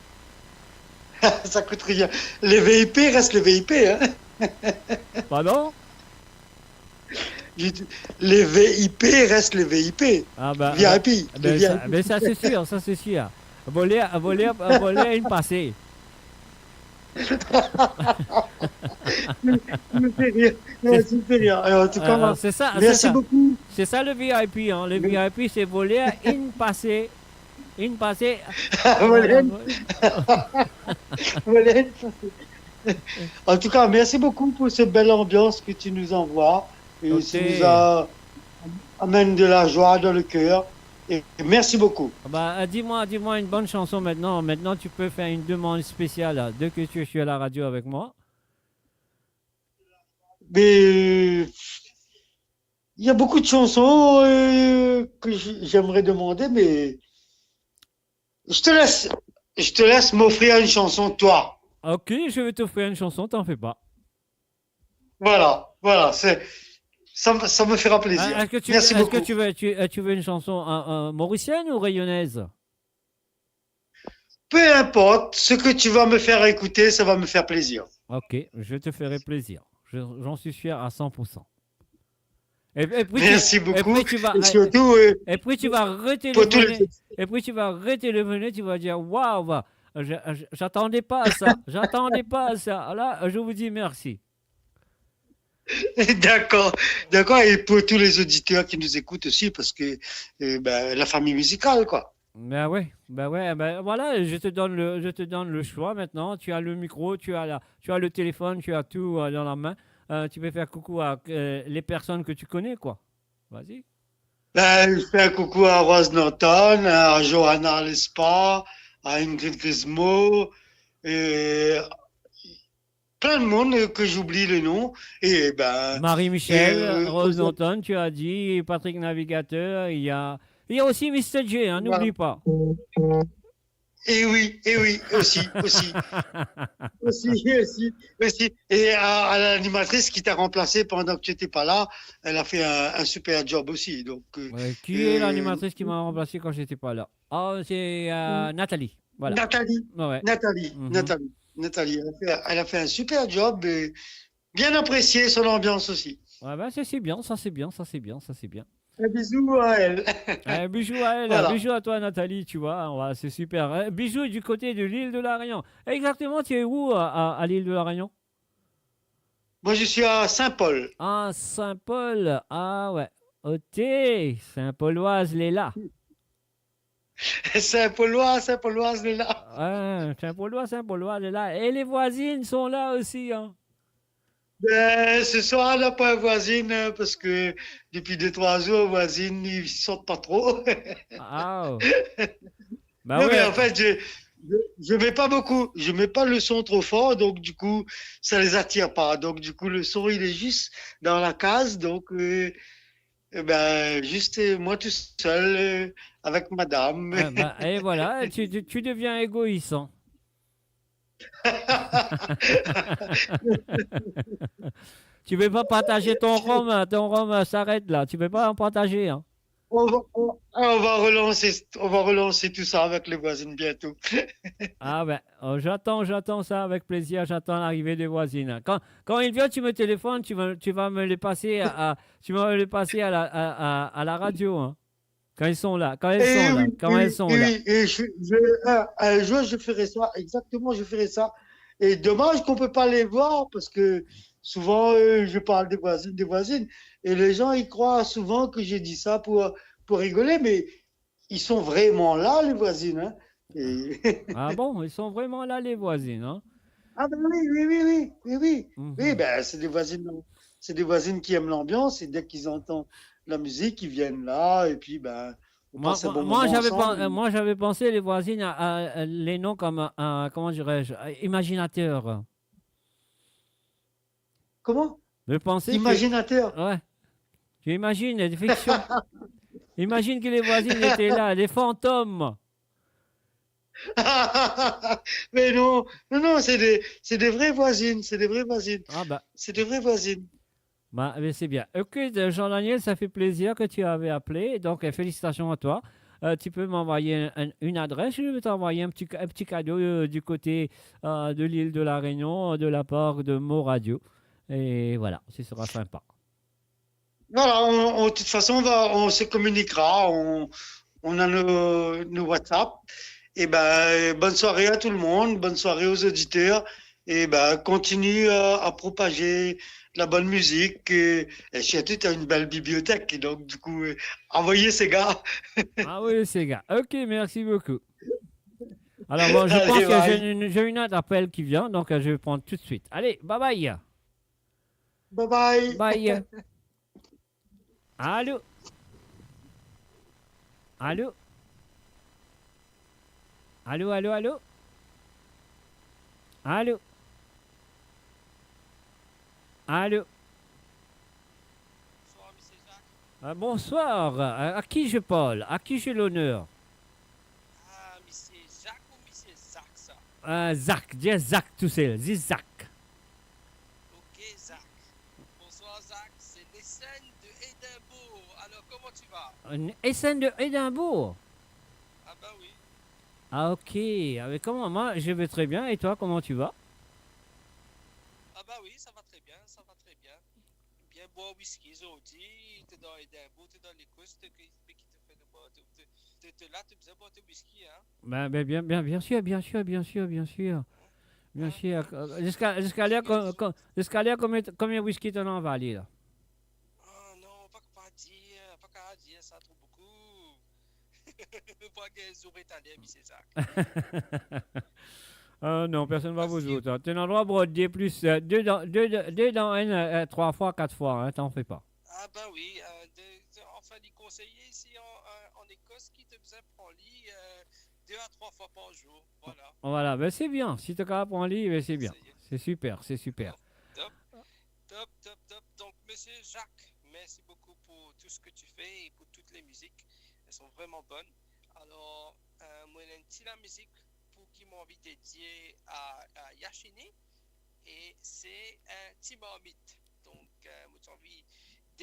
Ça coûte rien. Les VIP restent les VIP. Hein. Pardon? Les VIP restent les VIP. Ah ben, VIP. Ben ça c'est sûr, ça c'est sûr. Voler une passée. me fait rire. Alors, en tout cas, c'est ça. Merci beaucoup. C'est ça le VIP. Hein. Le VIP, c'est voler une passée. Une passée. En tout cas, merci beaucoup pour cette belle ambiance que tu nous envoies. Et ça nous amène de la joie dans le cœur. Et merci beaucoup. Bah, dis-moi une bonne chanson maintenant. Maintenant, tu peux faire une demande spéciale dès que tu es à la radio avec moi. Mais il y a beaucoup de chansons que j'aimerais demander, mais je te laisse m'offrir une chanson, toi. Ok, je vais t'offrir une chanson, t'en fais pas. Voilà, ça me fera plaisir. Merci beaucoup. Est-ce que tu veux une chanson mauricienne ou rayonnaise? Peu importe, ce que tu vas me faire écouter, ça va me faire plaisir. Ok, je te ferai plaisir. J'en suis fier à 100%. Merci beaucoup. Et puis tu vas retéléphoner, tu vas dire waouh, j'attendais pas à ça. Là, je vous dis merci. D'accord. Et pour tous les auditeurs qui nous écoutent aussi, parce que la famille musicale, quoi. Ben voilà, je te donne le choix maintenant. Tu as le micro, tu as le téléphone, tu as tout dans la main. Tu peux faire coucou à les personnes que tu connais, quoi. Vas-y. Je fais un coucou à Rose Norton, à Johanna Lespa, à Ingrid Gizmo, et plein de monde que j'oublie le nom. Et Marie-Michel, Rose Norton, tu as dit, Patrick Navigateur, il y a aussi Mr. J, hein, n'oublie pas. Et oui, aussi. Et à l'animatrice qui t'a remplacé pendant que tu n'étais pas là, elle a fait un super job aussi. Donc, qui est l'animatrice qui m'a remplacé quand j'étais pas là? C'est Nathalie. Voilà. Nathalie. Ouais. Nathalie. Elle a fait un super job et bien apprécié son ambiance aussi. Ouais, c'est bien, ça c'est bien. Un bisou à elle. Bisous à elle, Voilà. Bisous à toi Nathalie, tu vois, c'est super. Bisous du côté de l'île de la Réunion. Exactement, tu es où à l'île de la Réunion? Moi je suis à Saint-Paul. Ah, Saint-Paul, ah ouais. Ok, Saint-Pauloise, elle est là. Saint-Pauloise, elle est là. Ouais, Saint-Pauloise, elle est là. Et les voisines sont là aussi, hein. Ce soir, on n'a pas de voisine parce que depuis 2-3 jours, les voisines, ils ne sortent pas trop. Ah. Non, mais en fait, je mets pas beaucoup. Je mets pas le son trop fort, donc du coup, ça les attire pas. Donc du coup, le son, il est juste dans la case. Donc, juste moi tout seul avec madame. Et voilà, tu deviens égoïste. Hein. Tu veux pas partager ton rhum s'arrête là. Tu veux pas en partager, hein. on va relancer tout ça avec les voisines bientôt. Ah ben, j'attends ça avec plaisir, j'attends l'arrivée des voisines. Quand ils viennent, tu me téléphones, tu vas me les passer tu vas me les passer à la radio, hein. Quand ils sont là, quand elles sont là, quand elles sont là. Oui, et un jour, je ferai ça, exactement, je ferai ça. Et dommage qu'on peut pas les voir parce que souvent, je parle des voisines, et les gens, ils croient souvent que j'ai dit ça pour rigoler, mais ils sont vraiment là, les voisines, hein. Ah bon, ils sont vraiment là, les voisines, hein? Ah ben oui. Oui, ben c'est des voisines qui aiment l'ambiance, et dès qu'ils entendent la musique, ils viennent là, et puis ben on passe un bon moment ensemble. Moi, j'avais pensé les voisines à les noms comme comment dirais-je, imaginateurs. Comment? Je pensais Imaginateur. ouais. J'imagine des fictions. Imagine que les voisines étaient là, des fantômes. Mais non, c'est des vraies voisines, c'est des vraies voisines. Ah bah. C'est des vraies voisines. Bah, mais c'est bien. Ok, Jean-Daniel, ça fait plaisir que tu avais appelé. Donc, félicitations à toi. Tu peux m'envoyer une adresse. Je vais t'envoyer un petit cadeau du côté de l'île de la Réunion, de la part de Mo Radio. Et voilà, ce sera sympa. Voilà, de toute façon, on se communiquera. On a nos WhatsApp. Et ben, bonne soirée à tout le monde. Bonne soirée aux auditeurs. Et ben, continue à propager la bonne musique. Et surtout, tu as une belle bibliothèque. Et donc, du coup, envoyez ces gars. Ah oui, ces gars. Ok, merci beaucoup. Alors, bon, je pense que j'ai une autre appel qui vient. Donc, je vais prendre tout de suite. Allez, bye bye. Bye bye. Bye. Allô? Allô? Allô, allô, allô? Allô? Allô? Bonsoir. À qui je parle? À qui j'ai l'honneur? Ah, monsieur Jacques ou monsieur Zach, ça? Zach. Dis Zach tout seul. Dis Zach. Ok, Zach. Bonsoir, Zach. C'est l'Essène de Édimbourg. Alors, comment tu vas? Essène de Édimbourg? Ah, ben oui. Ah, ok. Comment? Moi, je vais très bien. Et toi, comment tu vas? Ah, ben oui, ça va très bien, ça va très bien. Bien boire whisky aujourd'hui. T'es dans Édimbourg, t'es dans l'Écosse, qui te fait de boire. T'es là, tu besoin de boire ton whisky, hein? Ben, bien sûr. Bien sûr. Jusqu'à là, combien de whisky t'en as envalé, là? Oh non, pas qu'à dire, ça trop beaucoup. Pas que les autres étalés, monsieur Zach. Ah non, personne ne va vous autres. Tu as le droit de broder plus 2 dans une, 3 fois, 4 fois, hein, t'en fais pas. Ah ben oui, enfin les conseillers ici en Écosse qui te faisaient prendre lit 2 à 3 fois par jour, voilà. Voilà, ben c'est bien. Si tu es capable de prendre lit, ben c'est bien. C'est super. Top. Donc, monsieur Jacques, merci beaucoup pour tout ce que tu fais et pour toutes les musiques. Elles sont vraiment bonnes. Alors, moi, j'ai une petite musique pour qui m'a envie de dédier à Yashini. Et c'est un petit marmite. Donc, moi, j'ai envie de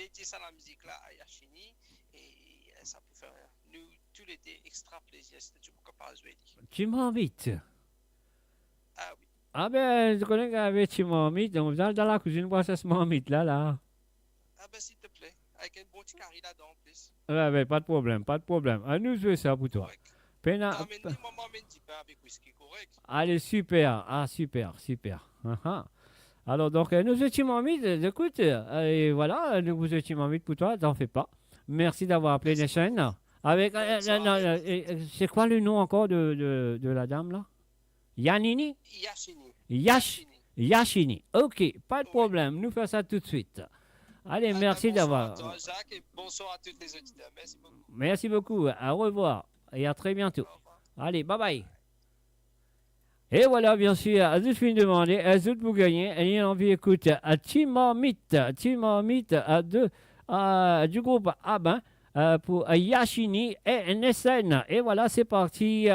dédier ça la musique là à Yashini. Et ça peut faire nous tous les deux extra plaisir si tu peux pas jouer. Tu m'invites? Ah oui. Ah ben, je connais qu'avec tu m'invites. On va dans la cuisine voir ce marmite là. Ah ben, s'il te plaît. Avec un bon petit carré là-dedans en plus. Ouais, ben, pas de problème. Nous jouons ça pour toi. Allez, super. Ah, super. Alors, donc, nous étions en mythe. Écoute, et voilà, nous vous étions en mythe pour toi. T'en fais pas. Merci d'avoir appelé les chaînes. Avec, c'est quoi le nom encore de la dame là? Yanini? Yashini. Ok, pas de problème. Nous faisons ça tout de suite. Allez, merci d'avoir. Bonsoir à toi, Jacques, et bonsoir à tous les auditeurs. Merci beaucoup. Merci beaucoup. Au revoir et à très bientôt. Allez, bye bye. Et voilà, bien sûr, à tout fin demandé, à tout pour gagner. Et il y a envie d'écouter à Timormite du groupe Abin pour Yashini et Nessen. Et voilà, c'est parti.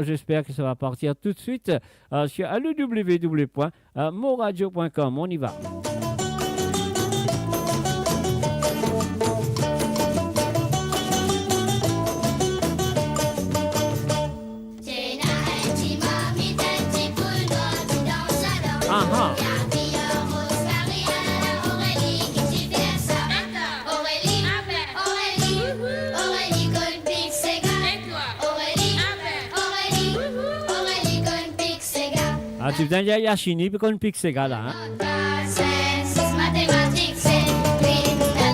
J'espère que ça va partir tout de suite sur www.moradio.com. On y va. Ah, tu viens de Yachini, puis qu'on pique ces gars-là. Hein? Mathématiques, c'est oui,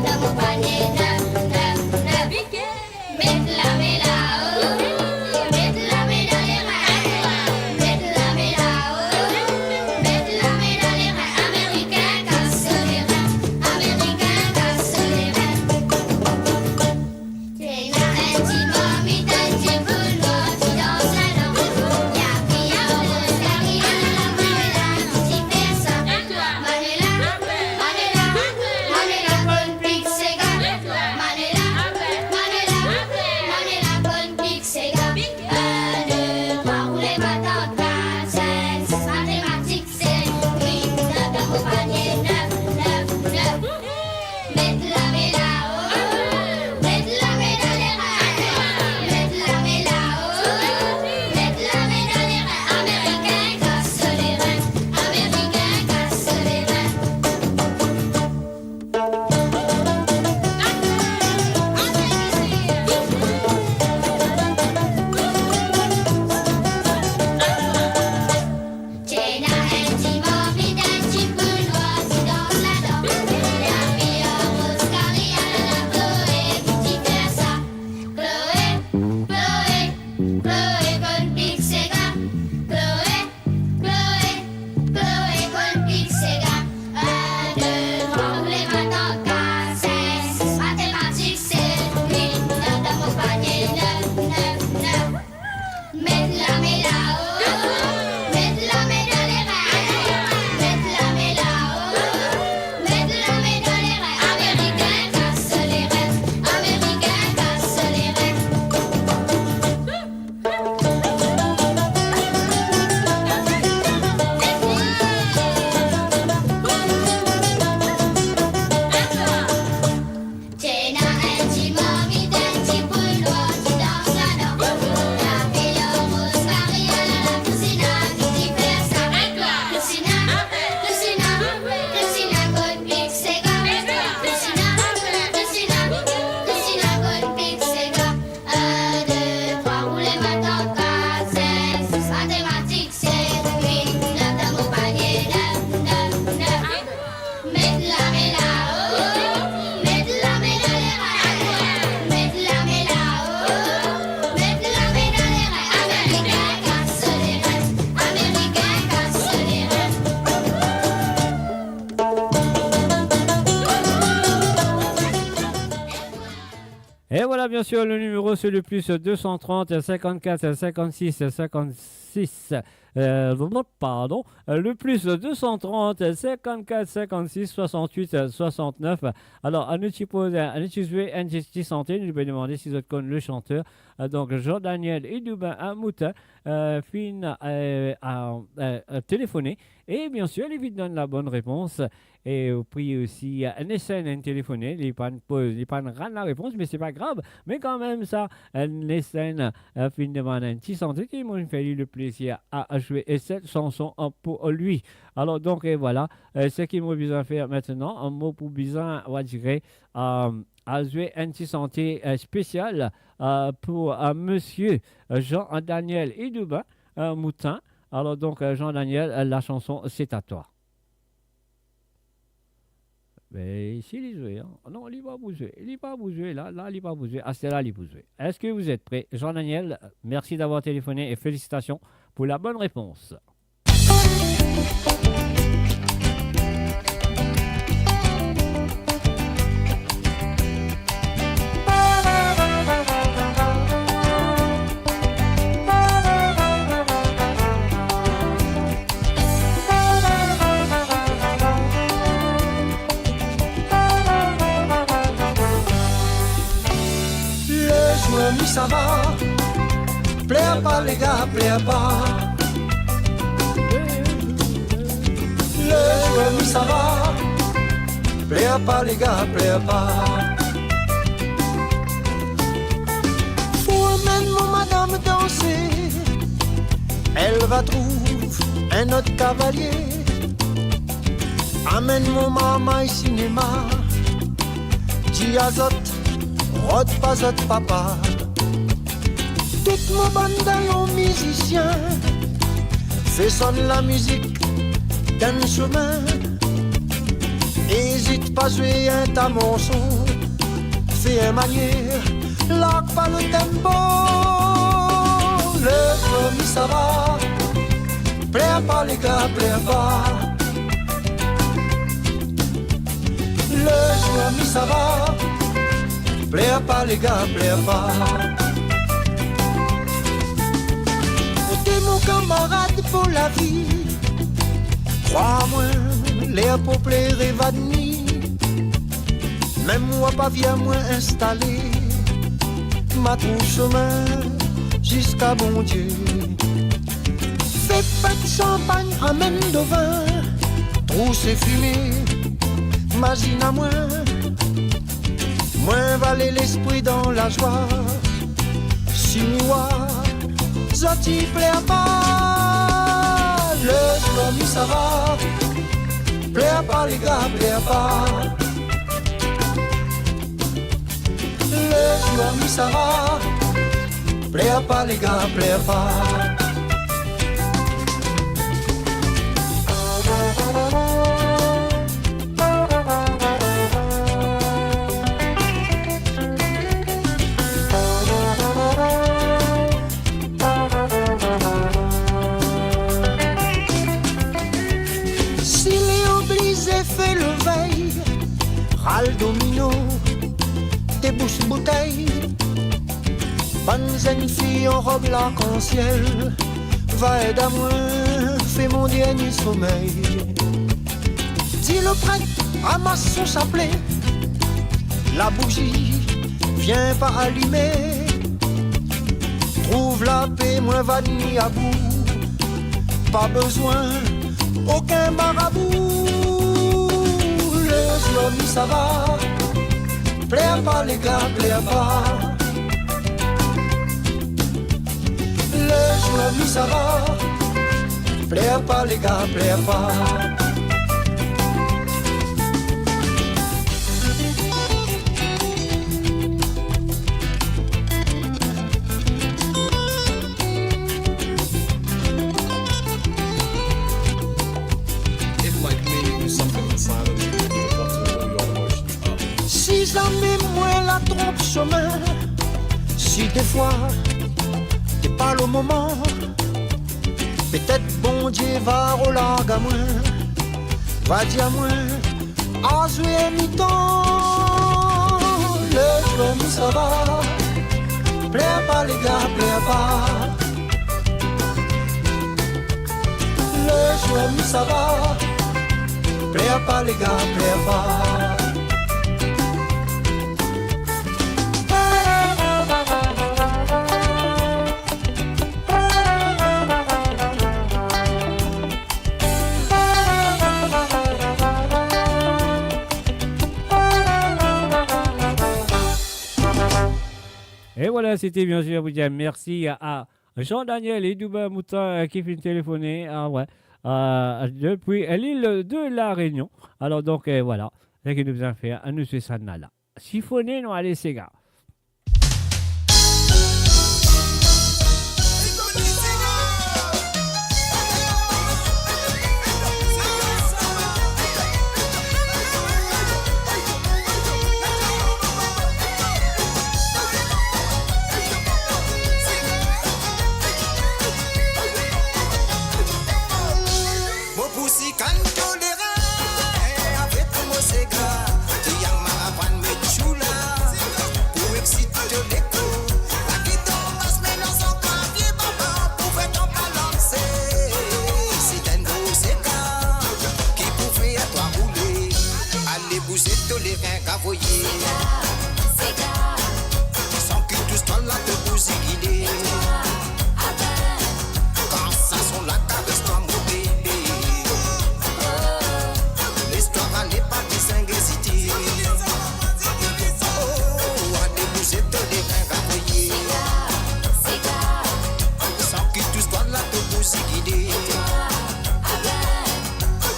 dans mon panier, mets là-haut, mets dans les reins, mets là-haut, mets dans les reins, américain, casse les reins, t'es là, un petit mommy, un petit boulot, tu danses à l'eau, y'a au carrière, la non, tu fais ça, Manela, bonne pique, c'est gars, Manela, bonne pique, c'est gars, 1, 2, 3, roulez patente, 4, 5, 6, mathématiques, c'est oui, dans mon panier, 9, mets là-haut, mets dans les reins, mets là-haut, mets dans les reins, américain, casse les reins, Tiens un petit mobile, un petit boulot, tu danses là-dedans. La fille rose, carrière, la Chloé, qui fait ça. Chloé, bonne pique, c'est gars. Chloé, bonne pique, c'est gars. 1, 2, 3, roulez maintenant, 4, 5, 6, mathématiques, c'est oui, dans mon panier, 9, mets là-haut, mets dans les reins, mets là-haut, mets dans les reins, américain, casse les Tiens un petit mobile, un petit boulot, tu danses là-dedans. La fille rose, carrière, la Christina, qui fait ça. Christina, bonne pique, c'est gars. Christina, bonne pique, c'est gars. 1, 2, 3, roulez maintenant, 4, 5, 6, mathématiques, c'est oui, dans mon panier, 9, mets là-haut, mets dans les reins, mets là-haut, mets dans les reins, américain, casse les Et voilà, bien sûr, le numéro, c'est le plus 230 54 56 56. Pardon. Le plus 230 54 56 68 69. Alors, à nous poser, à nous jouer un petit santé, nous pouvons demander si vous connaissez le chanteur. Donc, Jean-Daniel Idouben à Moutin, fin à téléphoner. Et bien sûr, il vous donne la bonne réponse. Et au prix aussi, un essai un téléphoné, il ne pas la réponse, mais c'est pas grave. Mais quand même, ça, un essai fin demande un petit santé qui m'a fait le plaisir à jouer cette chanson pour lui. Alors, donc, et voilà, ce qu'il m'a besoin de faire maintenant, un mot pour besoin, on va dire, à jouer un petit santé spécial pour monsieur Jean-Daniel Idouben Moutin. Alors, donc, Jean-Daniel, la chanson, c'est à toi. Mais ici, il joue. Hein. Non, il va bouger. Il va bouger. Là, il va bouger. Ah, c'est là, il bouge. Est-ce que vous êtes prêts? Jean-Daniel, merci d'avoir téléphoné et félicitations pour la bonne réponse. Mi ça va, plaire pas les gars, plaire pas. Le joueur mi ça va, plaire pas les gars, plaire pas. Faut amener mon madame danser, elle va trouver un autre cavalier. Amène mon maman au cinéma, dis azot, rod pas autre papa. Tout mon bande musicien, Fais sonner la musique d'un chemin. Hésite pas, jouer un tamonçon. Fais un manière, là pas le tempo. Le premier ça va. Plaire pas les gars, plaire pas. Le premier ça va. Plaire pas les gars, plaire pas. T'es mon camarade pour la vie. Crois-moi, l'air pour plaire et va de nuit. Même moi pas viens moins installé. Ma trouve chemin jusqu'à bon Dieu. Fais pas de champagne, amène de vin. Trousse et fumée, imagine à moi. Moins valer l'esprit dans la joie. Si moi, je t'y plaire pas. Le soir, ça va. Plaire pas les gars, plaire pas. Le soir, ça va. Plaire pas les gars, plaire pas. Râle domino, tes bouches bouteilles. Bonne jeune fille en robe l'arc-en-ciel. Va aide à moi, fais mon dernier sommeil. Dis le prêtre, ramasse son chapelet. La bougie, viens pas allumer. Trouve la paix, moins va nuit à bout. Pas besoin, aucun marabout. Le soir, ça va. Plaire pas les gars, plaire pas. Le soir, ça va. Plaire pas les gars, plaire pas. Si jamais moi la trompe chemin, si des fois t'es pas le moment, peut-être bon Dieu va relarguer à moi, va dire à moi, à jouer un mi-temps. Le jour ça va, plaire pas les gars, plaire pas. Le jour ça va, plaire pas les gars, plaire pas. Et voilà, c'était bien sûr à vous dire merci à Jean-Daniel et Douba Mouta qui finit téléphoner depuis l'île de la Réunion. Alors donc voilà, ce qui nous a fait à nous c'est ça là. Siphonner, non, allez, c'est gars. Sans que tout ce temps-là te pousse guider. Quand ça son la caresse-toi mon bébé. L'histoire elle n'est pas de Saint-Gécité. Oh, à déposer tous les reins ravoyés. Sans que tout ce temps-là te pousse guider.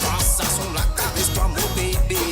Quand ça son la caresse-toi mon bébé.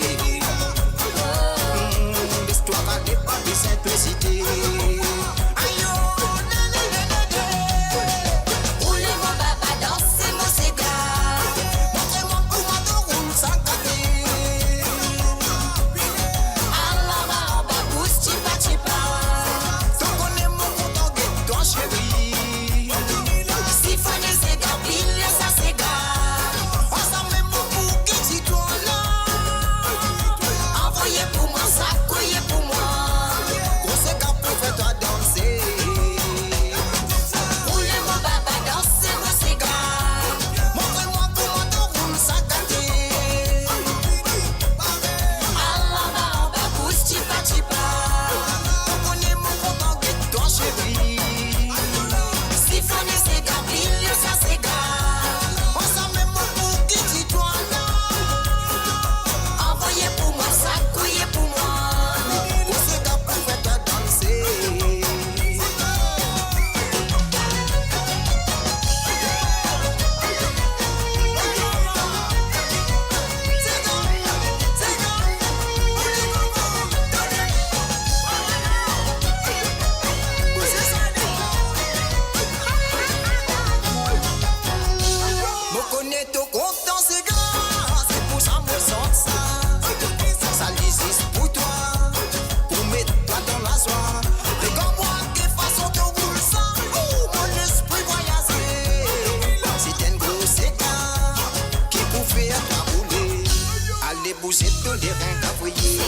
pousser tous les reins cavoyés.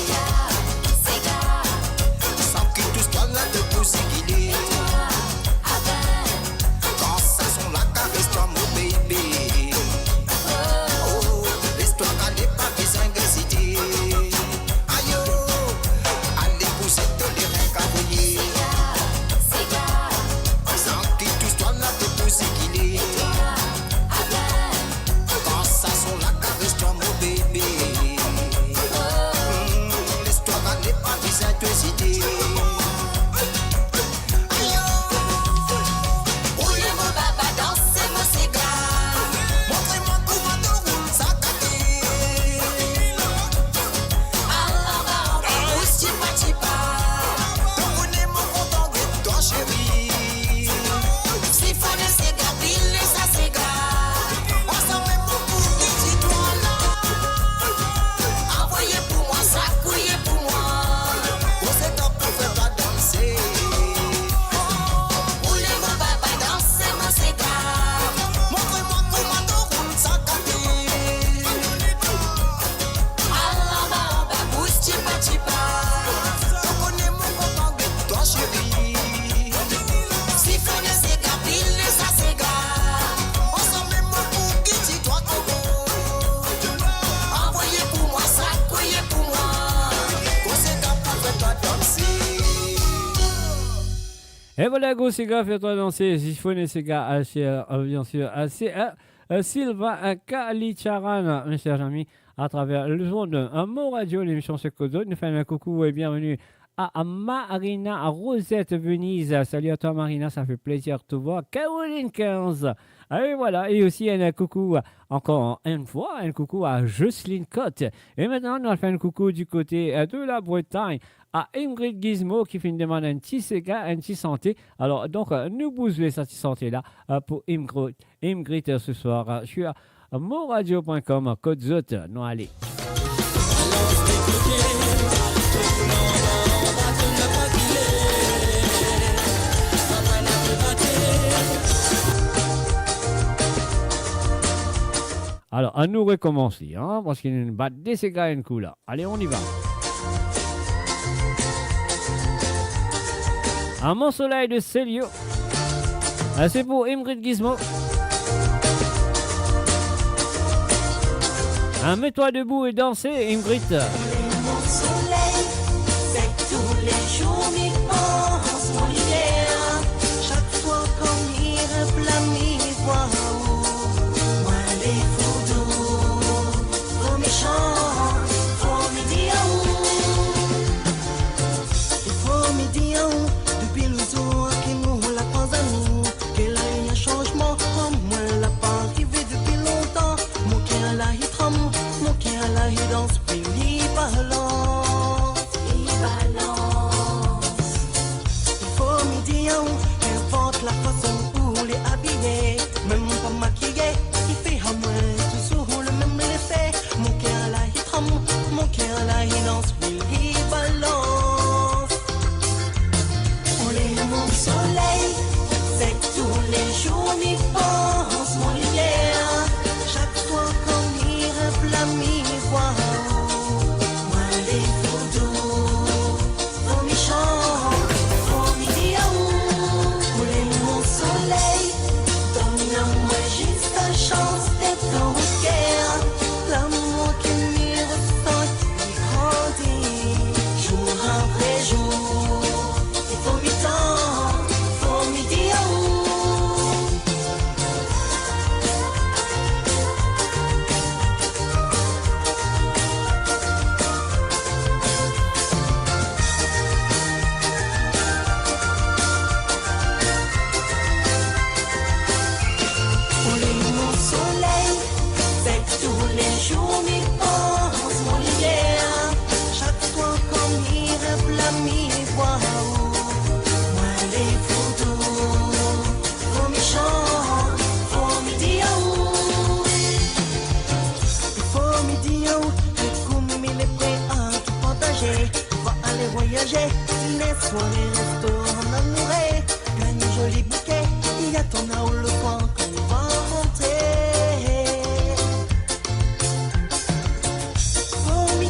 Sans que tout soit là de pousser qu'il est. Quand ça son la caresse-toi mon baby. Oh, laisse-toi caler pas besoin d'hésiter. Aïe oh, allez pousser tous les reins cavoyés. Sans que tout soit là de pousser qu'il est. Quand ça son la caresse-toi mon bébé. Laisse-toi caler pas besoin d'hésiter. Et voilà, go, ces gars, fais-toi danser. Ziphone et ces gars, bien sûr, Sylvain Kalicharan, mes chers amis, à travers le jour de Mo Radio, l'émission C'est Kodo. Nous faisons un coucou et bienvenue à Marina, à Rosette Venise. Salut à toi, Marina, ça fait plaisir de te voir. Caroline 15. Et voilà, et aussi un coucou, encore une fois, un coucou à Jocelyne Cotte. Et maintenant, on va faire un coucou du côté de la Bretagne à Ingrid Gizmo qui fait une demande un petit Sega, un petit santé. Alors, donc, nous bousez cette santé-là pour Ingrid ce soir sur moradio.com, code ZOT. Non, allez. Alors, à nous recommencer, hein, parce qu'il y a une batte des Sega et un coup là. Allez, on y va. À Mon Soleil de Célio. C'est pour Ingrid Gizmo. Mets-toi debout et dansez, Ingrid. Mon soleil, c'est tous les jours mes pense mon hiver. Chaque fois qu'on y reblâme, il voit moi les photos, aux méchants, faut me dire il faut me dire depuis le jour que nous la pas amis, que là il y a un changement, moi la pas arrivé depuis longtemps, mon cœur là il tremble. Mon cœur là il danse, puis il balance. Il faut me dire, qu'importe la façon où les habiller, même pas maquillé, il fait à moi toujours le même effet. Mon cœur là il tremble, mon cœur là il danse, puis il balance. On est mon soleil, c'est tous les jours m'y pense, mon lumière. Chaque fois qu'on y reblâme, il voit moi les photos, aux méchants, aux médias. On est mon soleil, donne-moi juste la chance d'être dans mon cœur. L'amour qui m'y ressent, il grandit, jour après jour. Il faut m'y tendre, faut m'y dire. On est mon soleil, c'est tous les jours m'y pense mon hiver. Chaque fois qu'on y reblâme, il voit moi les photos, aux méchants, faut me dire. Il faut me dire que comme il est prêt à tout partager, on va aller voyager, dîner, soirée, restaurant, amoureux, gagner joli bouquet, il y a ton à le coin quand il va rentrer. Faut me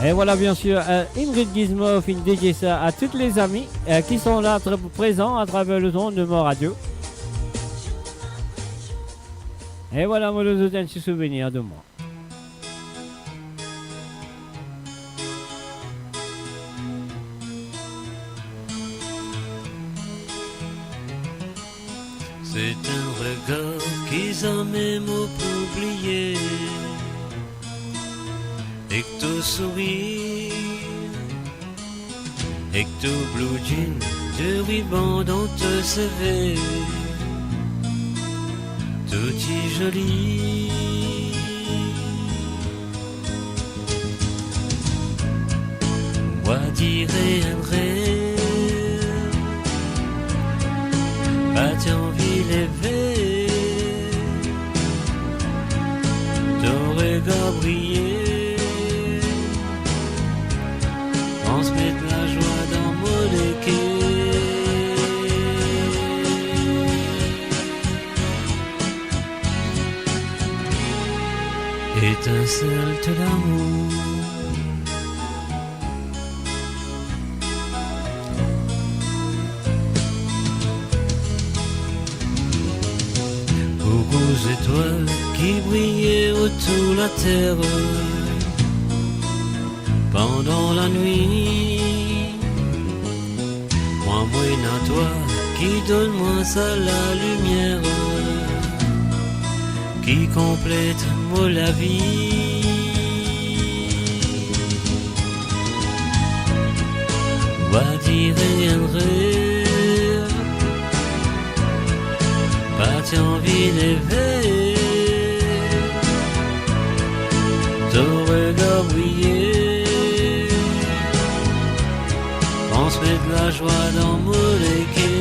Et voilà, bien sûr, Ingrid Gizmo il dédié ça à tous les amis qui sont là présents à travers le son de Mo Radio. Et voilà, moi, le un petit souvenir de moi. C'est un regard qu'ils ont même oublié. Et que tu souris, et que tu blue jean, de ruban dans te CV, tout est joli. Moi dirais un rêve, pas envie lever, ton regard briller. On se met de la joie dans mon équipe. Étincelle de l'amour. Beaucoup d'étoiles qui brillaient autour de la terre pendant la nuit, moi à toi qui donne-moi ça la lumière, qui complète moi la vie. Va dire un rêve, pas envie d'élever, ton regard briller. On se met de la joie dans mon équipe.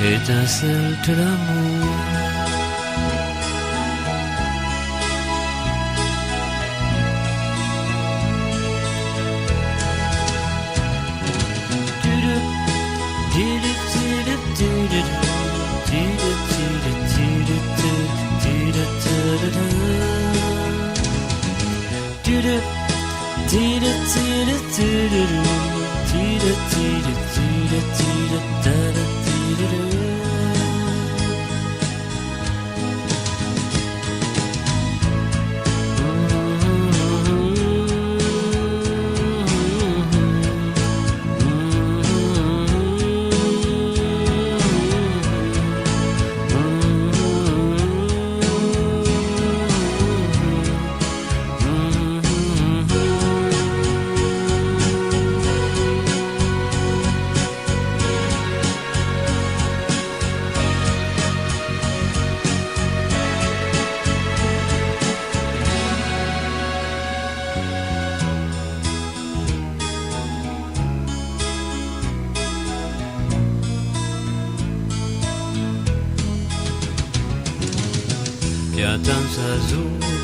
Étincelle de l'amour.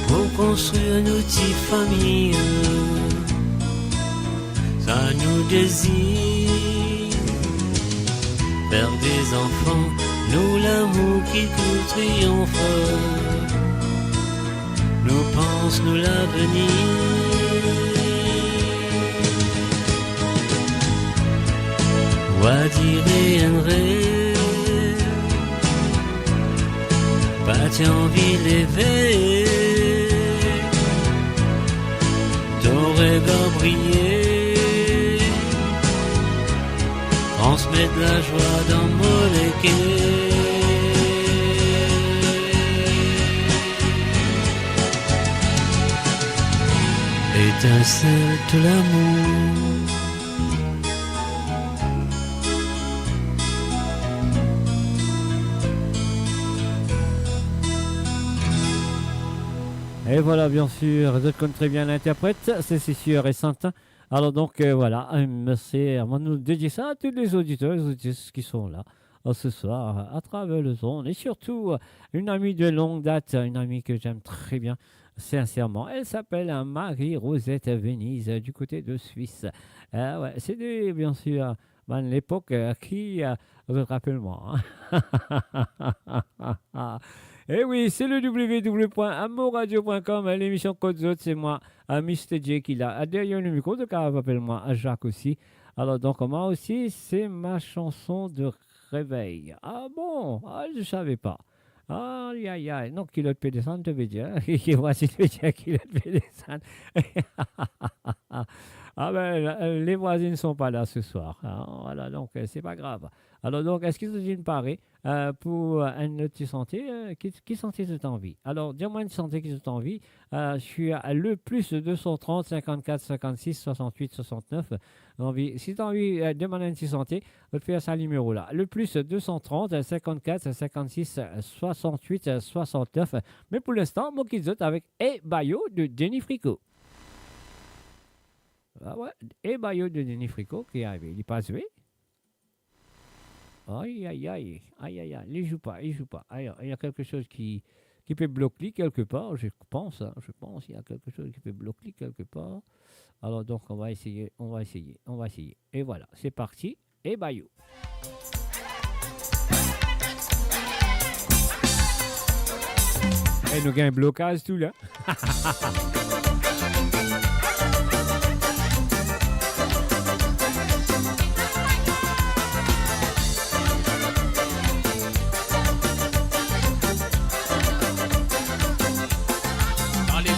Pour construire une petite famille, ça nous désire. Faire des enfants, nous l'amour qui nous triomphe, nous pense nous l'avenir. Va dire un rêve, pas envie d'élever, ton regard briller. On se met de la joie dans mon équipe. Étincelle de l'amour. Et voilà, bien sûr, je connais très bien l'interprète, c'est sûr et certain. Alors donc, voilà, merci, on va nous dédier ça à tous les auditeurs, les auditrices qui sont là ce soir à travers le son. Et surtout, une amie de longue date, une amie que j'aime très bien, sincèrement. Elle s'appelle Marie-Rosette Venise, du côté de Suisse. Ouais, c'est bien sûr l'époque qui... rappelle-moi. Eh oui, c'est le www.amoradio.com, l'émission Côte Zot, c'est moi, Mr. J qui l'a. Derrière le micro, donc appelle-moi Jacques aussi. Alors donc moi aussi, c'est ma chanson de réveil. Ah bon, je ne savais pas. Aïe aïe aïe, non, culotte peut descendre, te veux dire. Voici, te veux dire, culotte peut descendre. Ah ben, les voisines ne sont pas là ce soir. Voilà, donc c'est pas grave. Alors donc, est-ce qu'ils ont une parée pour une autre santé qui santé tu as envie? Alors, dis-moi une santé qui tu as envie. Je suis à le plus 230 54 56 68 69. Envie. Si tu as envie de demander une santé, je vais faire ça numéro là. Le plus 230 54 56 68 69. Mais pour l'instant, moi qui zote avec E Bayo de Jenny Frico. Ah ouais, et Bayo de Denis Fricot qui est arrivé. Il est pas joué. Aïe, aïe, aïe, aïe, aïe, aïe. Il joue pas. Alors, il y a quelque chose qui peut bloquer quelque part, je pense. Il y a quelque chose qui peut bloquer quelque part. Alors, donc, on va essayer. Et voilà, c'est parti. Et Bayo. Et nous avons un blocage tout là.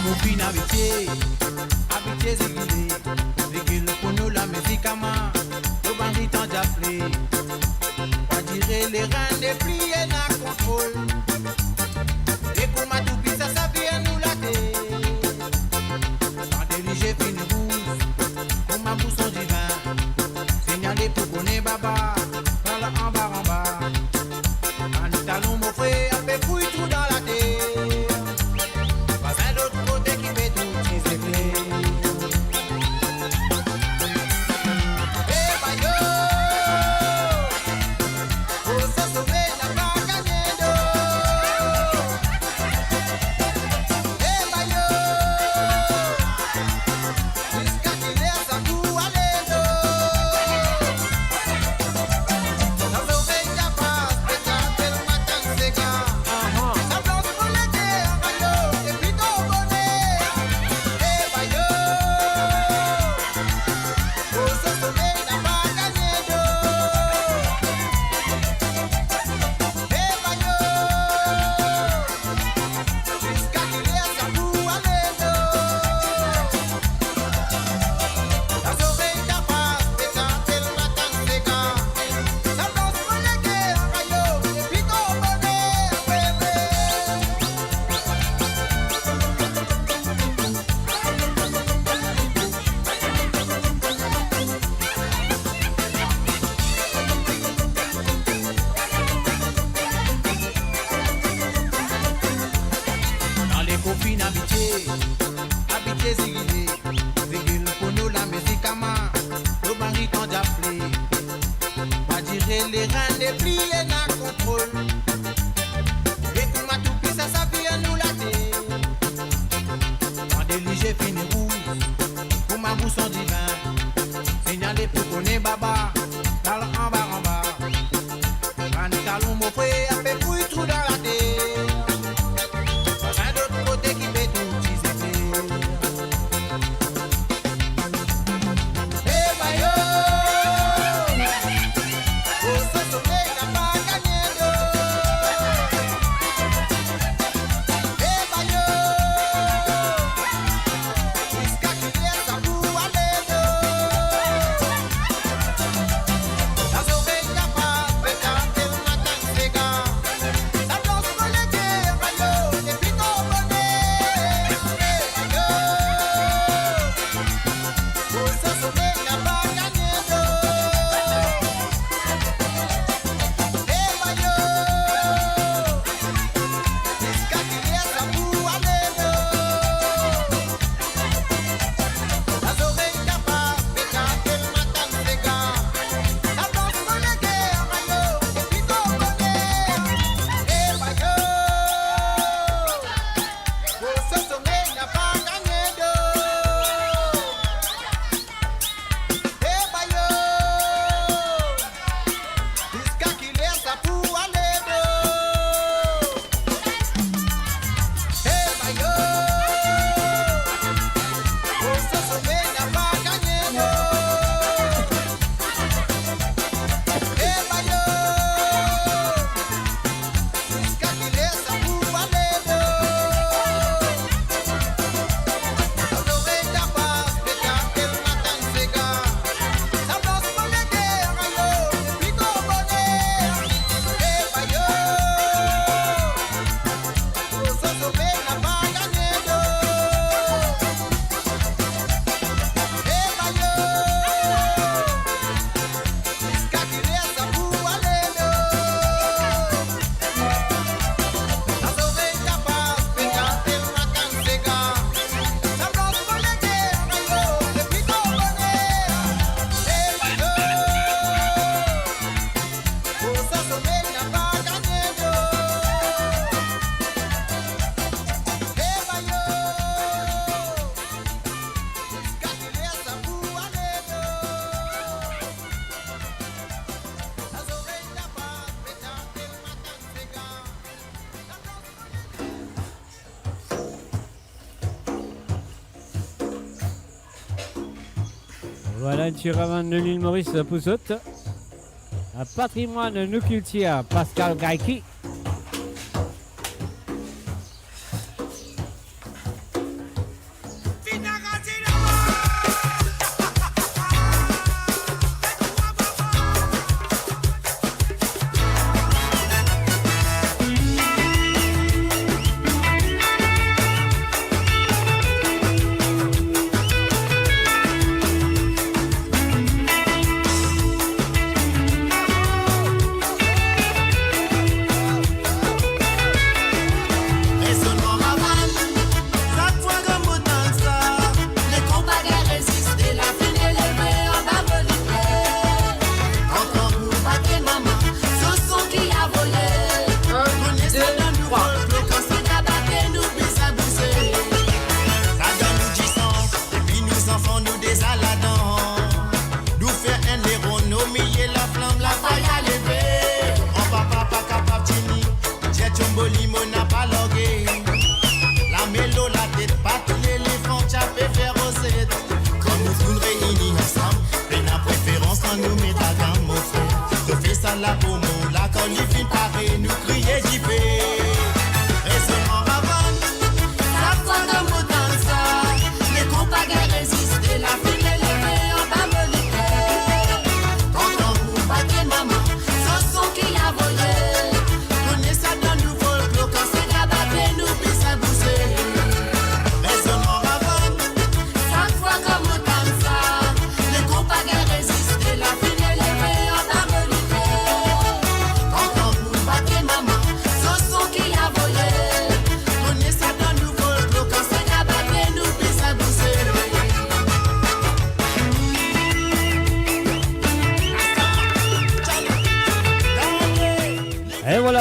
Copine habituée zégulé pour nous la musique à main, nos bandits t'ont appelé. Pas tirer les reins, déplier la contrôle. Et pour ma toupie, ça vient nous la tête. Sans diriger, fini rouge, pour ma mousson divin. Signaler pour qu'on est baba, par là en bas. Quand nous talons mon frère, on fait fouille tout dans la terre. Voilà une chiravane de l'île Maurice Poussotte. Un patrimoine nous culture Pascal Gaïki.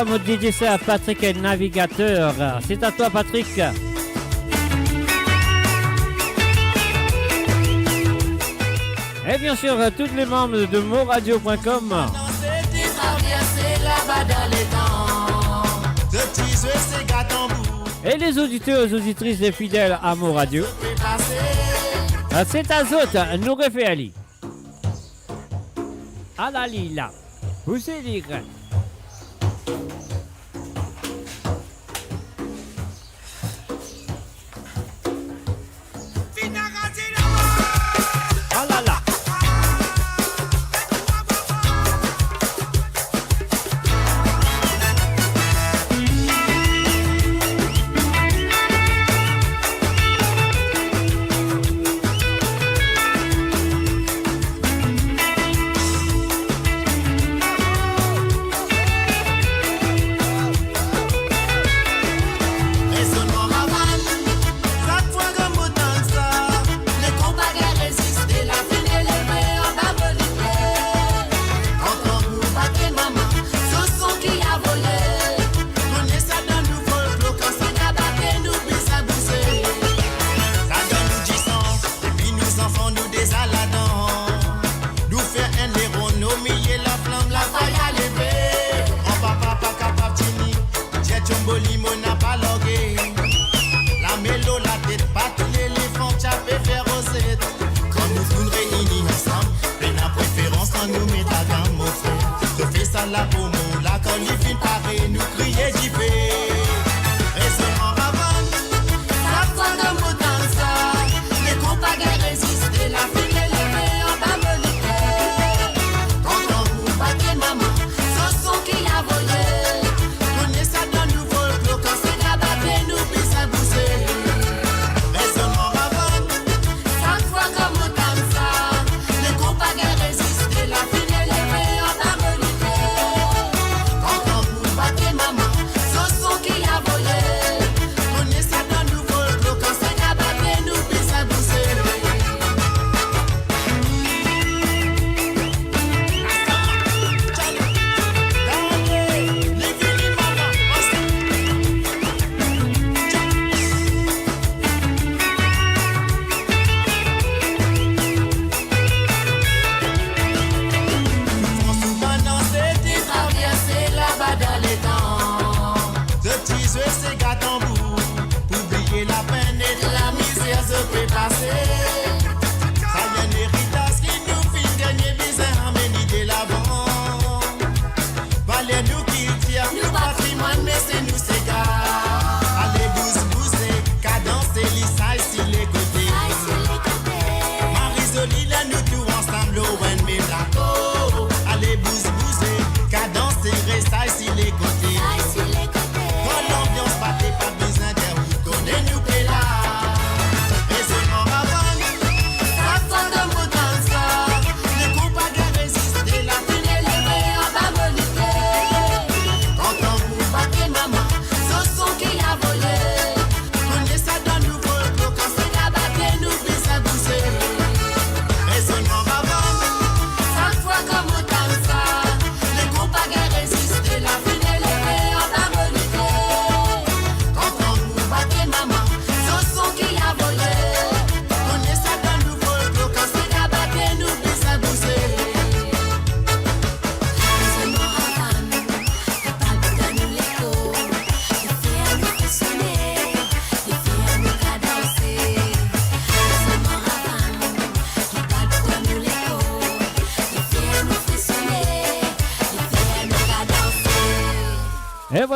Mode DJ c'est à Patrick Navigateur. C'est à toi Patrick. Et bien sûr tous les membres de moradio.com. Et les auditeurs et auditrices et fidèles à Moradio. C'est à Zot, nous refait Ali. À la lila. Vous c'est dire.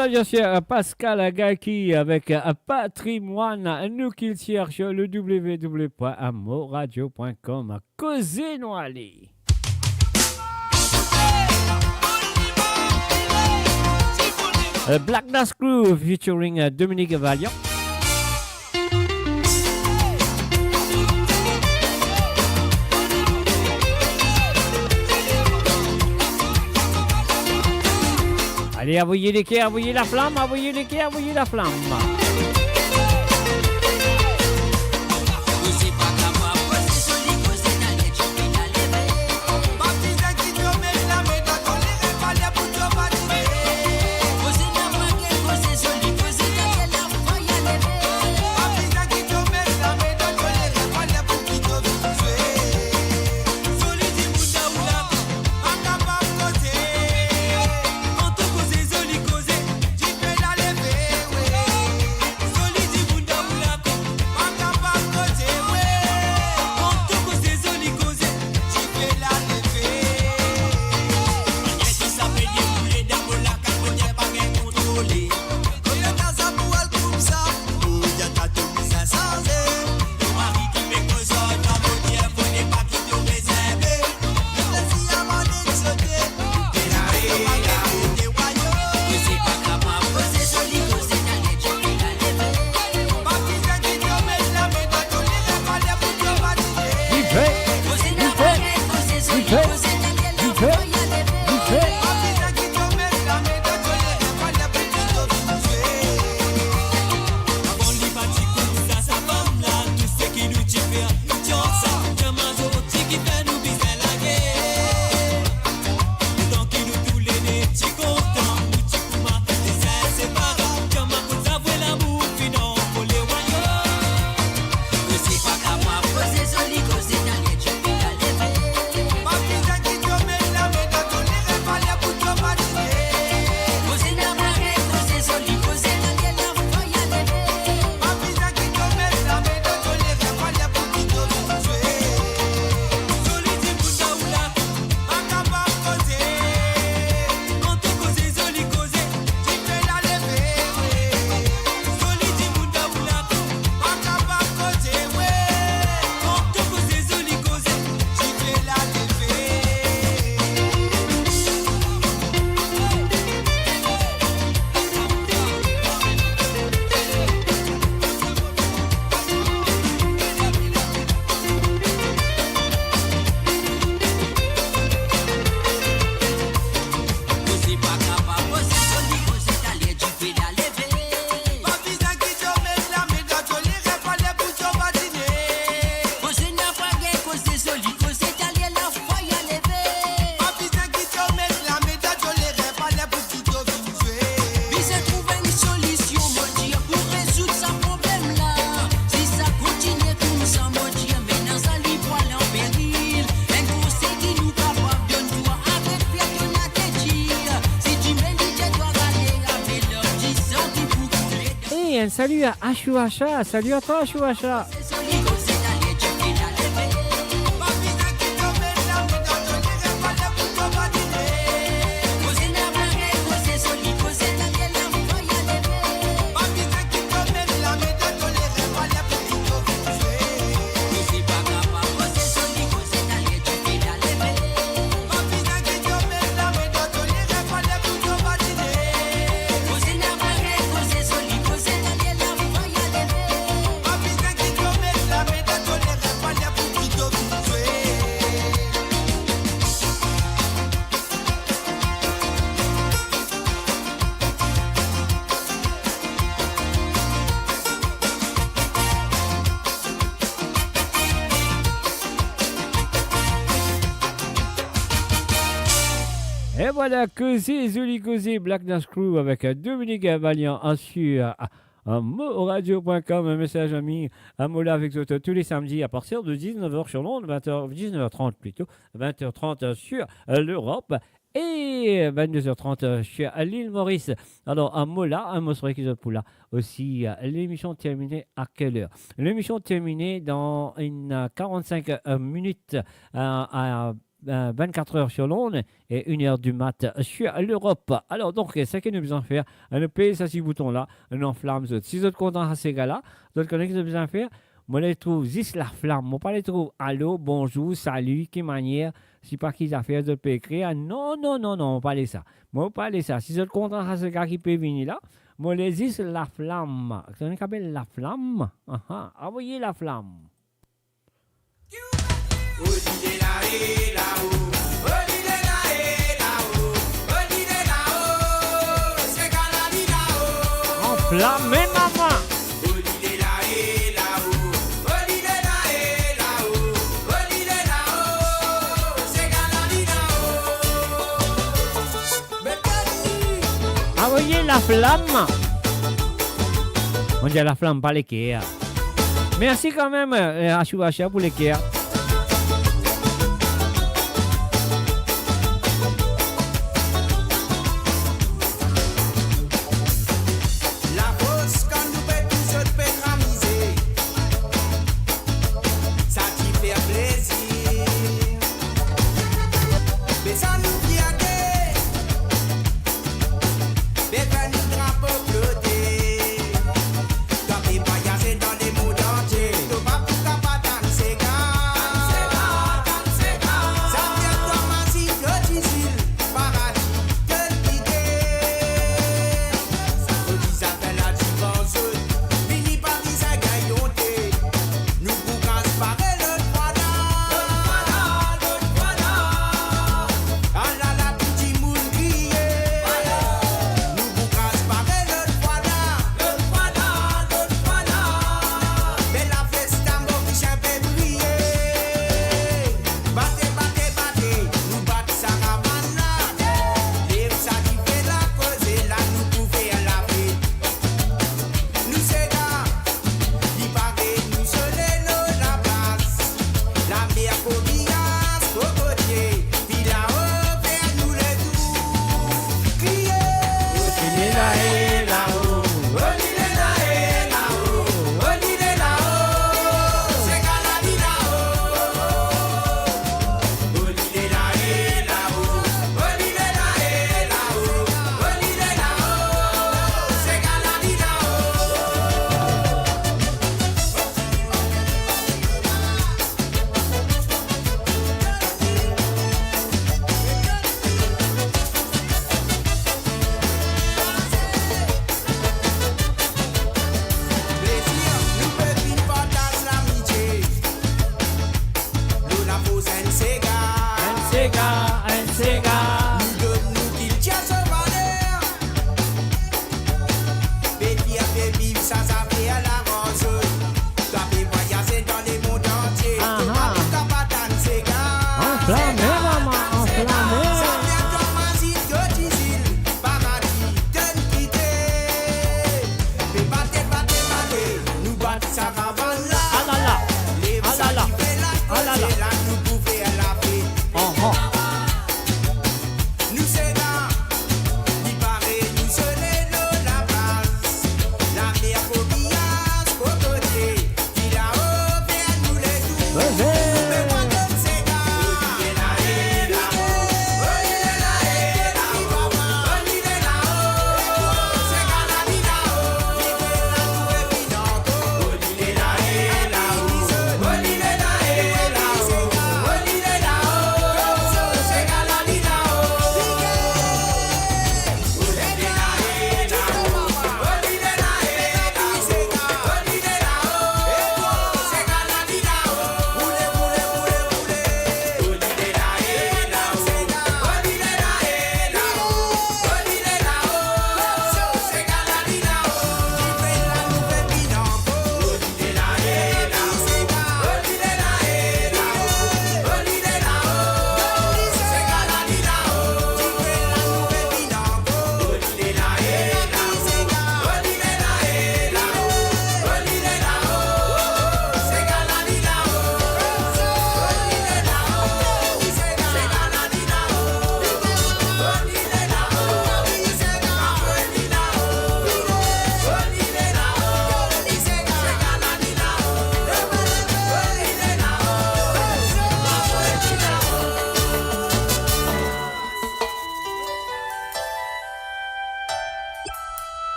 voilà bien sûr Pascal Gaki avec Patrimoine. Nous qu'il cherche le www.amoradio.com. Causez Noali. Black Dust Crew featuring Dominique Valiant. Allez, envoyez les quais, envoyez la flamme, envoyez les quais, envoyez la flamme. Salut à Achouacha, salut à toi Achouacha. Et voilà, Causé, Zoli Causé, Black Dance Crew avec Dominique Valiant sur moradio.com. Un message ami à Mola avec Zoto tous les samedis à partir de 19h sur l'onde, 19h30 plutôt, 20h30 sur l'Europe et 22h30 sur l'île Maurice. Alors, à Mola, un mot sur Poula. Aussi, l'émission terminée à quelle heure? L'émission terminée dans une 45 minutes à 24 heures sur l'onde et 1 heure du mat sur l'Europe. Alors, donc, ce que nous besoin faire, nous payer ce petit bouton-là, nous enflamme. Si vous êtes content à ces gars-là, vous connaissez ce que nous besoin faire. Moi, je les trouve juste la flamme. Moi, pas les trouve allô, bonjour, salut, quelle manière, si pas qu'ils affaires, je peux écrire. Non, pas les ça. Moi, pas les ça. Si vous êtes content à ce gars qui peut venir là, moi, les juste la flamme. Vous savez qu'on appelle la flamme? Envoyez la flamme. Enflammez maman. Envoyez la flamme. On dit la flamme, pas l'équerre. Merci quand même à Chouacha pour l'équerre. Phobie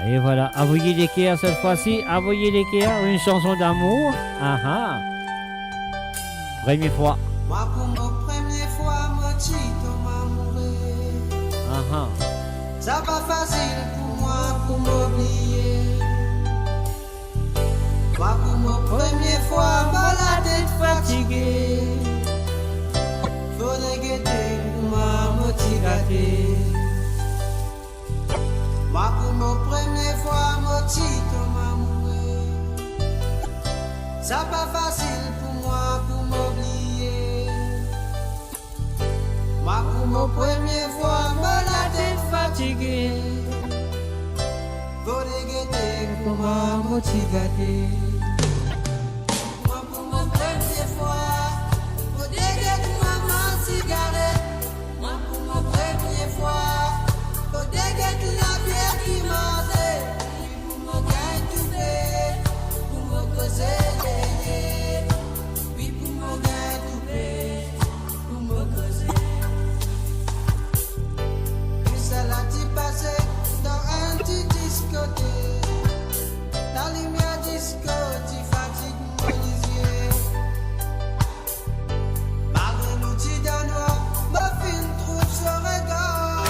Et voilà, envoyez l'équerre cette fois-ci, envoyez l'équerre, une chanson d'amour. Ah ah. Première fois. Moi pour ma première fois, moi chito m'amourer. Ah ah. Ça pas facile pour moi pour m'oublier. Moi pour ma première fois, moi la tête fatiguée. Faudrait guetter pour moi motiver. Moi pour ma première fois, moi chito m'amourer. Ça pas facile pour moi pour m'oublier. Moi pour ma première fois, moi la tête fatiguée. Faudrait guetter pour moi motiver. Moi pour ma première fois, faudrait guetter maman cigarette. Moi pour ma première fois, faudrait guetter la bière qui m'endait. Pour me gagner tout fait, pour me causer. Oui pour me gagner tout fait, pour me causer. Puis ça l'a dit passé dans un petit discothèque. La lumière disco, tu fatigues mon lisier. Malgré l'outil d'un noir, ma fine trouve ce regard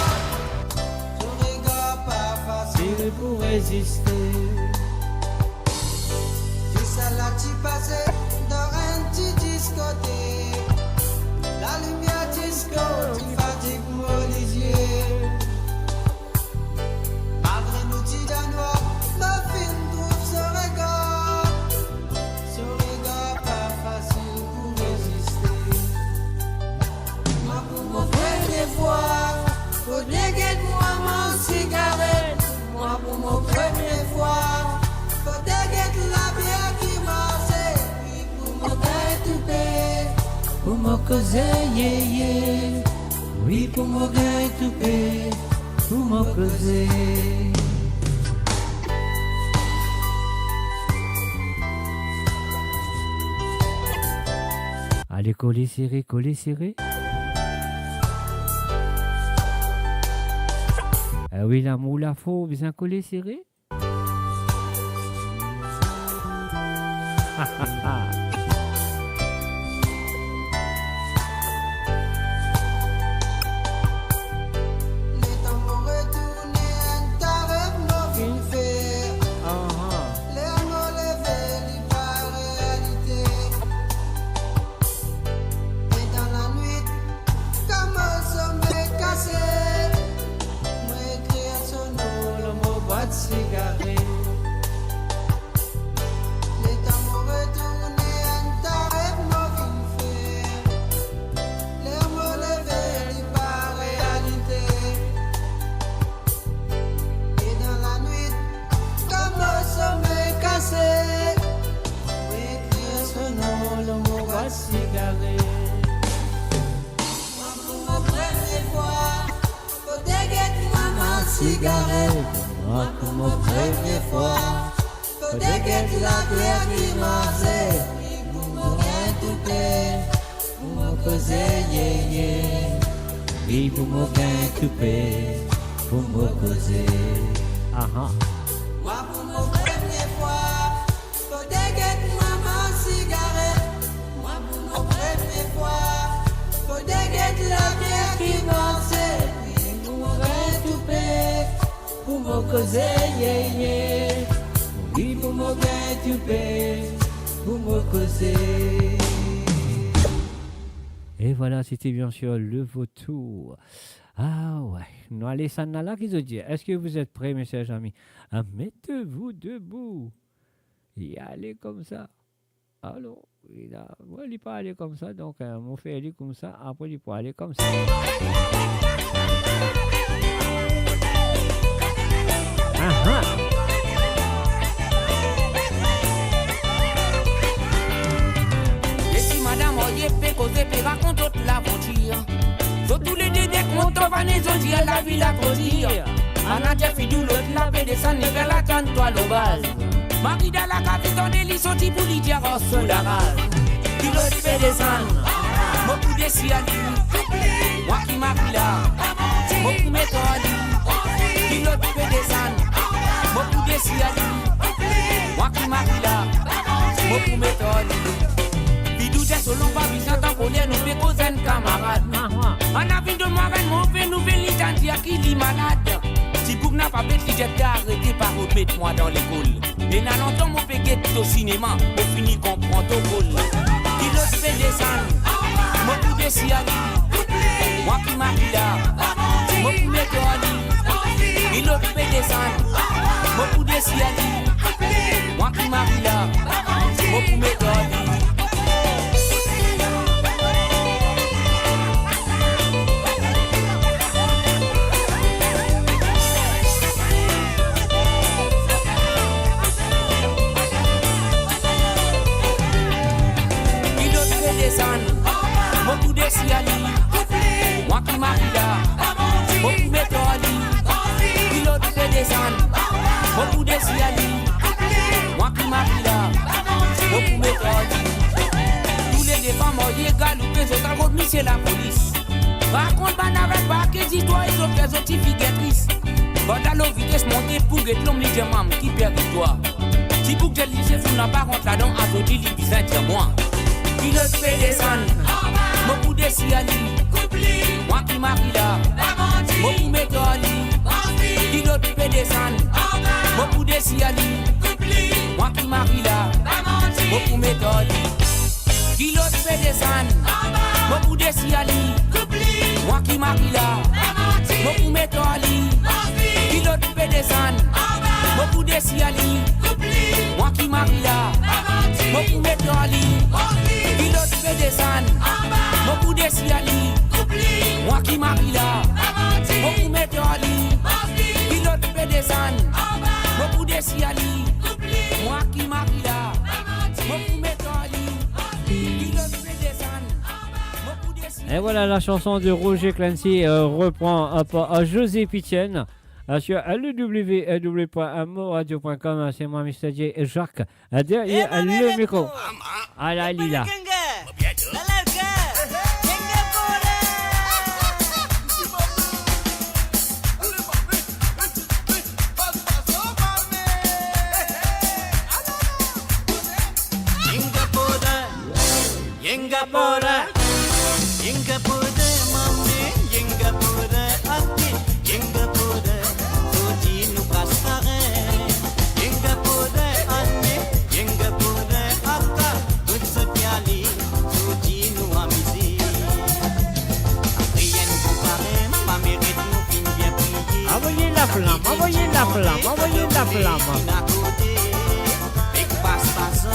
pas facile pour résister. Puis ça l'a dit passé dans un petit discothèque. La lumière disco, tu fatigues mon lisier. Malgré l'outil d'un noir, ma fine trouve ce regard pas facile pour résister. Moi pour ma première fois, faut déguetter-moi mon cigarette. Moi pour ma première fois, faut déguetter la bière qui marchait. Puis pour me gagner tout paix, pour me causer, yeah, yeah. Oui pour me gagner tout paix, pour me causer. Allez, coller serré, coller serré. Ah oui, l'amour, la faux, bien coller serré. Les temps vont retourner, un tarif m'en vient faire. Les mots levés, les pas réalité. Et dans la nuit, comme un sommeil cassé, moi écrire son nom, le mot boîte de cigarette. Les temps vont retourner, un tarif m'en vient faire. Les mots levés, les pas réalité. Et dans la nuit, comme un sommeil cassé, moi écrire son nom, le mot boîte de cigarette. Moi pour ma première fois, faut déguetter maman cigarette. Moi pour ma première fois, faut déguetter la bière qui marchait. Oui pour me gagner tout paix, pour me causer, yeah, yeah. Oui, pour me gagner tout paix, pour me causer. Ah ah. Moi pour ma première fois, faut déguetter maman cigarette. Moi pour ma première fois, faut déguetter la bière qui marchait. Oui pour me gagner tout paix, pour me causer, yeah, yeah. Oui, pour me gagner tout paix, pour me causer. Et voilà, c'était bien sûr le vautour. Ah ouais, nous allons s'en là qui se dit. Est-ce que vous êtes prêts, mes chers amis? Mettez-vous debout. Et allez comme ça. Alors, moi, il n'est pas aller comme ça, donc on fait aller comme ça, après il peut aller comme ça. Ah ah. Et si madame Oye fait causer, fait raconte toute l'aventure. Sur tous les deux decks, mon top à Nézonji, à la ville à Cosir. Anna Jeffy d'où l'autre l'avait descendu vers la tente, toi l'obase. Marie dans la cave, ton délit sorti pour lui dire sous la rase. Qui l'autre fait descendre, mon coup de ciel, moi qui m'appuie là. pour mettre qui l'autre peut descendre, moi pour descendre, moi qui m'arrive là, moi pour mettre Bidou des solons, pas visant en colère, nous fait causer un camarade. On a vu de moi, mon fait nouvelle identité qui lit malade. Si vous n'avez pas bête, j'étais arrêté par remettre moi dans l'école. Et n'a longtemps, mon fait guette au cinéma, pour finir comprendre au rôle. Qui l'autre fait descendre, moi pour descendre, moi qui m'arrive là, moi pour mettre qui l'autre fait descendre, moi pour descendre, moi qui m'arrive là, moi pour mettre moi pour descendre, moi qui m'arrive là, moi pour mettre qui l'autre fait descendre, moi pour descendre, moi qui m'arrive là, moi pour mettre tous les femmes ont galopé, ils ont remis c'est la police. Par contre, pas n'avait pas que histoire, ils ont fait des figuetrices. Quand à l'eau vitesse montée pour que l'homme les jamam qui perd toi. Si vous que j'ai lycée, vous n'avez pas rentré là-dedans, à côté du bizarre, dis-moi. Qui l'autre fait descendre, moi pour descendre, moi qui m'arrive là, moi pour mettre qui l'autre fait descendre, moi pour descendre, moi qui m'arrive là, moi pour mettre qui l'autre fait descendre, moi pour descendre, moi qui m'arrive là, moi pour mettre qui l'autre fait descendre, moi pour descendre, moi qui m'arrive là, moi pour mettre qui l'autre fait descendre, moi pour descendre, moi qui m'arrive là, moi pour mettre qui l'autre fait descendre, moi pour descendre, moi qui m'arrive là, moi pour mettre qui l'autre fait descendre, moi pour descendre. Et voilà, la chanson de Roger Clancy reprend à José Pitienne sur www.moradio.com. C'est moi, Mr. J et Jacques, derrière le micro. À la Lila. Yenga poda mame, yenga poda ati, yenga poda toti nu kasare. Yenga poda ane, yenga poda aka, tut sotiali, toti nu amizi. Rien comparé, ma mérite nous fin bien prier. Envoyez la flamme, envoyez la flamme, envoyez la flamme. Avec passe-passe,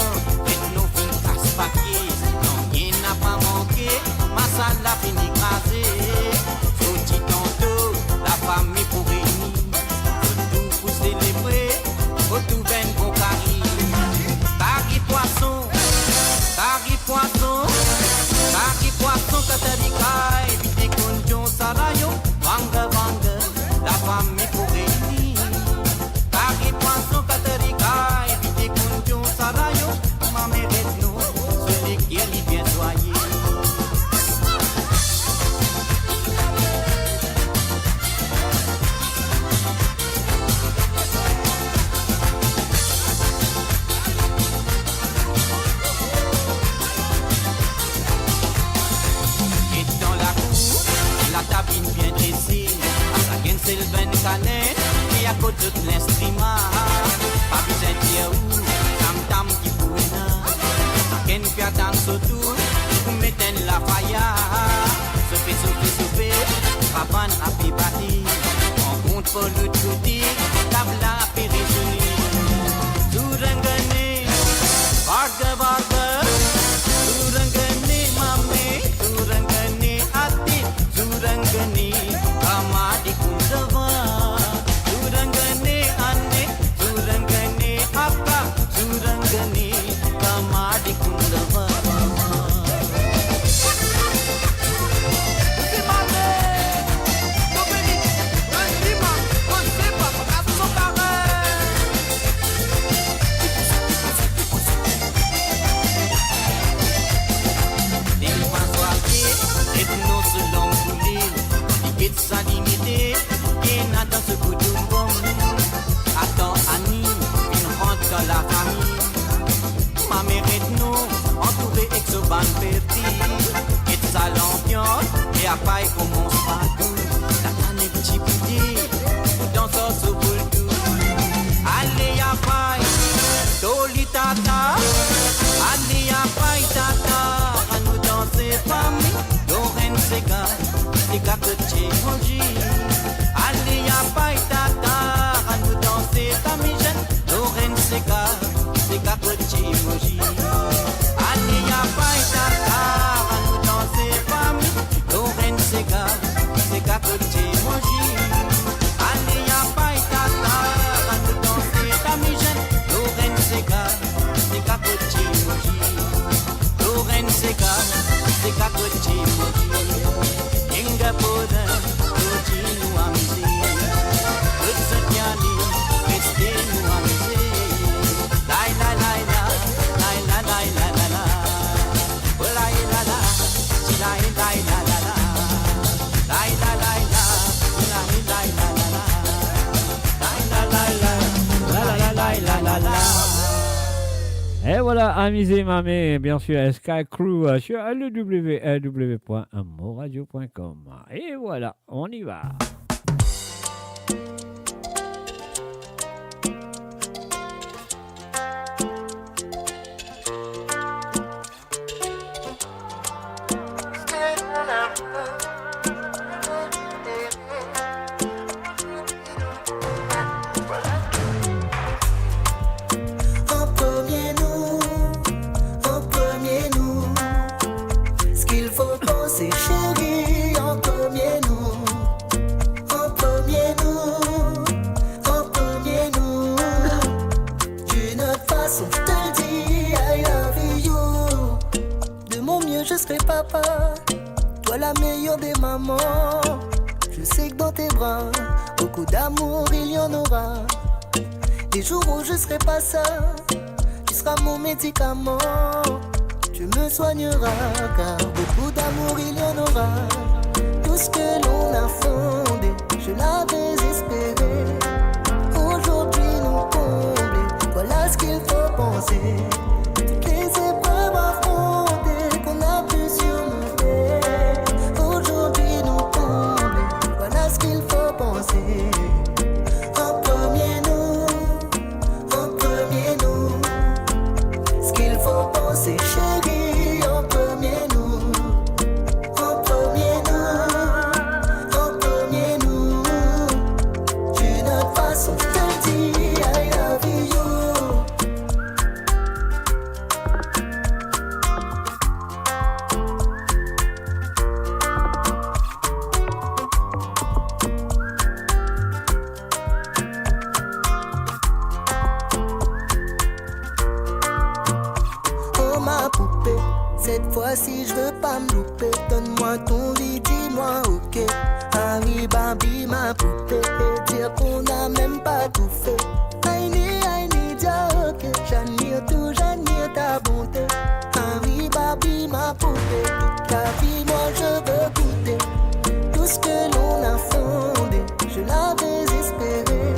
et nous fin casse-papier. N'a pas manqué, ma salle a fini écrasée. Petit tantôt, la famille pour réunir. Tout pour célébrer, tout ben bon cari. Cari poisson, catarika, évitez conditions salayo. Vanga, la famille pour réunir. Cari poisson, catarika, évitez conditions salayo. Ma mérite nous, celui qui est bien soigné. Et dans la cour, la tabine bien dressée, à la gaine c'est le vin canet, et à côté de l'instrument, pas besoin de dire où, tam-tam qui bouina, la gaine fait danse autour, pour mettre la faïa, sauver, Ravan a pu bâtir, on compte pour le côté, tabla a pu résonner, Tourangane, Varga, Tourangane, Mame, Tourangane, Ati, Tourangane, Kamadi Kundava, Tourangane, Ane, Tourangane, Akka, Tourangane, Kamadi Kundava. ce coup de bombe. Attends Annie, il rentre dans la famille. Ma mère est nous, entourée exoban perdu. Et ça l'ambiance, et après il commence par tout. La canne est petit petit, dans son souboule tout. Allez après, Doli Tata. Allez après Tata, à nous danser famille. Lorraine Sega, les gars que tu manges. Allez après Tata, à nous danser famille jeune. Lorraine Sega, les gars que tu manges. Allez après Tata, à nous danser famille. Lorraine Sega, les gars que tu manges. Allez après Tata, à nous danser famille jeune. Lorraine Sega, les gars que tu manges. Lorraine Sega, les gars que tu manges. Inga poda, toji nu amzi. Utsanyani, reste nu amzi. Lai la lai la, lai la lai la la la. Lai la la, lai lai la la la. Lai la lai la, lai lai la la la. Lai la lai la, la la lai la la la. Et voilà, amis et mamés, bien sûr, Sky Crew sur www.moradio.com. Et voilà, on y va. En premier nous, ce qu'il faut penser chérie, en premier nous, d'une façon je te le dis, I love you. De mon mieux je serai papa, toi la meilleure des mamans. Je sais que dans tes bras, beaucoup d'amour il y en aura. Des jours où je serai pas ça, tu seras mon médicament. Tu me soigneras, car beaucoup d'amour il y en aura. Tout ce que l'on a fondé, je l'avais espéré. Aujourd'hui nous combler, voilà ce qu'il faut penser. Toutes les épreuves affrontées qu'on a pu surmonter. Aujourd'hui nous combler, voilà ce qu'il faut penser. En premier nous, ce qu'il faut penser chérie, en premier nous, d'une façon je te le dis, I love you. Oh ma poupée, cette fois-ci je veux pas me louper. Donne-moi ton lit, dis-moi ok. Harry Barbie ma poupée, et dire qu'on n'a même pas tout fait. I need ya ok. J'admire ta bonté. Harry Barbie ma poupée, toute la vie moi je veux goûter. Tout ce que l'on a fondé, je l'avais espéré.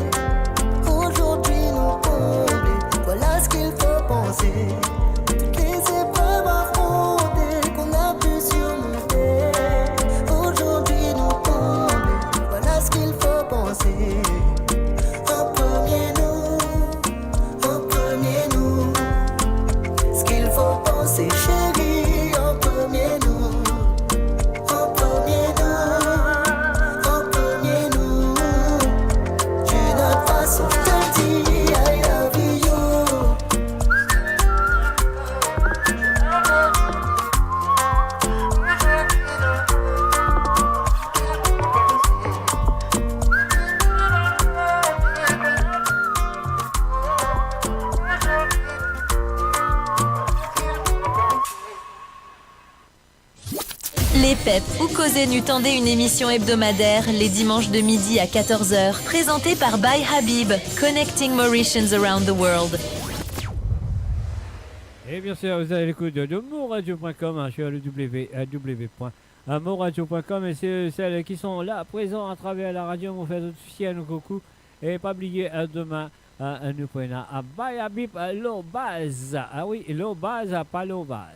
Aujourd'hui nous combler, voilà ce qu'il faut penser. Toutes les épreuves affrontées qu'on a pu surmonter. Aujourd'hui nous combler, voilà ce qu'il faut penser. En premier nous, ce qu'il faut penser chérie, en premier nous, d'une autre façon je te le dis, I love you. Les PEP ou Causer Nu tendaient une émission hebdomadaire les dimanches de midi à 14h, présentée par By Habib, Connecting Mauritians Around the World. Et bien sûr, vous avez l'écoute de moradio.com, sur le www.moradio.com. à moradio.com. Et celles qui sont là, présents à travers la radio, on fait aussi un coucou. Et pas oublier demain, nous prenons à Bayabip l'eau base. Ah oui, l'eau base, pas l'eau base.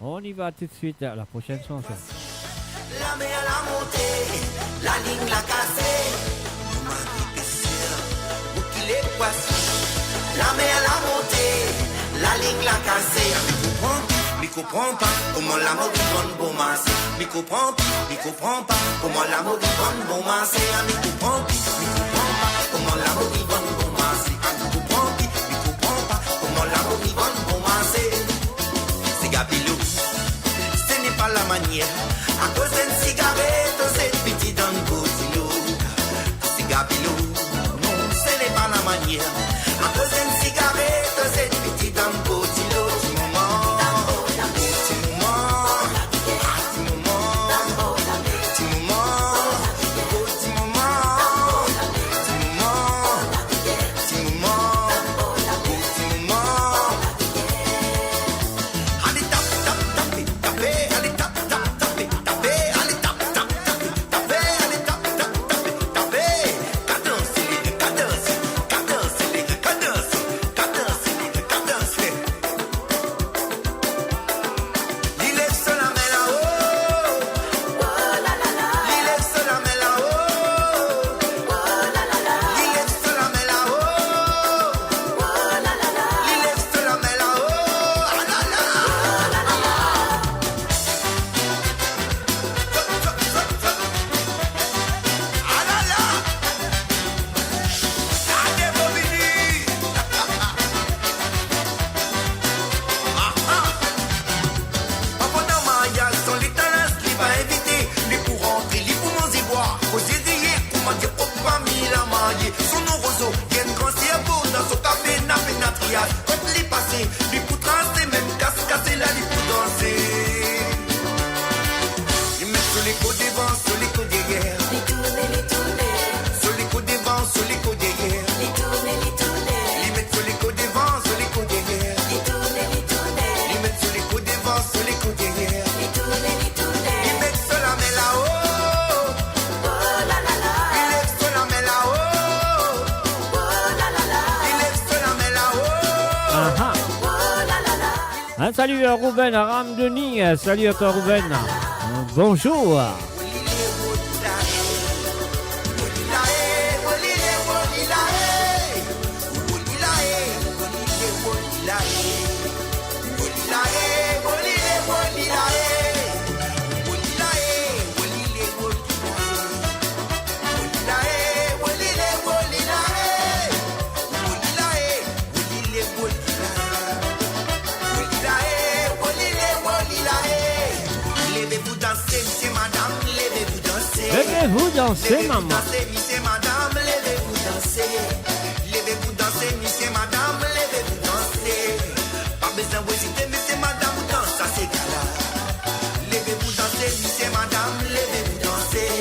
On y va tout de suite à la prochaine chanson. La mer à la montée, la ligne l'a cassée. Nous m'a épaissir, ou qu'il est poisson. La mer à la montée, la ligne l'a cassée. Mi comprend pas comment la moribonde bon massé. Mi comprend pas comment la moribonde bon massé. Mi comprend pas comment la moribonde bon massé. Mi comprend pas comment la moribonde bon massé. C'est Gabilo, ce n'est pas la manière. À cause d'une cigarette, c'est petit dans le boutilo. C'est Gabilo, non, ce n'est pas la manière. À cause d'une cigarette, c'est petit dans le boutilo. Salut à Rouben, à Ramdeni, salut à toi Rouben. Bonjour. Levez-vous danser, maman. Levez-vous madame, levez-vous danser. Levez-vous danser, monsieur, madame, levez-vous danser. Pas besoin d'hésiter, monsieur, madame, danse, ça c'est gala. Levez-vous danser, monsieur, madame, levez-vous danser.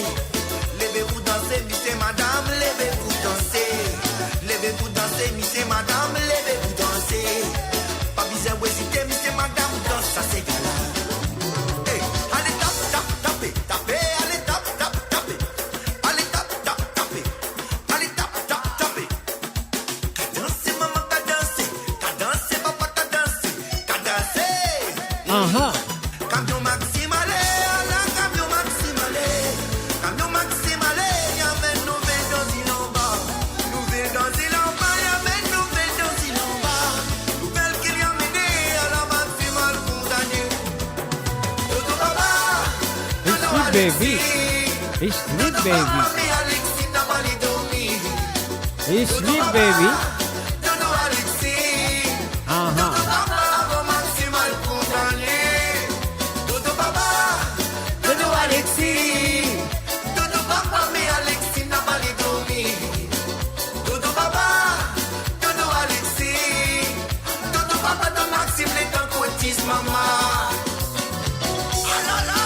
Levez-vous danser, monsieur, madame, levez-vous danser. Levez-vous danser, monsieur, madame, levez-vous danser. Pas besoin d'hésiter, monsieur, madame, danse, ça c'est gala. Hey, allez, tapez, tapez. Camion maximale, camion maximale, camion maximale, y'a nouvelle dans il en bas, nouvelle dans il en bas, y'a nouvelle dans il en bas, nouvelle qu'il y a mené à la maximale condamnée. Dodo papa, It's sweet baby, it's sweet baby, it's sweet baby. Dodo Alexis, Dodo papa, mais Alexis n'a pas les dormi. Dodo papa, Dodo Alexis, Dodo papa de Maxime les temps cotis maman. Ah là là.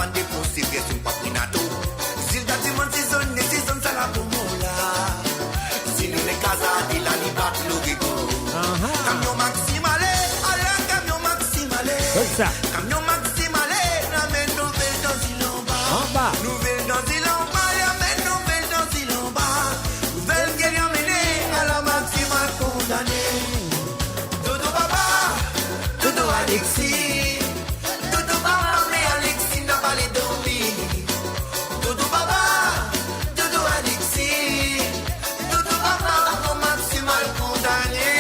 van dépenser pièces un paprinato. S'il da du monde saison ça la pomola. Si nous les casa de la libat l'origo. Camion maximale, ala camion maximale. Comme ça. Camion maximale, ramène nouvelle dans Zilamba. En bas. Nouvelle dans Zilamba, ramène nouvelle dans Zilamba. Nouvelle qui est amenée à la maximale condamnée. Dodo Baba, Dodo Alexis. Dodo Baba, mais Alexis n'a pas les dormir. Dodo Baba, Dodo Alexis. Dodo Baba, au maximal condamné.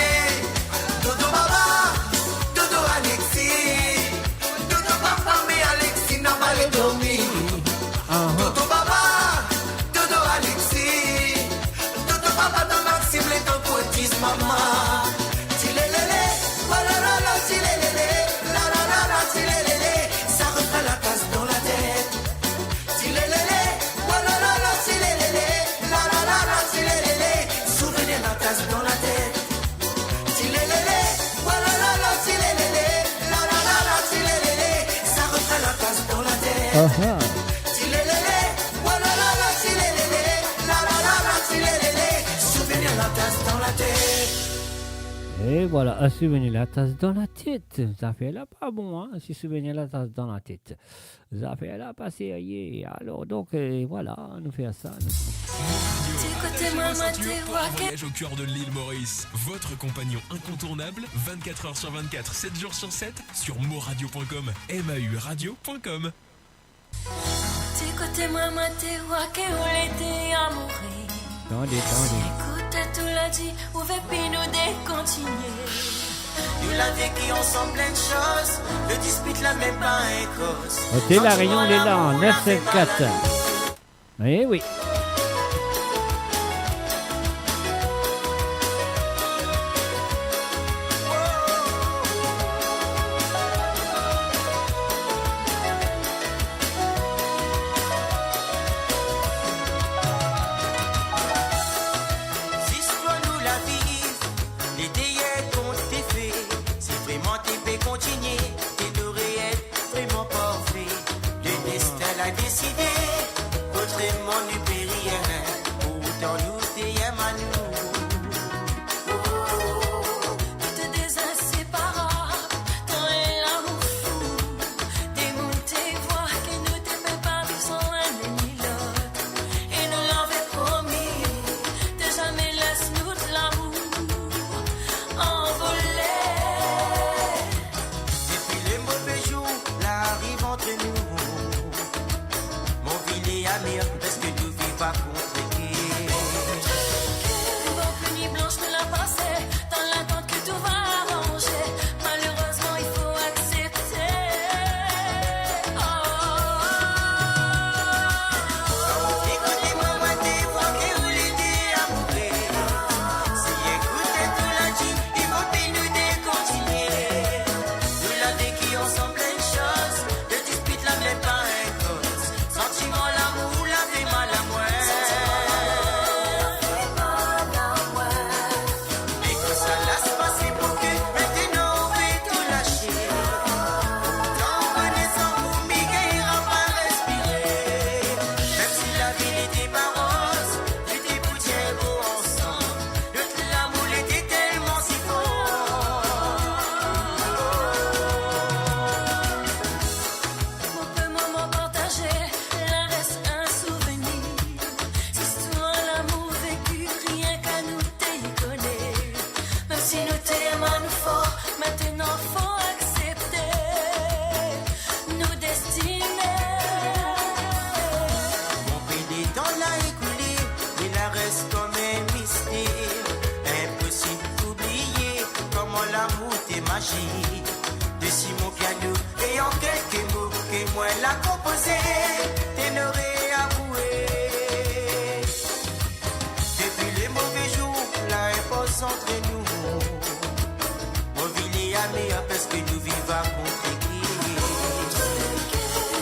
Dodo Baba, Dodo Alexis. Dodo Baba, mais Alexis n'a pas les dormir. Dodo Baba, Dodo Alexis. Dodo Baba, dans Maxime, les temps poétisent maman. Tilelele, voilà la la, tilelele. La la la la, tilelele. Ça refait la tasse dans la tête. Tilelele, voilà la la, tilelele. La la la la, tilelele. Souvenez la tasse dans la tête. Tilelele, voilà la la, tilelele. La la la la, tilelele. Ça refait la tasse dans la tête. Tilelele, voilà la la, tilelele. La la la la, tilelele. Souvenez la tasse dans la tête. Et voilà, un souvenir la tasse dans la tête. Ça fait là pas bon, hein, si souvenir la tasse dans la tête. Ça fait là pas sérieux. Alors donc, voilà, nous fait ça. Attachez vos ceintures pour un voyage au cœur de l'île Maurice. Votre compagnon incontournable, 24 h sur 24, 7 jours sur 7, sur moradio.com, mauradio.com. Tu côté maman, t'es roi qui ou l'été amoureux. Attendez. Écoute, tout l'a dit, où veut nous décontinuer. Nous la vécu ensemble plein de choses. Le dispute la même pas un cause. Hôtel La Réunion, il est là, en 974. Eh oui. Si soit nous la vivre, les déyers qu'on t'ait fait. Si vraiment t'es fait continuer, t'es devrais être vraiment parfait. Le destin l'a décidé, autrement du péril. Pourtant nous t'aimons à nous. T'es des inséparables, tant est l'amour fou. Des monts, tes voix, qui nous t'aimait pas sans l'un ni l'autre. Et nous l'avons promis, de jamais laisse-nous de l'amour envolé. Depuis les mauvais jours, là arrive entre nous. Mon ville est amer, parce que nous vivons pas contre qui. Aucune nuit blanche ne l'a passé, dans l'attente que tout va arranger. Malheureusement, il faut accepter. Écoutez-moi, moi, des voix qui vous l'aider à mourir. Si écoutez tout l'a dit, il faut plus nous décontinuer. Nous la vécu ensemble plein de choses. Le dispute la met pas un cause. Sentiment, l'amour, la fait mal à moi. Mais que ça laisse passer pour que maintenant on fait tout lâcher. Tant connaissant pour Miguel, il va pas respirer. Même si la vie n'était pas rose, tu t'es poussé beau ensemble. L'amour était tellement si On peut moment partager, là reste un souvenir. C'est toi l'amour vécu, rien qu'à nous déconner. Même si nous t'aimons nous fort, maintenant faut accepter nos destinées. Mon pays des temps l'a écoulé, mais la reste comme un mystère. Impossible d'oublier comment l'amour t'est magique. De Simon Piano et en quelques mots que moi l'a composé, t'aimerais avouer. Depuis les mauvais jours, la réponse entre nous. Mon ville est amer parce que nous vivons à contre qui.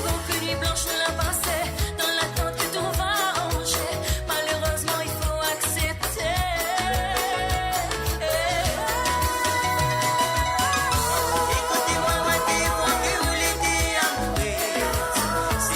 Aucune nuit blanche ne l'a passé, dans l'attente que tout va arranger. Malheureusement, il faut accepter. Écoutez-moi, moi, des voix que vous l'aider à mourir. Si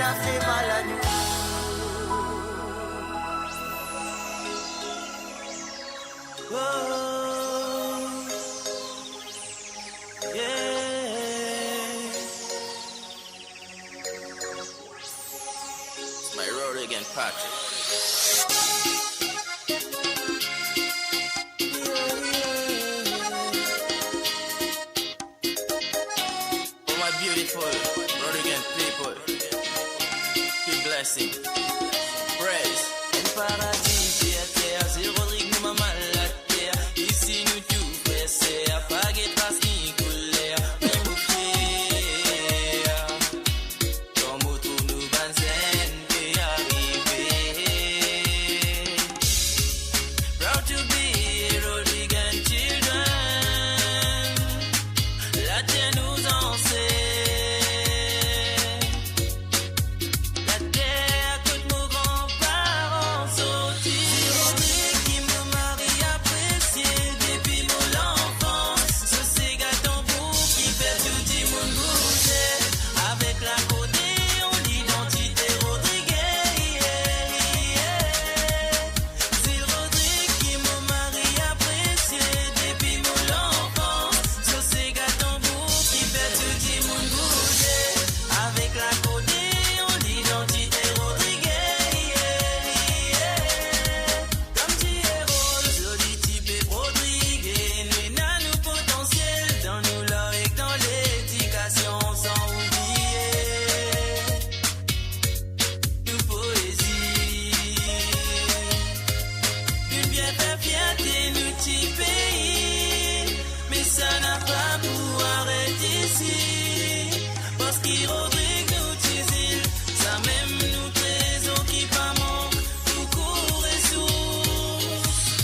a fait mal à nous. Oh, yeah. It's my road again, Patrick. Oh, my beautiful road again people. Keep blessing. Praise. Un paradis, terre, c'est Rodrigue, nous maman la terre. Ici, nous tout pressé, à pas de traces ni couleur. Mais vous fier, comme autour nous banzen, et arriver. Proud to be Rodrigue and children. La terre nous enseigne. La terre que nos grands-parents sortis. C'est Rodrigue qui me marie apprécié depuis mon enfance. Ce c'est Gatambour qui fait tout le monde bouger. Avec l'accordéon, l'identité Rodriguez. C'est Rodrigue qui me marie apprécié depuis mon enfance. Ce c'est Gatambour qui fait tout le monde bouger. Avec l'accordéon, l'identité Rodriguez. Comme Thierry, joli type et Rodriguez. Nous n'avons nous potentiel dans nous l'or et dans l'éducation sans oublier nous poésie. Nous bien fait fierté nous petit pays. Mais ça n'a pas pour arrêter ici. Parce qu'il Rodrigue nous tise, ça même nous trésor qui pas manque, tout court et sourd.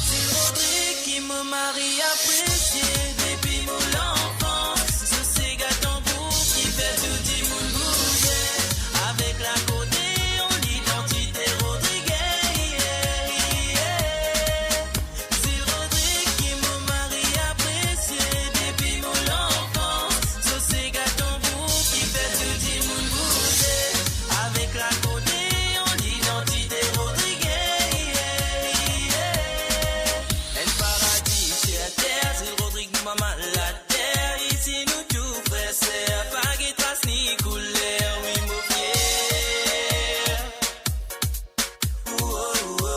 C'est Rodrigue qui me marie apprécié depuis mon enfance. Ce c'est Gatambour qui fait tout le monde bouger. Avec l'accordéon, l'identité Rodriguez. C'est Rodrigue qui me marie apprécié depuis mon enfance. Ce c'est Gatambour qui fait tout le monde bouger. Avec l'accordéon, l'identité Rodriguez. Un paradis chez la terre, c'est Rodrigue, nous maman la terre. Ici nous tout pressé, pas de traces ni couleur, oui mon fier. Oh, oh, oh.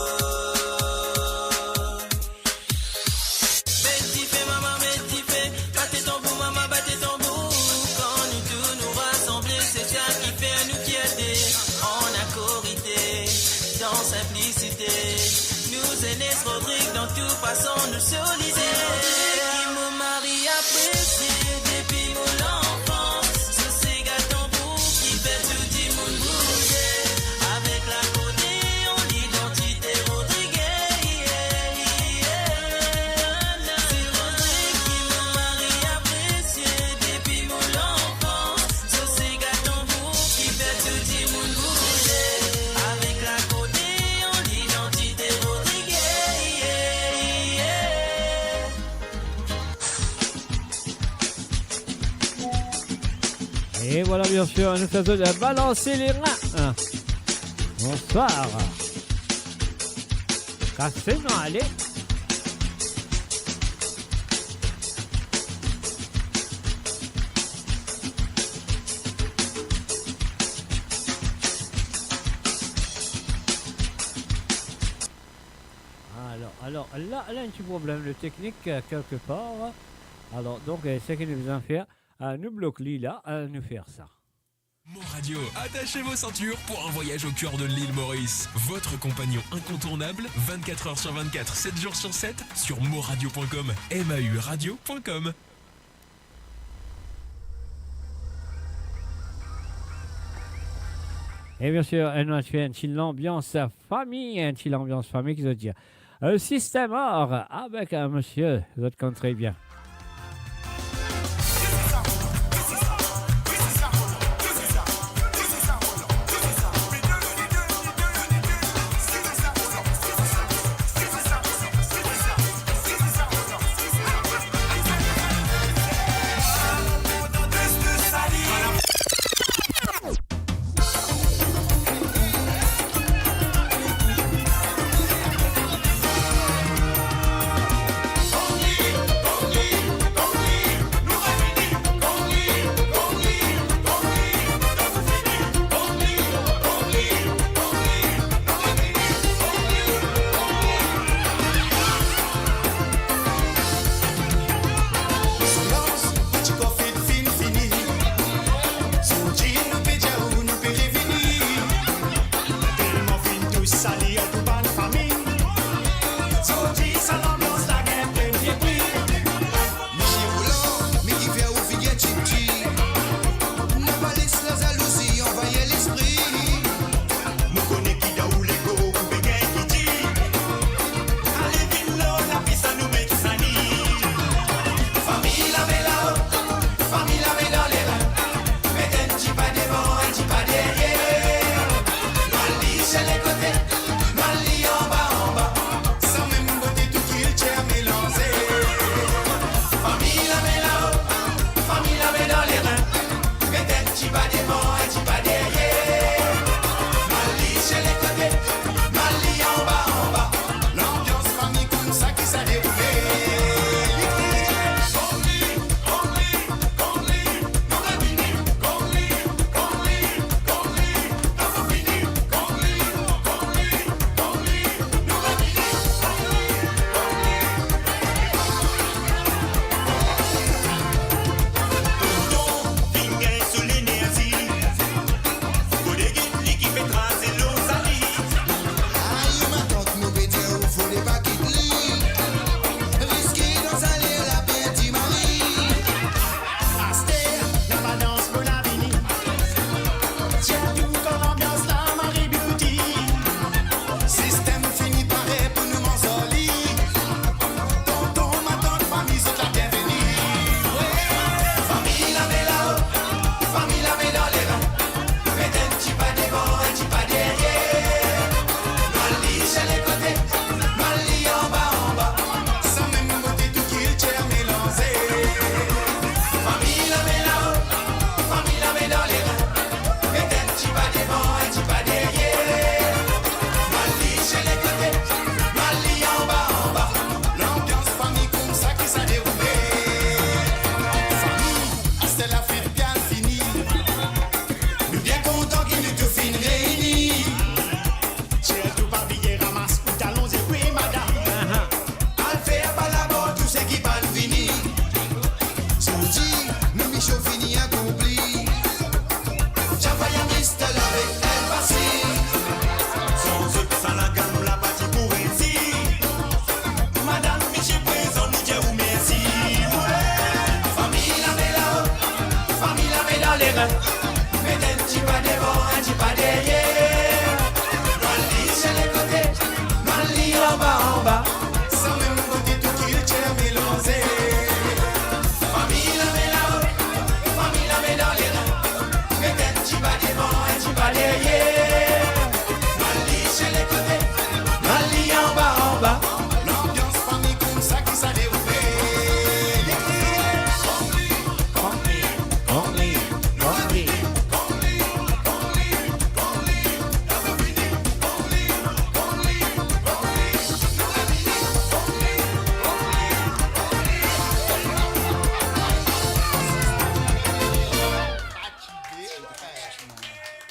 Betty fait, maman, Betty fait. Battez tambour, maman, battez tambour. Quand nous tous nous rassembler, c'est ça qui fait nous fierté. En accorité, dans simplicité. Nous aînés Rodrigue, dans tout façon nous solidaires. Qui me marie apprécié depuis mon enfance. Ce c'est Gatambour qui fait tout le monde bouger. Avec l'accordéon, l'identité Rodriguez. C'est Rodrigue qui me marie apprécié depuis mon enfance. Ce c'est Gatambour qui fait tout le monde bouger. Avec l'accordéon, l'identité Rodriguez. Et voilà, bien sûr, nous faisons de balancer les reins. Bonsoir. Cassez-nous, allez. Alors, là, un petit problème de technique quelque part. Alors, donc, ce que nous allons faire, nous bloquer là, nous faire ça. Mon Radio, attachez vos ceintures pour un voyage au cœur de l'île Maurice. Votre compagnon incontournable, 24 heures sur 24, 7 jours sur 7, sur moradio.com, mauradio.com. Et bien sûr, on a fait une petite ambiance famille, qui veut dire système or avec un monsieur, vous êtes compte très bien.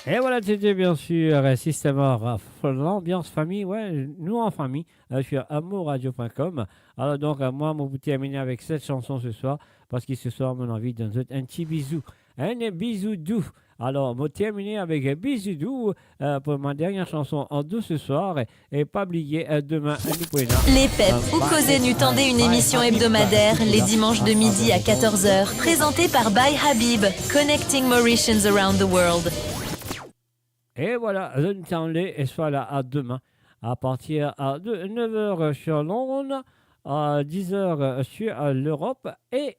Et voilà, c'était bien sûr System of l'ambiance famille, ouais, nous en famille, sur amourradio.com. Alors donc, moi, mon bout terminé avec cette chanson ce soir, parce que ce soir, mon envie de donner un petit bisou, un bisou doux. Alors, moi, terminé avec un bisou doux pour ma dernière chanson en doux ce soir, et pas oublier demain, nous pouvons. Les PEP ou Causer nu tendez une émission hebdomadaire les dimanches de midi à 14h, présentée par By Habib, Connecting Mauritians Around the World. Et voilà, je ne t'enlève et sois là à demain, à partir de 9h sur Londres, à 10h sur l'Europe et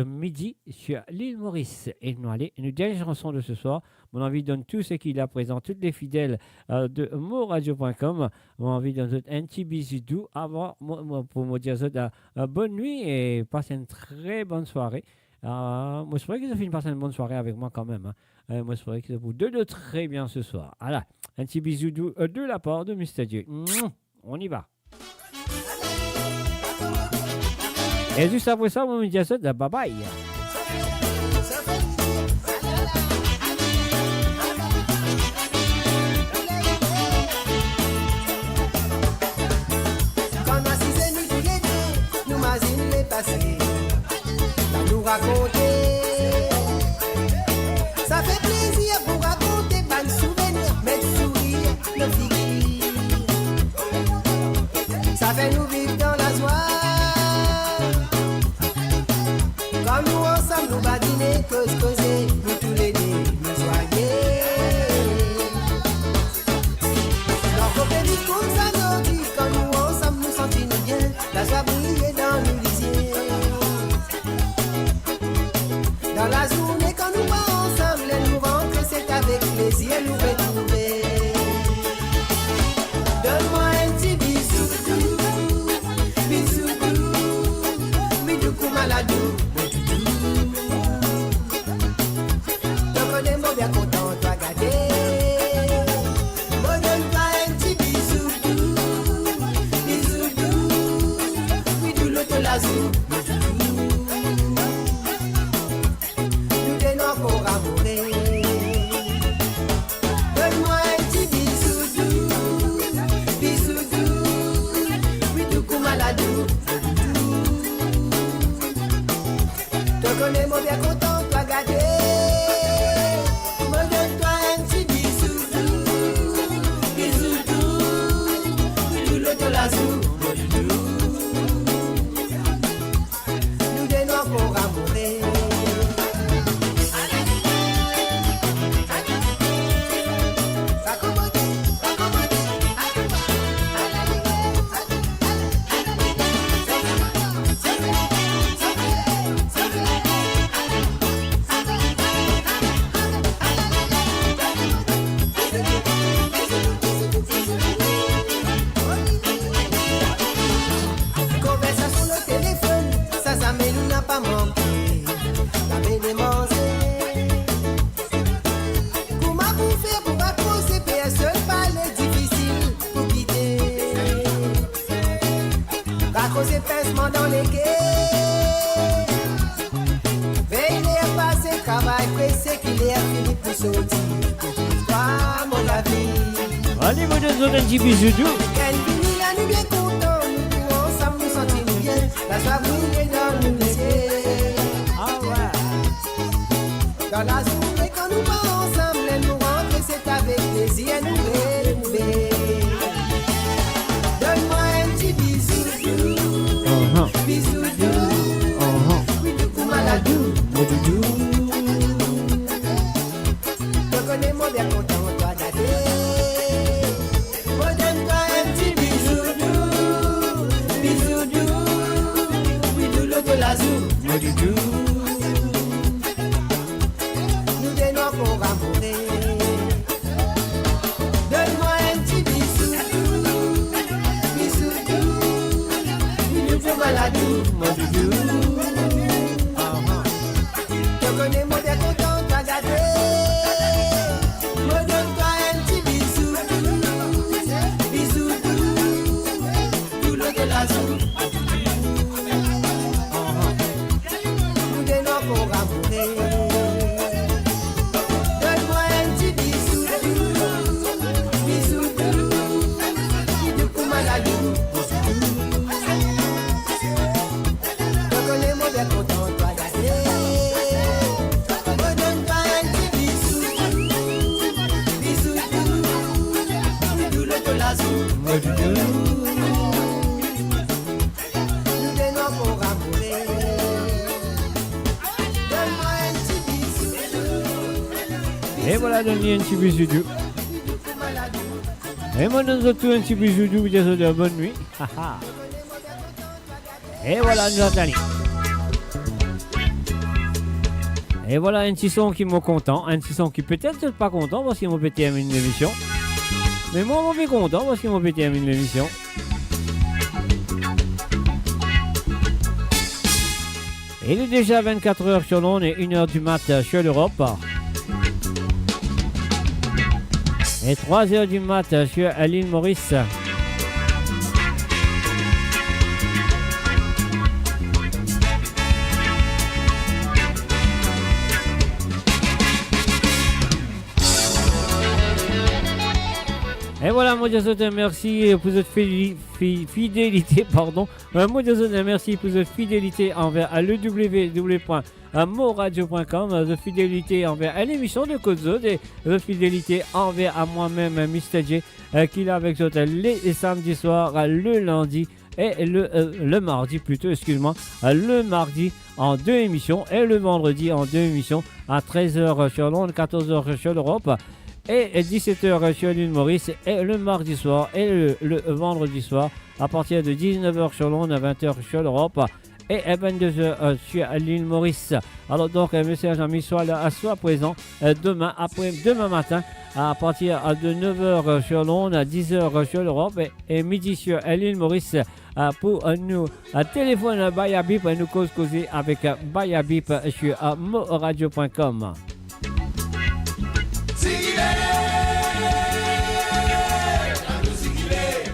midi sur l'île Maurice. Et nous allons, une dernière chanson de ce soir. Mon envie donne tout ce qu'il a présent, toutes les fidèles de moradio.com. Mon envie donne un petit bisou doux avant, pour me dire bonne nuit et passer une très bonne soirée. Moi, je souhaite que ça finisse par une bonne soirée avec moi quand même. Hein. Moi, je souhaite que ça vous donne très bien ce soir. Voilà, un petit bisou doux de la part de Mr. Dieu. On y va. Et juste après ça, on me dit ça, bye bye. Quand on assise nous tous les deux, nous imagine les passés, à nous raconter. Ça fait plaisir pour raconter pas de souvenirs, mais de sourire, le figure. Ça fait nous vivre dans la joie. Quand nous ensemble, nous badiner, causer, nous tous les deux, nous soigner. Dans vos pays comme ça nous dit, quand nous ensemble, nous sentis bien, la joie briller dans nos lisiers. Dans la journée, quand nous pas ensemble, nous rentrons, c'est avec plaisir, nous retrouver. Donne-moi un petit bisou doux, bisou doux, bisou doux, maladou. Bien content, toi gâter. Moi donne-toi un petit bisou doux, oui tout l'autre l'azou. Nous tenons pour amourer. Donne-moi un petit bisou doux, oui tout coup maladou. Te connais moi bien content, toi gâter. Nous des noirs pour amourer. Dans les quais, veillez à passer travail pressé qu'il est fini pour sortir. Toi, mon ami. Allez, vous donne un petit bisou doux. Quelle vie, là, nous bien contents, nous ensemble, nous sentir bien. La joie brûle dans nous laisser. Ah ouais. Dans la journée, quand nous pas ensemble, nous rentrons, c'est avec plaisir, nous retrouver. Donne-moi un petit bisou doux. Bisous doux, oui du coup maladou, doudou. Te connais moi bien content, toi d'aller. Moi donne-toi un petit bisou doux, oui du l'autre l'azou, doudou. Nous des noirs pour amourer. Donne-moi un petit bisou doux, maladou, mon doudou. Te connais moi bien content, toi gâté. Me donne-toi un petit bisou doux, tout le de l'azou. Nous des noirs pour amourer. Donne-moi un petit bisou Moi du nous donnons pour amourer. Donne-moi un petit bisou. Et voilà, donne-lui un petit bisou. Et moi, nous autres, un petit bisou, vous dites de bonne nuit. Et voilà, nous allons. Et voilà un petit son qui m'a content, un petit son qui peut-être pas content parce qu'il m'a pété à une émission. Mais moi, je suis content parce qu'il m'a pété à une émission. Il est déjà 24h sur Londres et 1h du mat sur l'Europe. Et 3h du mat sur l'île Maurice. Et voilà, moi je vous merci pour votre fidélité, pardon. Moi je vous merci pour votre fidélité envers le www.moradio.com, votre fidélité envers l'émission de Côte Zone et votre fidélité envers à moi-même, Mr. J, qui est avec vous les samedis soirs, le lundi et le mardi plutôt, excuse-moi, le mardi en 2 émissions et le vendredi en 2 émissions à 13h sur Londres, 14h sur l'Europe. Et 17h sur l'île Maurice et le mardi soir et le vendredi soir à partir de 19h sur Londres, à 20h sur l'Europe et à 22h sur l'île Maurice. Alors donc, monsieur Jean-Mi, soit présent demain matin à partir de 9h sur Londres, à 10h sur l'Europe et midi sur l'île Maurice pour nous téléphone Bayabip nous causer avec Bayabip sur moradio.com.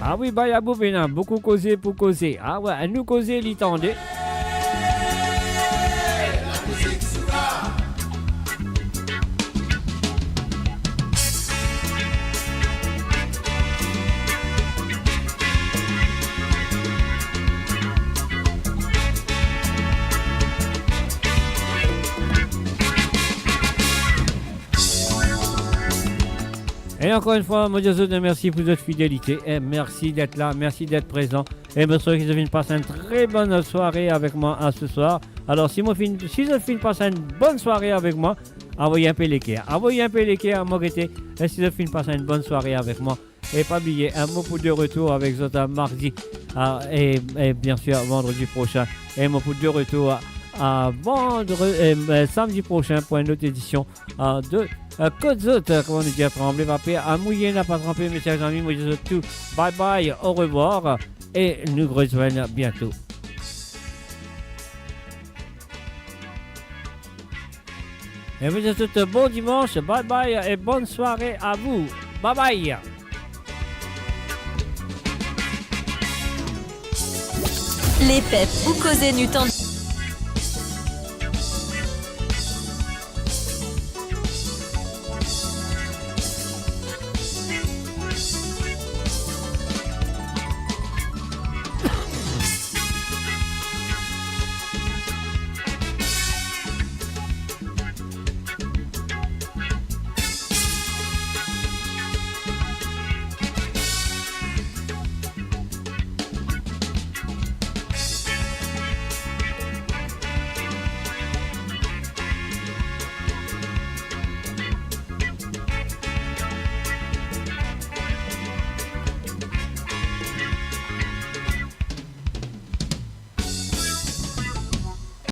Ah oui, Bayabou, il a beaucoup causé pour causer. Ah ouais, nous causer, l'itendait. Et encore une fois, moi je vous remercie pour votre fidélité et merci d'être là, merci d'être présent. Et je souhaite que vous finissez passer une très bonne soirée avec moi ce soir. Alors si vous finissez passer une bonne soirée avec moi, envoyez un péléqué. Envoyez un péléqué à Moreté. Et si vous finissez passer une bonne soirée avec moi, et pas oublier un mot pour de retour avec vous mardi et bien sûr vendredi prochain. Et mon pour de retour à samedi prochain pour une autre édition de Côte Zone, comment on dit à trembler, à mouiller n'a pas trempé, mes chers amis, moi je vous tout. Bye bye, au revoir et nous rejoignons bientôt. Et vous êtes bon dimanche, bye bye et bonne soirée à vous. Bye bye. Les peps ou causer nu tendent.